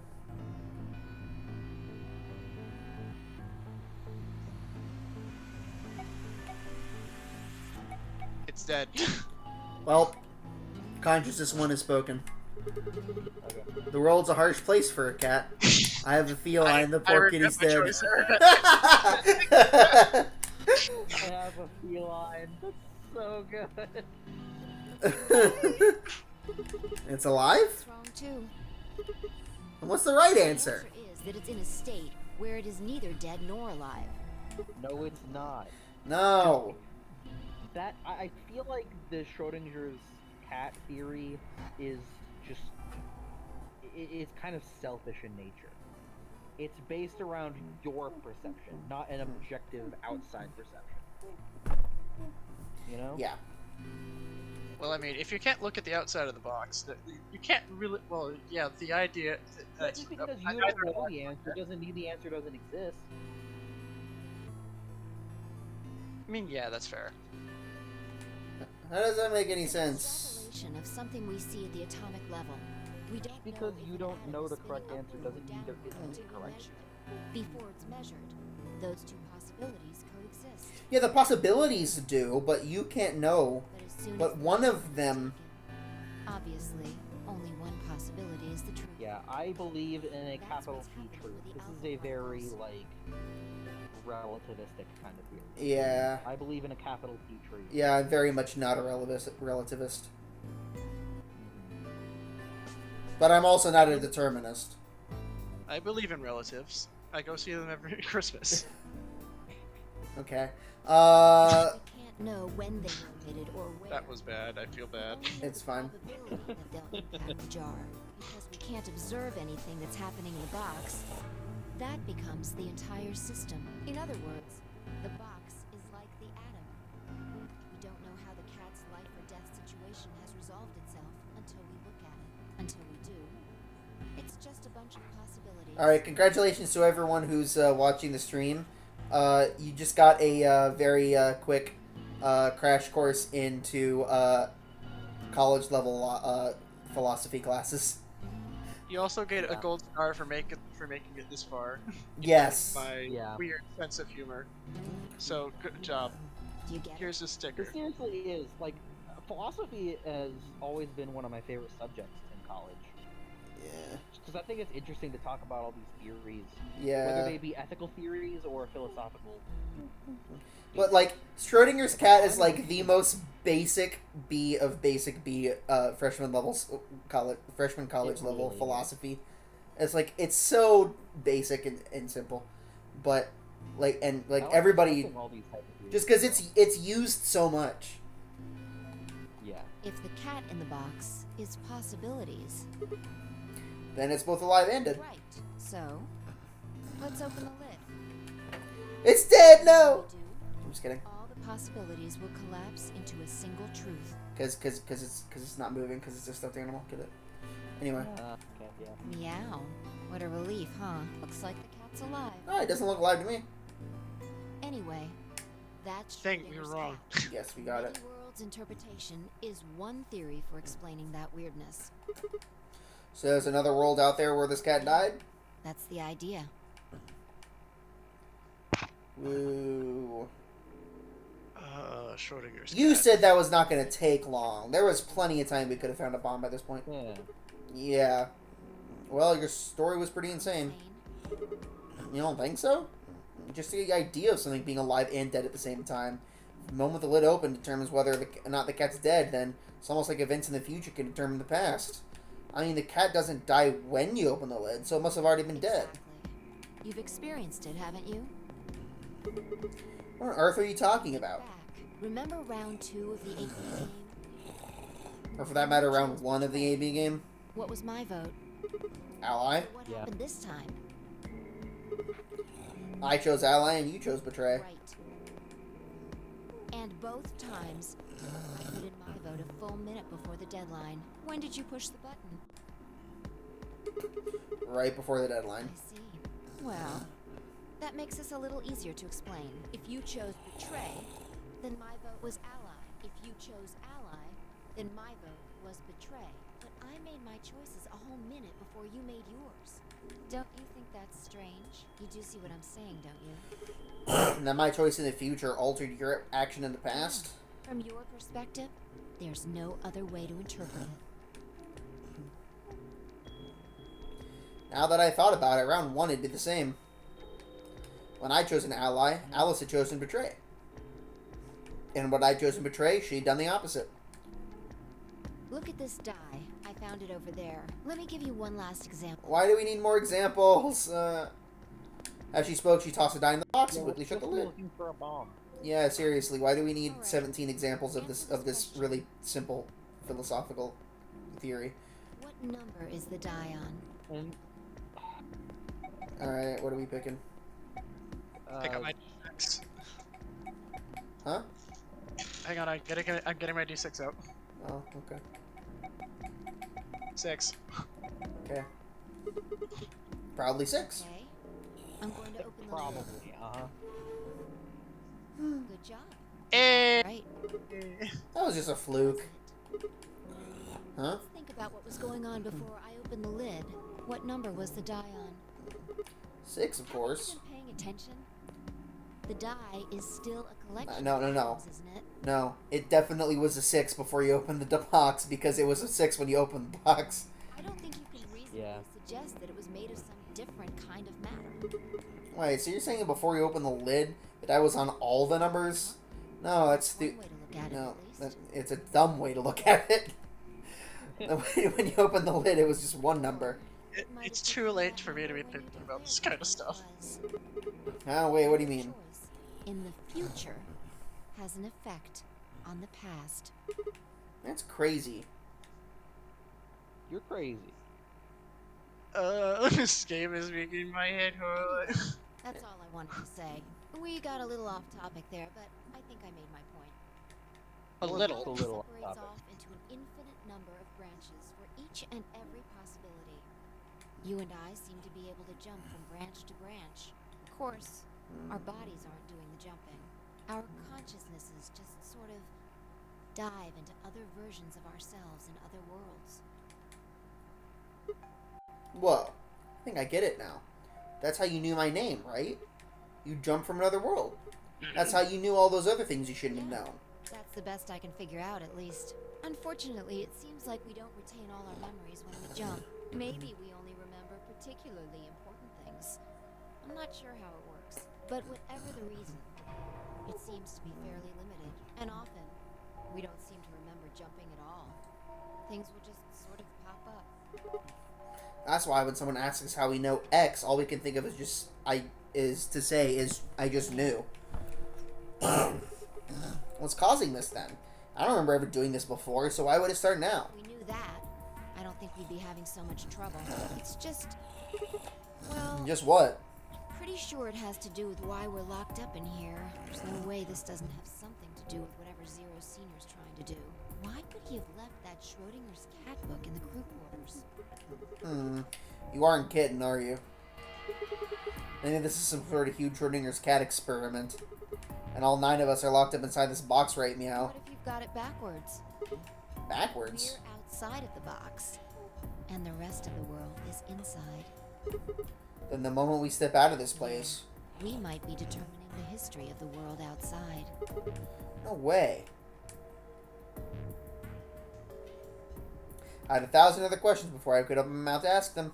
[SPEAKER 3] It's dead.
[SPEAKER 1] Well, consciousness one has spoken.
[SPEAKER 2] Okay.
[SPEAKER 1] The world's a harsh place for a cat. I have a feline, the poor kitty's
[SPEAKER 3] regret
[SPEAKER 1] dead.
[SPEAKER 3] my choice.
[SPEAKER 2] I have a feline. That's so good.
[SPEAKER 1] It's alive?
[SPEAKER 10] That's wrong too.
[SPEAKER 1] And what's the right
[SPEAKER 10] The
[SPEAKER 1] answer?
[SPEAKER 10] is that it's in a state where it is neither dead nor alive.
[SPEAKER 2] No, it's not.
[SPEAKER 1] No.
[SPEAKER 2] That I feel like the Schrodinger's cat theory is just it's kind of selfish in nature. It's based around your perception, not an objective outside perception. You know?
[SPEAKER 1] Yeah.
[SPEAKER 3] Well, I mean, if you can't look at the outside of the box, you can't really. Well, yeah, the idea.
[SPEAKER 2] But just because you don't know the answer doesn't mean the answer doesn't exist.
[SPEAKER 3] I mean, yeah, that's fair.
[SPEAKER 1] How does that make any sense?
[SPEAKER 10] Extrapolation of something we see at the atomic level. We don't
[SPEAKER 2] Because
[SPEAKER 10] know if
[SPEAKER 2] you
[SPEAKER 10] an
[SPEAKER 2] don't
[SPEAKER 10] atom
[SPEAKER 2] know
[SPEAKER 10] is
[SPEAKER 2] the
[SPEAKER 10] spinning
[SPEAKER 2] correct answer
[SPEAKER 10] upward or
[SPEAKER 2] doesn't mean there
[SPEAKER 10] downward
[SPEAKER 2] isn't a
[SPEAKER 10] until
[SPEAKER 2] correct
[SPEAKER 10] measured. Before it's measured, those two possibilities coexist.
[SPEAKER 1] Yeah, the possibilities do, but you can't know.
[SPEAKER 10] But as soon
[SPEAKER 1] But
[SPEAKER 10] as
[SPEAKER 1] one
[SPEAKER 10] the
[SPEAKER 1] of them...
[SPEAKER 10] obviously, only one possibility is the truth.
[SPEAKER 2] Yeah, I believe in a
[SPEAKER 10] That's
[SPEAKER 2] capital
[SPEAKER 10] what's
[SPEAKER 2] T
[SPEAKER 10] happening
[SPEAKER 2] truth.
[SPEAKER 10] with the
[SPEAKER 2] This is a
[SPEAKER 10] alpha
[SPEAKER 2] very,
[SPEAKER 10] virus.
[SPEAKER 2] like, relativistic kind of theory.
[SPEAKER 1] Yeah.
[SPEAKER 2] I believe in a capital T truth.
[SPEAKER 1] Yeah, I'm very much not a relativist. But I'm also not a determinist.
[SPEAKER 3] I believe in relatives. I go see them every Christmas.
[SPEAKER 1] Okay.
[SPEAKER 10] We can't know when they were emitted or where.
[SPEAKER 3] That was bad. I feel bad.
[SPEAKER 1] It's fine.
[SPEAKER 10] Probability that they'll impact the jar. Because we can't observe anything that's happening in the box, that becomes the entire system. In other words, the box is like the atom. We don't know how the cat's life or death situation has resolved itself until we look at it. Until we do, it's just a bunch of possibilities.
[SPEAKER 1] Alright, congratulations to everyone who's watching the stream. You just got a very quick crash course into college level philosophy classes.
[SPEAKER 3] You also get a gold star for making it this far.
[SPEAKER 1] Yes.
[SPEAKER 3] My
[SPEAKER 2] Yeah.
[SPEAKER 3] weird sense of humor. So good job.
[SPEAKER 10] Do you get
[SPEAKER 3] Here's a sticker.
[SPEAKER 2] It seriously is. Like, philosophy has always been one of my favorite subjects in college.
[SPEAKER 1] Yeah.
[SPEAKER 2] Because I think it's interesting to talk about all these theories.
[SPEAKER 1] Yeah.
[SPEAKER 2] Whether they be ethical theories or philosophical.
[SPEAKER 1] But like Schrodinger's cat is like the most basic B of basic B freshman college level
[SPEAKER 2] really is.
[SPEAKER 1] philosophy. It's like it's so basic and simple, but like and like
[SPEAKER 2] I like
[SPEAKER 1] everybody
[SPEAKER 2] discussing all these type of theories.
[SPEAKER 1] just because it's used so much.
[SPEAKER 2] Yeah.
[SPEAKER 10] if the cat in the box is possibilities?
[SPEAKER 1] Then it's both alive and dead.
[SPEAKER 10] Right. So, let's open the lid.
[SPEAKER 1] It's dead. No.
[SPEAKER 10] We do,
[SPEAKER 1] I'm just kidding.
[SPEAKER 10] all the possibilities will collapse into a single truth.
[SPEAKER 1] Because it's not moving because it's a stuffed animal. Get it? Anyway.
[SPEAKER 2] Okay, yeah.
[SPEAKER 10] Meow. What a relief, huh? Looks like the cat's alive.
[SPEAKER 1] Oh, it doesn't look alive to me.
[SPEAKER 10] Anyway, that's
[SPEAKER 3] Dang, we were
[SPEAKER 10] Schrodinger's
[SPEAKER 3] wrong.
[SPEAKER 10] cat.
[SPEAKER 1] Yes, we got it.
[SPEAKER 10] Many worlds interpretation is one theory for explaining that weirdness.
[SPEAKER 1] So there's another world out there where this cat died.
[SPEAKER 10] That's the idea.
[SPEAKER 1] Woo.
[SPEAKER 3] Schrodinger's
[SPEAKER 1] You
[SPEAKER 3] cat.
[SPEAKER 1] said that was not going to take long. There was plenty of time we could have found a bomb by this point.
[SPEAKER 2] Yeah.
[SPEAKER 1] Yeah. Well, your story was pretty insane.
[SPEAKER 10] Insane.
[SPEAKER 1] You don't think so? Just the idea of something being alive and dead at the same time. The moment the lid open determines whether or not the cat's dead, then it's almost like events in the future can determine the past. I mean, the cat doesn't die when you open the lid, so it must have already been dead.
[SPEAKER 10] Exactly. You've experienced it, haven't you?
[SPEAKER 1] What on earth are you talking about?
[SPEAKER 10] Back. Remember round 2 of the 8 game?
[SPEAKER 1] Or for that matter, round 1 of the AB game?
[SPEAKER 10] What was my vote?
[SPEAKER 1] Ally?
[SPEAKER 10] What
[SPEAKER 2] Yeah.
[SPEAKER 10] happened this time?
[SPEAKER 1] I chose ally and you chose betray.
[SPEAKER 10] Right. And both times, I put in my vote a full minute before the deadline. When did you push the button?
[SPEAKER 1] Right before the deadline.
[SPEAKER 10] I see. Well, that makes this a little easier to explain. If you chose betray, then my vote was ally. If you chose ally, then my vote was betray. But I made my choices a whole minute before you made yours. Don't you think that's strange? You do see what I'm saying, don't you?
[SPEAKER 1] And that my choice in the future altered your action in the past?
[SPEAKER 10] From your perspective, there's no other way to interpret it.
[SPEAKER 1] Now that I thought about it, round 1 it'd be the same. When I chose an ally, Alice had chosen betray. And when I chosen betray, she'd done the opposite.
[SPEAKER 10] Look at this die. I found it over there. Let me give you one last example.
[SPEAKER 1] Why do we need more examples? As she spoke, she tossed a die in the box and
[SPEAKER 2] Yeah,
[SPEAKER 1] quickly
[SPEAKER 2] we're
[SPEAKER 1] shut the
[SPEAKER 2] supposed to be
[SPEAKER 1] lid.
[SPEAKER 2] looking for a bomb.
[SPEAKER 1] Yeah, seriously, why do we need
[SPEAKER 10] Alright.
[SPEAKER 1] 17 examples of this really simple philosophical theory?
[SPEAKER 10] What number is the die on?
[SPEAKER 2] And
[SPEAKER 1] Alright, what are we picking?
[SPEAKER 3] Pick up my d6.
[SPEAKER 1] Huh?
[SPEAKER 3] Hang on, I'm getting my d6 out.
[SPEAKER 1] Oh, okay.
[SPEAKER 3] 6.
[SPEAKER 1] Okay. Probably 6.
[SPEAKER 10] Okay. I'm going to open the lid.
[SPEAKER 2] probably,
[SPEAKER 10] Good job.
[SPEAKER 3] Eh.
[SPEAKER 10] Right.
[SPEAKER 1] That was just a fluke. Huh?
[SPEAKER 10] Let's think about what was going on before I opened the lid. What number was the die on?
[SPEAKER 1] 6, of course.
[SPEAKER 10] Have you been paying attention? The die is still a collection
[SPEAKER 1] No,
[SPEAKER 10] of
[SPEAKER 1] no, no.
[SPEAKER 10] numbers, isn't it?
[SPEAKER 1] No, it definitely was a 6 before you opened the box, because it was a 6 when you opened the box.
[SPEAKER 10] I don't think you can reasonably
[SPEAKER 2] Yeah.
[SPEAKER 10] suggest that it was made of some different kind of matter.
[SPEAKER 1] Wait, so you're saying before you opened the lid, the die was on all the numbers? No, that's
[SPEAKER 10] One way to look at it,
[SPEAKER 1] no,
[SPEAKER 10] at least.
[SPEAKER 1] it's a dumb way to look at it. The way when you opened the lid, it was just one number.
[SPEAKER 10] Might
[SPEAKER 3] It's
[SPEAKER 10] have
[SPEAKER 3] too
[SPEAKER 10] been
[SPEAKER 3] late
[SPEAKER 10] one
[SPEAKER 3] for me to be
[SPEAKER 10] number
[SPEAKER 3] thinking
[SPEAKER 10] when
[SPEAKER 3] about
[SPEAKER 10] you
[SPEAKER 3] this
[SPEAKER 10] think
[SPEAKER 3] kind of stuff.
[SPEAKER 10] was.
[SPEAKER 1] Oh, wait, what do you mean?
[SPEAKER 10] Choice in the future has an effect on the past.
[SPEAKER 1] That's crazy.
[SPEAKER 2] You're crazy.
[SPEAKER 3] This game is making my head hurt.
[SPEAKER 10] That's all I wanted to say. We got a little off topic there, but I think I made my point.
[SPEAKER 3] A little.
[SPEAKER 2] A little
[SPEAKER 10] separates
[SPEAKER 2] off topic.
[SPEAKER 10] off into an infinite number of branches for each and every possibility. You and I seem to be able to jump from branch to branch. Of course, our bodies aren't doing the jumping. Our consciousnesses just sort of dive into other versions of ourselves in other worlds.
[SPEAKER 1] Whoa. I think I get it now. That's how you knew my name, right? You jumped from another world. That's how you knew all those other things you shouldn't have known.
[SPEAKER 10] That's the best I can figure out, at least. Unfortunately, it seems like we don't retain all our memories when we jump. Maybe we only remember particularly important things. I'm not sure how it works, but whatever the reason, it seems to be fairly limited. And often, we don't seem to remember jumping at all. Things will just sort of pop up.
[SPEAKER 1] That's why when someone asks us how we know X, all we can think of is I just knew. What's causing this then? I don't remember ever doing this before, so why would it start now?
[SPEAKER 10] If we knew that, I don't think we'd be having so much trouble. It's just, well,
[SPEAKER 1] Just what?
[SPEAKER 10] pretty sure it has to do with why we're locked up in here. There's no way this doesn't have something to do with whatever Zero Senior's trying to do. Why could he have left that Schrodinger's cat book in the crew quarters?
[SPEAKER 1] You aren't kidding, are you? Maybe this is some sort of huge Schrodinger's cat experiment. And all 9 of us are locked up inside this box right meow.
[SPEAKER 10] What if you've got it backwards?
[SPEAKER 1] Backwards?
[SPEAKER 10] We're outside of the box, and the rest of the world is inside.
[SPEAKER 1] Then the moment we step out of this place...
[SPEAKER 10] We might be determining the history of the world outside.
[SPEAKER 1] No way. I had 1,000 other questions before I could open my mouth to ask them.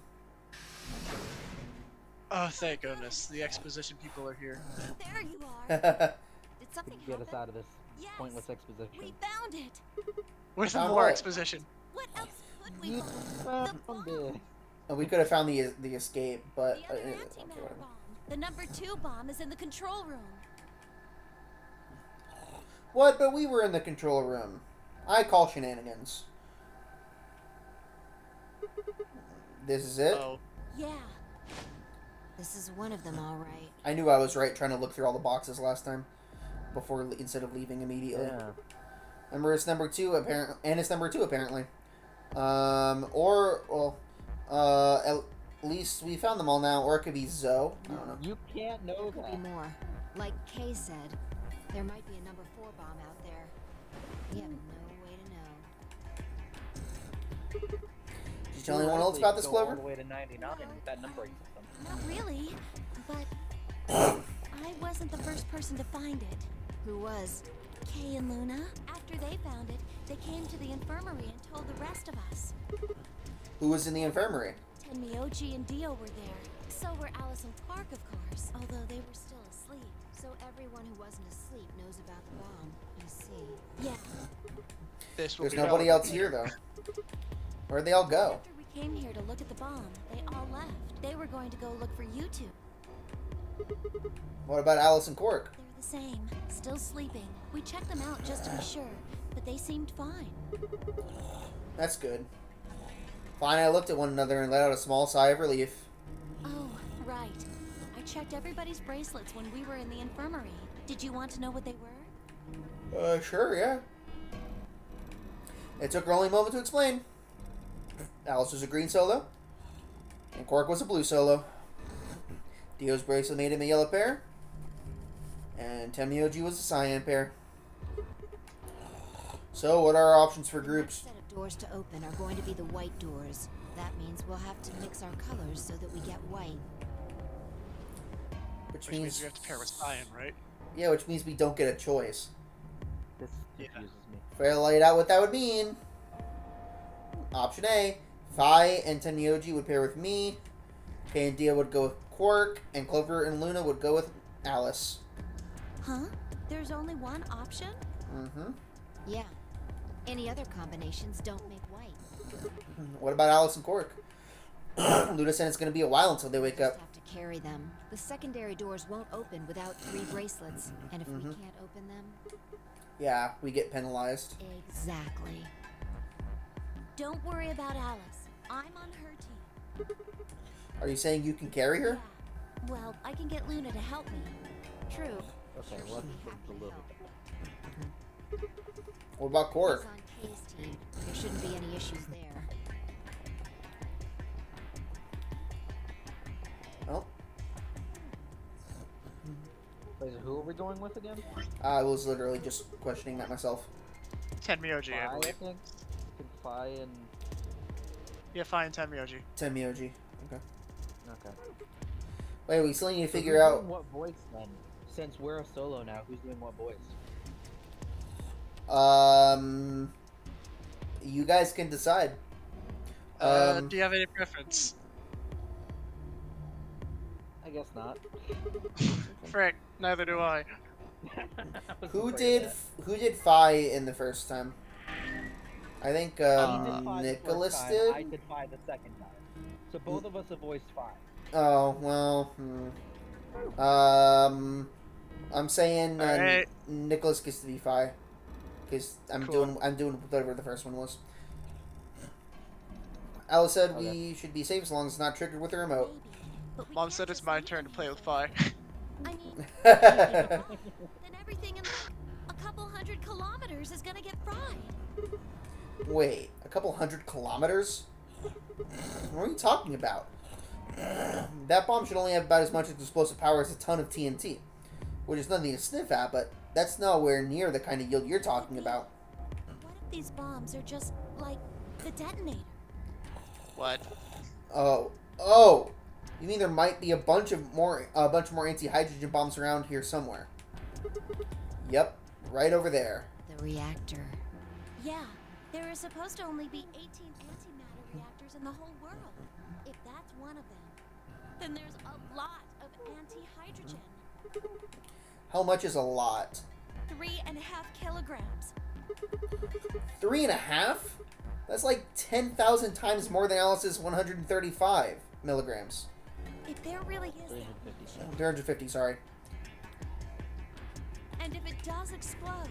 [SPEAKER 3] Oh, thank goodness. The exposition people are here.
[SPEAKER 5] There you are. Did something
[SPEAKER 2] Get us
[SPEAKER 5] happen?
[SPEAKER 2] out of this
[SPEAKER 5] Yes.
[SPEAKER 2] pointless exposition.
[SPEAKER 5] We found it.
[SPEAKER 3] With
[SPEAKER 1] Found
[SPEAKER 3] more
[SPEAKER 1] what?
[SPEAKER 3] exposition.
[SPEAKER 5] What else could we
[SPEAKER 2] You
[SPEAKER 5] find?
[SPEAKER 2] found it.
[SPEAKER 1] We could have found the escape, but...
[SPEAKER 5] The other
[SPEAKER 1] okay,
[SPEAKER 5] antimatter
[SPEAKER 1] whatever.
[SPEAKER 5] bomb. The number 2 bomb is in the control room.
[SPEAKER 1] What? But we were in the control room. I call shenanigans. This is it?
[SPEAKER 3] Oh.
[SPEAKER 5] Yeah.
[SPEAKER 10] This is one of them, all right.
[SPEAKER 1] I knew I was right trying to look through all the boxes last time instead of leaving immediately.
[SPEAKER 2] Yeah.
[SPEAKER 1] Remember, it's number 2 apparently, and it's number 2 apparently. At least we found them all now, or it could be Zoe. I don't know.
[SPEAKER 2] You can't know
[SPEAKER 10] Could be
[SPEAKER 2] that.
[SPEAKER 10] more. Like Kay said, there might be a number 4 bomb out there. We have no way to know.
[SPEAKER 1] Did you tell anyone else about this,
[SPEAKER 2] Go
[SPEAKER 1] Clover?
[SPEAKER 2] all the way to 99 with that numbering system.
[SPEAKER 5] Not really, but I wasn't the first person to find it.
[SPEAKER 10] Who was?
[SPEAKER 5] Kay and Luna, after they found it, they came to the infirmary and told the rest of us.
[SPEAKER 1] Who was in the infirmary?
[SPEAKER 5] Tenmyoji and Dio were there. So were Alice and Clark, of course, although they were still asleep.
[SPEAKER 10] So everyone who wasn't asleep knows about the bomb. I see.
[SPEAKER 5] Yeah.
[SPEAKER 3] This will
[SPEAKER 1] There's
[SPEAKER 3] be
[SPEAKER 1] nobody
[SPEAKER 3] relevant
[SPEAKER 1] else here,
[SPEAKER 3] later.
[SPEAKER 1] though. Where'd they all go?
[SPEAKER 5] After we came here to look at the bomb, they all left. They were going to go look for you two.
[SPEAKER 1] What about Alice and Cork?
[SPEAKER 5] They're the same, still sleeping. We checked them out just to be sure, but they seemed fine.
[SPEAKER 1] That's good. Finally, I looked at one another and let out a small sigh of relief.
[SPEAKER 5] Oh, right. I checked everybody's bracelets when we were in the infirmary. Did you want to know what they were?
[SPEAKER 1] Sure, yeah. It took her only a moment to explain. Alice was a green solo, and Cork was a blue solo. Dio's bracelet made him a yellow pair, and Tenmyoji was a cyan pair. So, what are our options for
[SPEAKER 10] The
[SPEAKER 1] groups?
[SPEAKER 10] next set of doors to open are going to be the white doors. That means we'll have to mix our colors so that we get white.
[SPEAKER 1] Which
[SPEAKER 3] Which means
[SPEAKER 1] means,
[SPEAKER 3] we have to pair with Cyan, right?
[SPEAKER 1] yeah, which means we don't get a choice.
[SPEAKER 2] This
[SPEAKER 3] Yeah.
[SPEAKER 2] confuses me.
[SPEAKER 1] If I laid out what that would mean, option A, Phi and Tenmyoji would pair with me, Kay and Dio would go with Quark, and Clover and Luna would go with Alice.
[SPEAKER 5] Huh? There's only one option?
[SPEAKER 1] Mm-hmm.
[SPEAKER 10] Yeah. Any other combinations don't make white.
[SPEAKER 1] What about Alice and Cork? Luna said it's going to be a while until they wake
[SPEAKER 10] Just
[SPEAKER 1] up.
[SPEAKER 10] have to carry them. The secondary doors won't open without 3 bracelets, and if we can't open them,
[SPEAKER 1] Yeah, we get penalized.
[SPEAKER 10] exactly.
[SPEAKER 5] Don't worry about Alice. I'm on her team.
[SPEAKER 1] Are you saying you can carry her?
[SPEAKER 5] Yeah. Well, I can get Luna to help me.
[SPEAKER 10] True.
[SPEAKER 2] Okay,
[SPEAKER 10] She'll
[SPEAKER 2] well,
[SPEAKER 10] be
[SPEAKER 2] that's
[SPEAKER 10] happy
[SPEAKER 2] a
[SPEAKER 10] to
[SPEAKER 2] little
[SPEAKER 10] help.
[SPEAKER 1] What about
[SPEAKER 10] He's
[SPEAKER 1] Cork?
[SPEAKER 10] on Kay's team. There shouldn't be any issues there.
[SPEAKER 1] Well,
[SPEAKER 2] Wait, so who are we going with again?
[SPEAKER 1] I was literally just questioning that myself.
[SPEAKER 3] Tenmyoji, I
[SPEAKER 2] Phi, I
[SPEAKER 3] believe.
[SPEAKER 2] think. I think Phi and...
[SPEAKER 3] Yeah, fine, Tenmyoji.
[SPEAKER 1] Tenmyoji. Okay.
[SPEAKER 2] Okay.
[SPEAKER 1] Wait, we still need to
[SPEAKER 2] So
[SPEAKER 1] figure
[SPEAKER 2] who's
[SPEAKER 1] out.
[SPEAKER 2] doing what voice then? Since we're a solo now, who's doing what voice?
[SPEAKER 1] You guys can decide.
[SPEAKER 3] Do you have any preference?
[SPEAKER 2] I guess not.
[SPEAKER 3] Frick, neither do I.
[SPEAKER 1] Who did Phi in the first time? I think
[SPEAKER 2] He did Phi the
[SPEAKER 1] Nicholas
[SPEAKER 2] first time,
[SPEAKER 1] did.
[SPEAKER 2] I did Phi the second time. So both of us have voiced Phi.
[SPEAKER 1] Oh well. I'm saying
[SPEAKER 3] Alright.
[SPEAKER 1] Nicholas gets to be Phi, because
[SPEAKER 3] Cool.
[SPEAKER 1] I'm doing whatever the first one was. Alice said we should be safe as long as it's not triggered with a remote.
[SPEAKER 5] Maybe. But we
[SPEAKER 3] Mom
[SPEAKER 5] can't
[SPEAKER 3] said it's
[SPEAKER 5] just
[SPEAKER 3] my
[SPEAKER 5] leave
[SPEAKER 3] turn to
[SPEAKER 5] it
[SPEAKER 3] play
[SPEAKER 5] here.
[SPEAKER 3] with Phi.
[SPEAKER 5] I mean,
[SPEAKER 1] What
[SPEAKER 5] then everything in a couple 100 kilometers is gonna get fried.
[SPEAKER 1] Wait, a couple 100 kilometers? What are you talking about? That bomb should only have about as much explosive power as a ton of TNT, which is nothing to sniff at, but that's nowhere near the kind of yield you're talking about.
[SPEAKER 5] What if these bombs are just like the detonator?
[SPEAKER 3] What?
[SPEAKER 1] Oh, you mean there might be a bunch more anti-hydrogen bombs around here somewhere? Yep, right over there.
[SPEAKER 10] The reactor.
[SPEAKER 5] Yeah, there are supposed to only be 18 antimatter reactors in the whole world. If that's one of them, then there's a lot of anti-hydrogen.
[SPEAKER 1] How much is a lot?
[SPEAKER 5] 3.5 kilograms.
[SPEAKER 1] 3.5? That's like 10,000 times more than Alice's 135 milligrams.
[SPEAKER 5] If there really is that,
[SPEAKER 1] 350, sorry.
[SPEAKER 5] and if it does explode,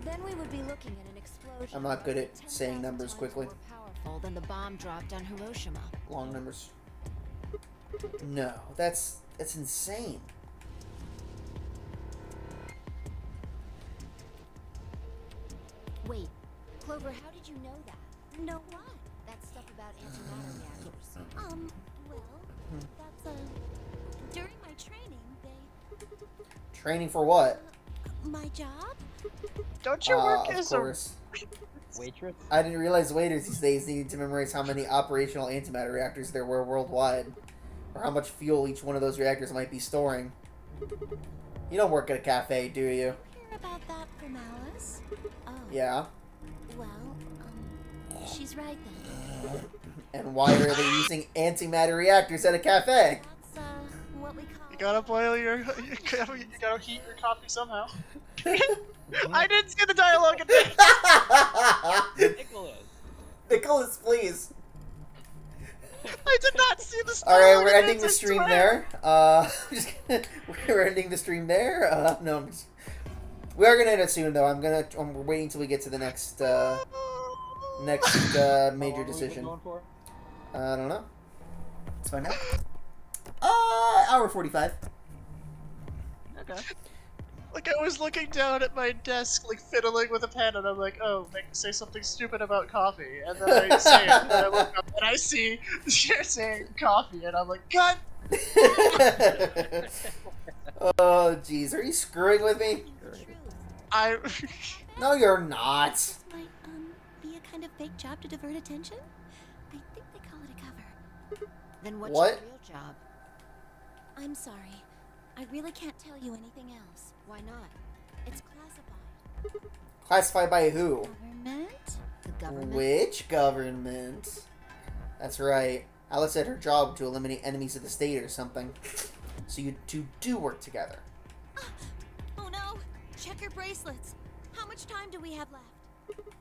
[SPEAKER 10] Then we would be looking at an explosion.
[SPEAKER 1] I'm not good at
[SPEAKER 10] 10,000
[SPEAKER 1] saying numbers
[SPEAKER 10] times
[SPEAKER 1] quickly.
[SPEAKER 10] more powerful than the bomb dropped on Hiroshima.
[SPEAKER 1] Long numbers. No, that's insane.
[SPEAKER 10] Wait, Clover, how did you know that?
[SPEAKER 5] Know what?
[SPEAKER 10] That stuff about antimatter reactors.
[SPEAKER 5] Well, that's during my training, they
[SPEAKER 1] Training for what?
[SPEAKER 5] my job?
[SPEAKER 3] Don't you work
[SPEAKER 1] Of
[SPEAKER 3] as
[SPEAKER 1] course.
[SPEAKER 2] Waitress?
[SPEAKER 1] I didn't realize waiters these days needed to memorize how many operational antimatter reactors there were worldwide, or how much fuel each one of those reactors might be storing. You don't work at a cafe, do you?
[SPEAKER 5] Hear about that from Alice? Oh.
[SPEAKER 1] Yeah.
[SPEAKER 5] Well, she's right then.
[SPEAKER 1] And why are they using antimatter reactors at a cafe?
[SPEAKER 5] That's what we call.
[SPEAKER 3] You gotta boil your. You gotta heat your coffee somehow. I didn't see the dialogue in there.
[SPEAKER 2] Nicholas.
[SPEAKER 1] Nicholas, please.
[SPEAKER 3] I did not see the story.
[SPEAKER 1] All right, we're
[SPEAKER 3] in
[SPEAKER 1] ending the
[SPEAKER 3] it,
[SPEAKER 1] stream
[SPEAKER 3] I
[SPEAKER 1] there. We're ending the stream there. No, we are gonna end it soon though. I'm waiting till we get to the next major decision.
[SPEAKER 2] Going for?
[SPEAKER 1] I don't know. Let's find out. Hour 45.
[SPEAKER 2] Okay.
[SPEAKER 3] Like, I was looking down at my desk, like, fiddling with a pen, and I'm like, oh, make say something stupid about coffee. And then I say it, and I look up, and I see you're saying coffee, and I'm like, God!
[SPEAKER 1] Oh, jeez. Are you screwing with me?
[SPEAKER 3] I...
[SPEAKER 1] No, you're not.
[SPEAKER 5] Might be a kind of fake job to divert attention. I think they call it a cover.
[SPEAKER 10] Then what's
[SPEAKER 1] What?
[SPEAKER 10] your real job?
[SPEAKER 5] I'm sorry. I really can't tell you anything else.
[SPEAKER 10] Why not?
[SPEAKER 5] It's classified.
[SPEAKER 1] Classified by who?
[SPEAKER 5] Government?
[SPEAKER 10] The government?
[SPEAKER 1] Which government? That's right. Alice said her job to eliminate enemies of the state or something. So you two do work together.
[SPEAKER 5] Oh no! Check your bracelets. How much time do we have left?
[SPEAKER 1] What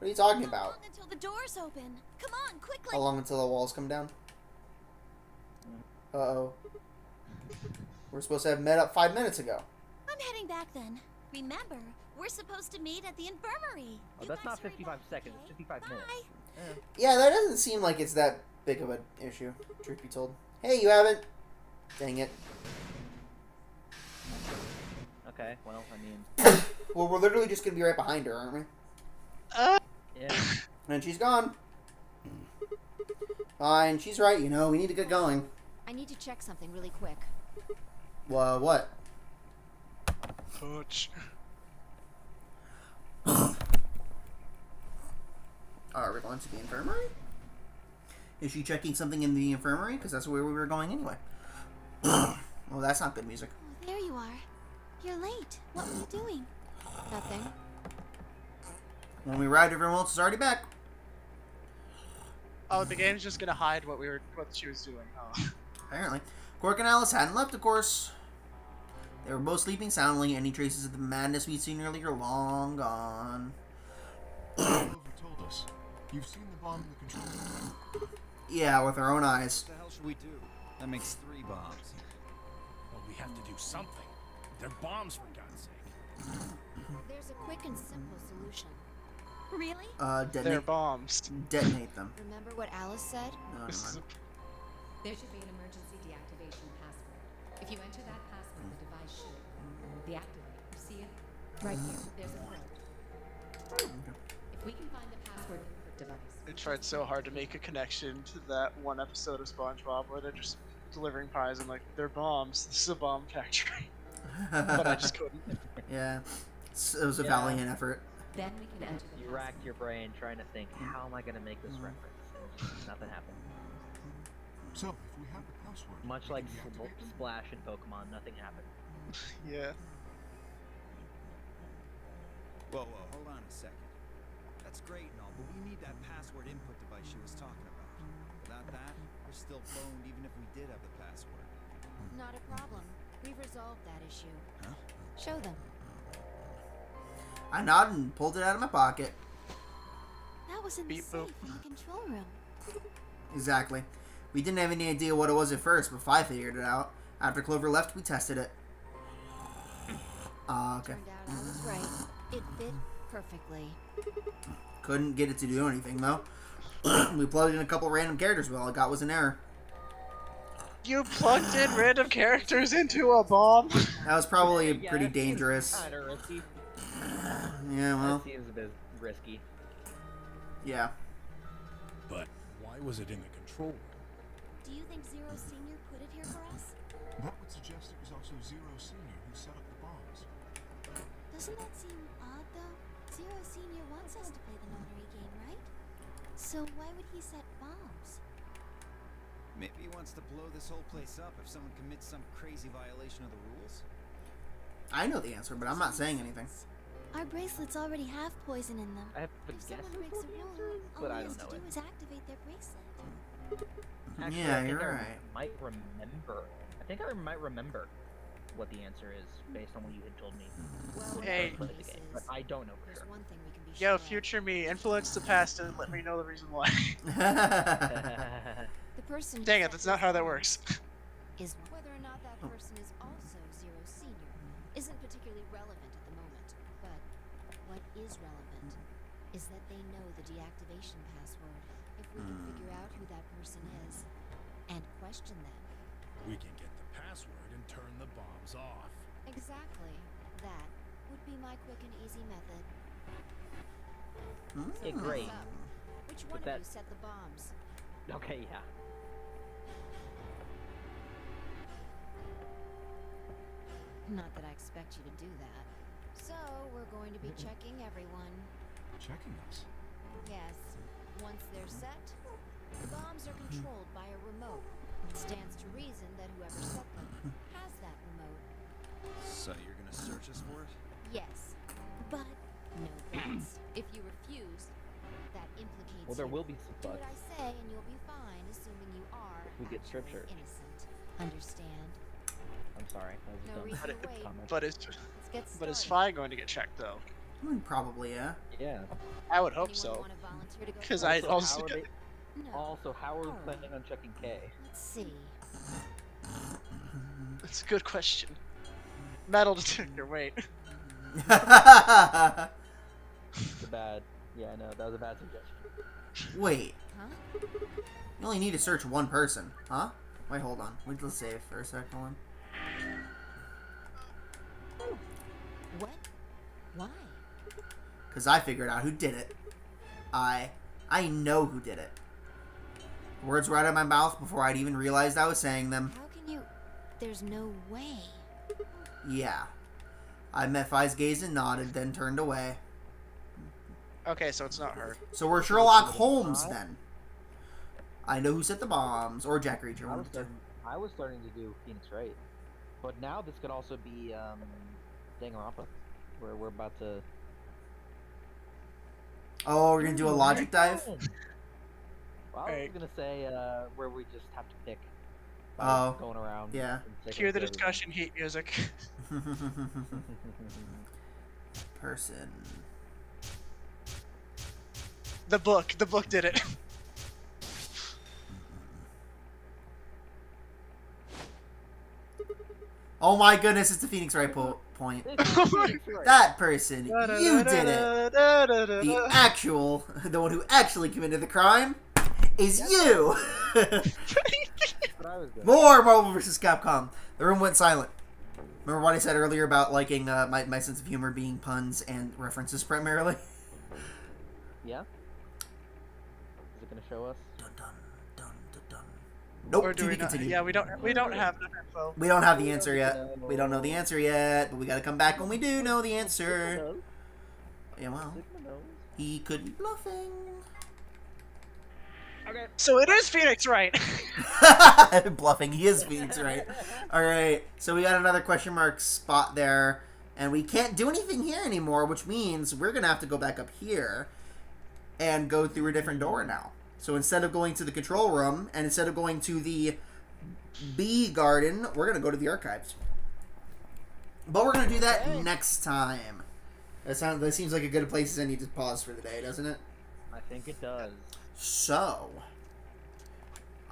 [SPEAKER 1] are you talking
[SPEAKER 5] How
[SPEAKER 1] about?
[SPEAKER 5] long until the doors open? Come on, quickly!
[SPEAKER 1] How long until the walls come down? Uh-oh. We're supposed to have met up 5 minutes ago.
[SPEAKER 5] I'm heading back then. Remember, we're supposed to meet at the infirmary.
[SPEAKER 2] Oh,
[SPEAKER 5] You
[SPEAKER 2] that's
[SPEAKER 5] guys
[SPEAKER 2] not
[SPEAKER 5] hurry
[SPEAKER 2] 55
[SPEAKER 5] up,
[SPEAKER 2] seconds,
[SPEAKER 5] okay?
[SPEAKER 2] it's 55 minutes.
[SPEAKER 5] Bye.
[SPEAKER 1] Yeah, that doesn't seem like it's that big of an issue, truth be told. Hey, you haven't? Dang it.
[SPEAKER 2] Okay, well, I mean...
[SPEAKER 1] Well, we're literally just going to be right behind her, aren't we?
[SPEAKER 2] Yeah.
[SPEAKER 1] And she's gone. Fine, she's right, you know, we need to get going.
[SPEAKER 10] I need to check something really quick.
[SPEAKER 1] Well, what?
[SPEAKER 3] Coach.
[SPEAKER 1] Are we going to the infirmary? Is she checking something in the infirmary? Because that's where we were going anyway. Well, that's not good music.
[SPEAKER 5] Oh, there you are. You're late. What were you doing?
[SPEAKER 10] Nothing.
[SPEAKER 1] When we arrived, everyone else was already back.
[SPEAKER 3] Oh, the game's just gonna hide what she was doing. Oh.
[SPEAKER 1] Apparently. Quark and Alice hadn't left, of course. They were both sleeping soundly. Any traces of the madness we'd seen earlier long gone.
[SPEAKER 6] Clover told us. You've seen the bomb in the control room.
[SPEAKER 1] Yeah, with our own eyes.
[SPEAKER 7] What the hell should we do? That makes 3 bombs.
[SPEAKER 8] Well, we have to do something. They're bombs, for God's sake.
[SPEAKER 10] There's a quick and simple solution.
[SPEAKER 5] Really?
[SPEAKER 3] They're
[SPEAKER 1] Detonate,
[SPEAKER 3] bombs.
[SPEAKER 1] detonate them.
[SPEAKER 10] Remember what Alice said?
[SPEAKER 1] No,
[SPEAKER 3] This
[SPEAKER 1] never
[SPEAKER 3] is
[SPEAKER 1] mind.
[SPEAKER 11] There should be an emergency deactivation password. If you enter that password, the device should deactivate. You see it? Right here. There's a code. If we can find the password input device.
[SPEAKER 3] I tried so hard to make a connection to that one episode of SpongeBob where they're just delivering pies and like, they're bombs. This is a bomb factory. But I just couldn't.
[SPEAKER 1] Yeah. It was a valiant effort.
[SPEAKER 11] Then we can enter the
[SPEAKER 2] You
[SPEAKER 11] password.
[SPEAKER 2] racked your brain trying to think, how am I going to make this reference? And nothing happened.
[SPEAKER 6] So, if we have the password,
[SPEAKER 2] Much
[SPEAKER 6] we
[SPEAKER 2] like
[SPEAKER 6] can deactivate them?
[SPEAKER 2] Splash in Pokemon, nothing happened.
[SPEAKER 3] Yeah.
[SPEAKER 7] Whoa, hold on a second. That's great and all, but we need that password input device she was talking about. Without that, we're still boned even if we did have the password.
[SPEAKER 10] Not a problem. We've resolved that issue.
[SPEAKER 7] Huh?
[SPEAKER 10] Show them.
[SPEAKER 1] I nodded and pulled it out of my pocket.
[SPEAKER 5] That was in the
[SPEAKER 3] Beep
[SPEAKER 5] safe
[SPEAKER 3] boop.
[SPEAKER 5] in the control room.
[SPEAKER 1] Exactly. We didn't have any idea what it was at first, but Fi figured it out. After Clover left, we tested it. Okay.
[SPEAKER 10] Turned out I was right. It fit perfectly.
[SPEAKER 1] Couldn't get it to do anything, though. We plugged in a couple random characters, but all I got was an error.
[SPEAKER 3] You plugged in random characters into a bomb.
[SPEAKER 1] That was probably
[SPEAKER 2] Yeah,
[SPEAKER 1] pretty
[SPEAKER 2] that seems
[SPEAKER 1] dangerous.
[SPEAKER 2] Kinda risky.
[SPEAKER 1] Yeah, well,
[SPEAKER 2] That seems a bit risky.
[SPEAKER 1] yeah.
[SPEAKER 8] But why was it in the control room?
[SPEAKER 5] Do you think Zero Senior put it here for us?
[SPEAKER 6] That would suggest it was also Zero Senior who set up the bombs.
[SPEAKER 5] Doesn't that seem odd, though? Zero Senior wants us to play the notary game, right? So why would he set bombs?
[SPEAKER 7] Maybe he wants to blow this whole place up if someone commits some crazy violation of the rules.
[SPEAKER 1] I know the answer, but I'm not saying anything.
[SPEAKER 5] Our bracelets already have poison in them.
[SPEAKER 2] I have a
[SPEAKER 5] If
[SPEAKER 2] guess
[SPEAKER 5] someone
[SPEAKER 2] as
[SPEAKER 5] breaks
[SPEAKER 2] what
[SPEAKER 5] a
[SPEAKER 2] the
[SPEAKER 5] rule,
[SPEAKER 2] answer is,
[SPEAKER 5] all
[SPEAKER 2] but
[SPEAKER 5] he
[SPEAKER 2] I
[SPEAKER 5] has
[SPEAKER 2] don't
[SPEAKER 5] to
[SPEAKER 2] know
[SPEAKER 5] do
[SPEAKER 2] it.
[SPEAKER 5] is activate their bracelet.
[SPEAKER 2] Actually,
[SPEAKER 1] Yeah,
[SPEAKER 2] I think
[SPEAKER 1] you're
[SPEAKER 2] I
[SPEAKER 1] right.
[SPEAKER 2] might remember. I think I might remember what the answer is based on what you had told me.
[SPEAKER 10] Well,
[SPEAKER 2] when
[SPEAKER 3] Hey.
[SPEAKER 2] I played the game, but I don't know for
[SPEAKER 10] There's
[SPEAKER 2] sure.
[SPEAKER 10] one thing we can be
[SPEAKER 3] Yo,
[SPEAKER 10] sure of.
[SPEAKER 3] future me, influence the past and let me know the reason why.
[SPEAKER 10] The person who
[SPEAKER 3] Dang it,
[SPEAKER 10] set
[SPEAKER 3] that's not
[SPEAKER 10] these
[SPEAKER 3] how that
[SPEAKER 10] bombs
[SPEAKER 3] works.
[SPEAKER 10] is whether or not that person is also Zero Senior isn't particularly relevant at the moment. But what is relevant is that they know the deactivation password. If we can figure out who that person is and question them.
[SPEAKER 8] We can get the password and turn the bombs off.
[SPEAKER 10] Exactly. That would be my quick and easy method.
[SPEAKER 2] Yeah, great.
[SPEAKER 10] What's up? Which one
[SPEAKER 2] But
[SPEAKER 10] of
[SPEAKER 2] that-
[SPEAKER 10] you set the bombs?
[SPEAKER 2] Okay, yeah.
[SPEAKER 10] Not that I expect you to do that. So, we're going to be checking everyone.
[SPEAKER 6] Checking us.
[SPEAKER 10] Yes. Once they're set, the bombs are controlled by a remote. It stands to reason that whoever set them has that remote.
[SPEAKER 7] So you're gonna search us for it?
[SPEAKER 10] Yes. But no buts. If you refuse, that implicates
[SPEAKER 2] Well, there
[SPEAKER 10] you.
[SPEAKER 2] will be some
[SPEAKER 10] Do what
[SPEAKER 2] buts.
[SPEAKER 10] I say and you'll be fine, assuming you are
[SPEAKER 2] We get strip
[SPEAKER 10] actually
[SPEAKER 2] searched.
[SPEAKER 10] innocent. Understand?
[SPEAKER 2] I'm sorry. That was
[SPEAKER 10] No
[SPEAKER 2] a
[SPEAKER 10] reason
[SPEAKER 2] dumb
[SPEAKER 10] to wait.
[SPEAKER 2] comment.
[SPEAKER 3] But is
[SPEAKER 10] Let's get started.
[SPEAKER 3] but is Fi going to get checked though?
[SPEAKER 1] Probably, yeah.
[SPEAKER 2] Yeah.
[SPEAKER 3] I would hope
[SPEAKER 10] Anyone
[SPEAKER 3] so.
[SPEAKER 10] wanna volunteer to go
[SPEAKER 3] 'Cause
[SPEAKER 10] first?
[SPEAKER 3] I
[SPEAKER 2] how
[SPEAKER 3] also
[SPEAKER 2] are they,
[SPEAKER 10] No.
[SPEAKER 2] also, how are we
[SPEAKER 10] Alright.
[SPEAKER 2] planning on checking K?
[SPEAKER 10] Let's see.
[SPEAKER 3] That's a good question. Metal detector. Wait.
[SPEAKER 2] It's a bad. Yeah, I know. That was a bad suggestion.
[SPEAKER 1] Wait,
[SPEAKER 10] Huh?
[SPEAKER 1] you only need to search one person, huh? Wait, hold on. Wait, let's save for a second. Hold on.
[SPEAKER 10] What? Why?
[SPEAKER 1] Because I figured out who did it. I know who did it. Words were out of my mouth before I'd even realized I was saying them.
[SPEAKER 10] How can you? There's no way.
[SPEAKER 1] Yeah. I met Fi's gaze and nodded, then turned away.
[SPEAKER 3] Okay, so it's not her.
[SPEAKER 1] So we're Sherlock Holmes then. I know who set the bombs, or Jack Reacher.
[SPEAKER 2] I
[SPEAKER 1] one
[SPEAKER 2] was
[SPEAKER 1] of the two.
[SPEAKER 2] starting. I was starting to do Phoenix Wright, but now this could also be Danganronpa, where we're about to.
[SPEAKER 1] Oh, we're gonna do a logic dive.
[SPEAKER 2] Well, I was
[SPEAKER 3] Alright.
[SPEAKER 2] gonna say where we just have to pick.
[SPEAKER 1] Oh,
[SPEAKER 2] Going around.
[SPEAKER 1] yeah.
[SPEAKER 2] and taking
[SPEAKER 3] Cue the
[SPEAKER 2] everything.
[SPEAKER 3] discussion heat music.
[SPEAKER 1] Person.
[SPEAKER 3] The book did it.
[SPEAKER 1] Oh my goodness, it's the Phoenix Wright point.
[SPEAKER 2] This is Phoenix Wright.
[SPEAKER 1] That person, you did it. The actual, the one who actually committed the crime, is you.
[SPEAKER 2] That's what I was doing.
[SPEAKER 1] More Marvel vs. Capcom. The room went silent. Remember what I said earlier about liking my sense of humor being puns and references primarily?
[SPEAKER 2] Yeah. Is it gonna show us?
[SPEAKER 1] Dun, dun, dun, dun, dun. Nope.
[SPEAKER 3] Or do
[SPEAKER 1] to
[SPEAKER 3] we
[SPEAKER 1] be
[SPEAKER 3] not?
[SPEAKER 1] continued.
[SPEAKER 3] Yeah, we don't have enough info.
[SPEAKER 1] We don't have the answer yet. We don't know the answer yet, but we gotta come back when we do know the answer. Yeah, well, he could be bluffing.
[SPEAKER 2] Okay.
[SPEAKER 3] So it is Phoenix Wright.
[SPEAKER 1] Bluffing, he is Phoenix, right? Alright, so we got another question mark spot there, and we can't do anything here anymore, which means we're gonna have to go back up here and go through a different door now. So instead of going to the control room, and instead of going to the bee garden, we're gonna go to the archives. But we're gonna do that next time. That seems like a good place as any to pause for the day, doesn't it?
[SPEAKER 2] I think it does.
[SPEAKER 1] So,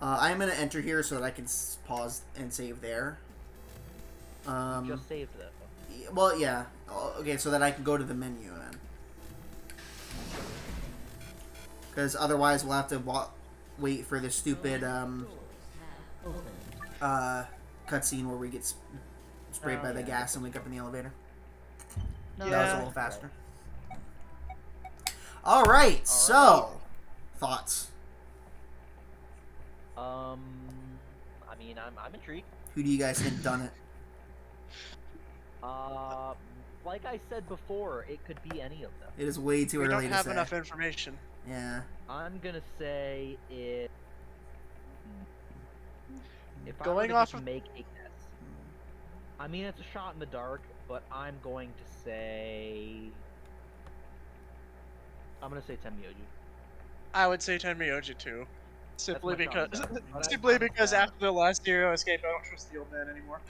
[SPEAKER 1] I'm going to enter here so that I can pause and save there.
[SPEAKER 2] Just saved that.
[SPEAKER 1] Well, yeah. Okay, so that I can go to the menu then. Because otherwise we'll have to wait for the stupid, cutscene where we get sprayed
[SPEAKER 2] Oh,
[SPEAKER 1] by the
[SPEAKER 2] yeah.
[SPEAKER 1] gas and wake up in the elevator.
[SPEAKER 2] No,
[SPEAKER 1] That was a
[SPEAKER 3] Yeah.
[SPEAKER 1] little faster. All right. So, thoughts.
[SPEAKER 2] I mean, I'm intrigued.
[SPEAKER 1] Who do you guys think done it?
[SPEAKER 2] Like I said before, it could be any of them.
[SPEAKER 1] It is way too
[SPEAKER 3] We
[SPEAKER 1] early
[SPEAKER 3] don't
[SPEAKER 1] to
[SPEAKER 3] have
[SPEAKER 1] say.
[SPEAKER 3] enough information.
[SPEAKER 1] Yeah.
[SPEAKER 2] I'm gonna say it. If I
[SPEAKER 3] Going
[SPEAKER 2] were to
[SPEAKER 3] off
[SPEAKER 2] just
[SPEAKER 3] of-
[SPEAKER 2] make a guess, I mean it's a shot in the dark, but I'm going to say. I'm gonna say Tenmyoji.
[SPEAKER 3] I would say Tenmyoji too. Simply
[SPEAKER 2] my
[SPEAKER 3] because,
[SPEAKER 2] shot in the dark, but I
[SPEAKER 3] simply
[SPEAKER 2] promise
[SPEAKER 3] because
[SPEAKER 2] that-
[SPEAKER 3] after the last Hero Escape, I don't trust the old man anymore.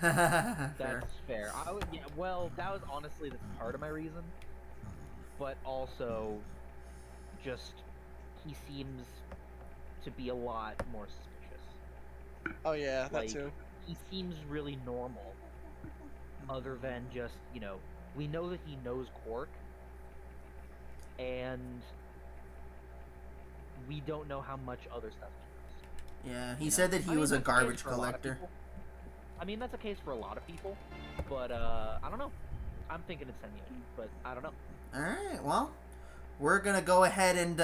[SPEAKER 1] Fair.
[SPEAKER 2] That's fair. I would, yeah, well, that was honestly that's part of my reason, but also, just he seems to be a lot more suspicious.
[SPEAKER 3] Oh yeah, that
[SPEAKER 2] Like,
[SPEAKER 3] too.
[SPEAKER 2] he seems really normal, other than just, you know, we know that he knows Quark, and we don't know how much other stuff he knows.
[SPEAKER 1] Yeah, he
[SPEAKER 2] you
[SPEAKER 1] said
[SPEAKER 2] know?
[SPEAKER 1] that he
[SPEAKER 2] I mean,
[SPEAKER 1] was a
[SPEAKER 2] that's the case
[SPEAKER 1] garbage
[SPEAKER 2] for a lot of
[SPEAKER 1] collector.
[SPEAKER 2] people. I mean, that's a case for a lot of people, but I don't know. I'm thinking it's Tenmyoji, but I don't know.
[SPEAKER 1] Alright, well, we're gonna go ahead and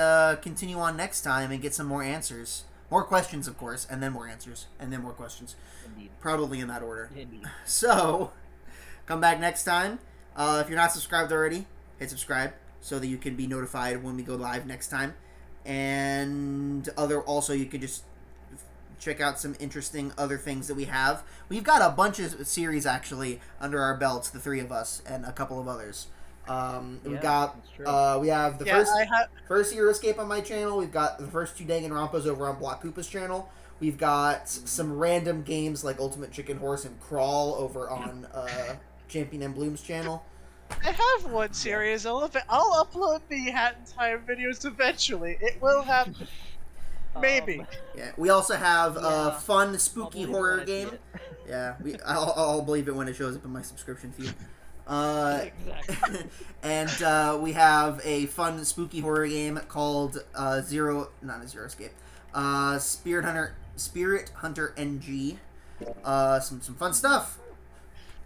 [SPEAKER 1] continue on next time and get some more answers. More questions, of course, and then more answers, and then more questions.
[SPEAKER 2] Indeed.
[SPEAKER 1] Probably in that order.
[SPEAKER 2] Indeed.
[SPEAKER 1] So, come back next time. If you're not subscribed already, hit subscribe so that you can be notified when we go live next time. And also you can just check out some interesting other things that we have. We've got a bunch of series actually under our belts, the three of us, and a couple of others. We've
[SPEAKER 2] Yeah,
[SPEAKER 1] got
[SPEAKER 2] that's true.
[SPEAKER 1] we have the
[SPEAKER 3] Yeah,
[SPEAKER 1] first Hero Escape on my channel. We've got the first two Danganronpas over on Block Koopa's channel. We've got some random games like Ultimate Chicken Horse and Crawl over on Champion and Bloom's channel.
[SPEAKER 3] I have one series. I'll upload the Hat in Time videos eventually. It will happen. Maybe.
[SPEAKER 1] Yeah, we also have a
[SPEAKER 2] Yeah.
[SPEAKER 1] fun,
[SPEAKER 2] I'll
[SPEAKER 1] spooky
[SPEAKER 2] believe it
[SPEAKER 1] horror
[SPEAKER 2] when I see
[SPEAKER 1] game.
[SPEAKER 2] it.
[SPEAKER 1] Yeah, I'll believe it when it shows up in my subscription feed.
[SPEAKER 2] Exactly.
[SPEAKER 1] And we have a fun, spooky horror game called Escape. Spirit Hunter NG. Some fun stuff.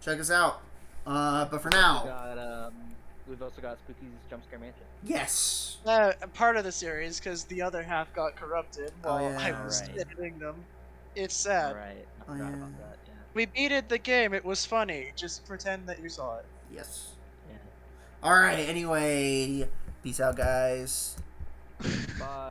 [SPEAKER 1] Check us out. But for now,
[SPEAKER 2] We've also got Spooky's Jump Scare Mansion.
[SPEAKER 1] yes.
[SPEAKER 3] Part of the series because the other half got corrupted while
[SPEAKER 1] yeah.
[SPEAKER 3] I was
[SPEAKER 2] Right.
[SPEAKER 3] editing them. It's sad.
[SPEAKER 2] Right. I
[SPEAKER 1] Oh,
[SPEAKER 2] forgot
[SPEAKER 1] yeah.
[SPEAKER 2] about that. Yeah.
[SPEAKER 3] We beated the game. It was funny. Just pretend that you saw it.
[SPEAKER 1] Yes.
[SPEAKER 2] Yeah.
[SPEAKER 1] Alright, anyway. Peace out, guys.
[SPEAKER 2] Bye.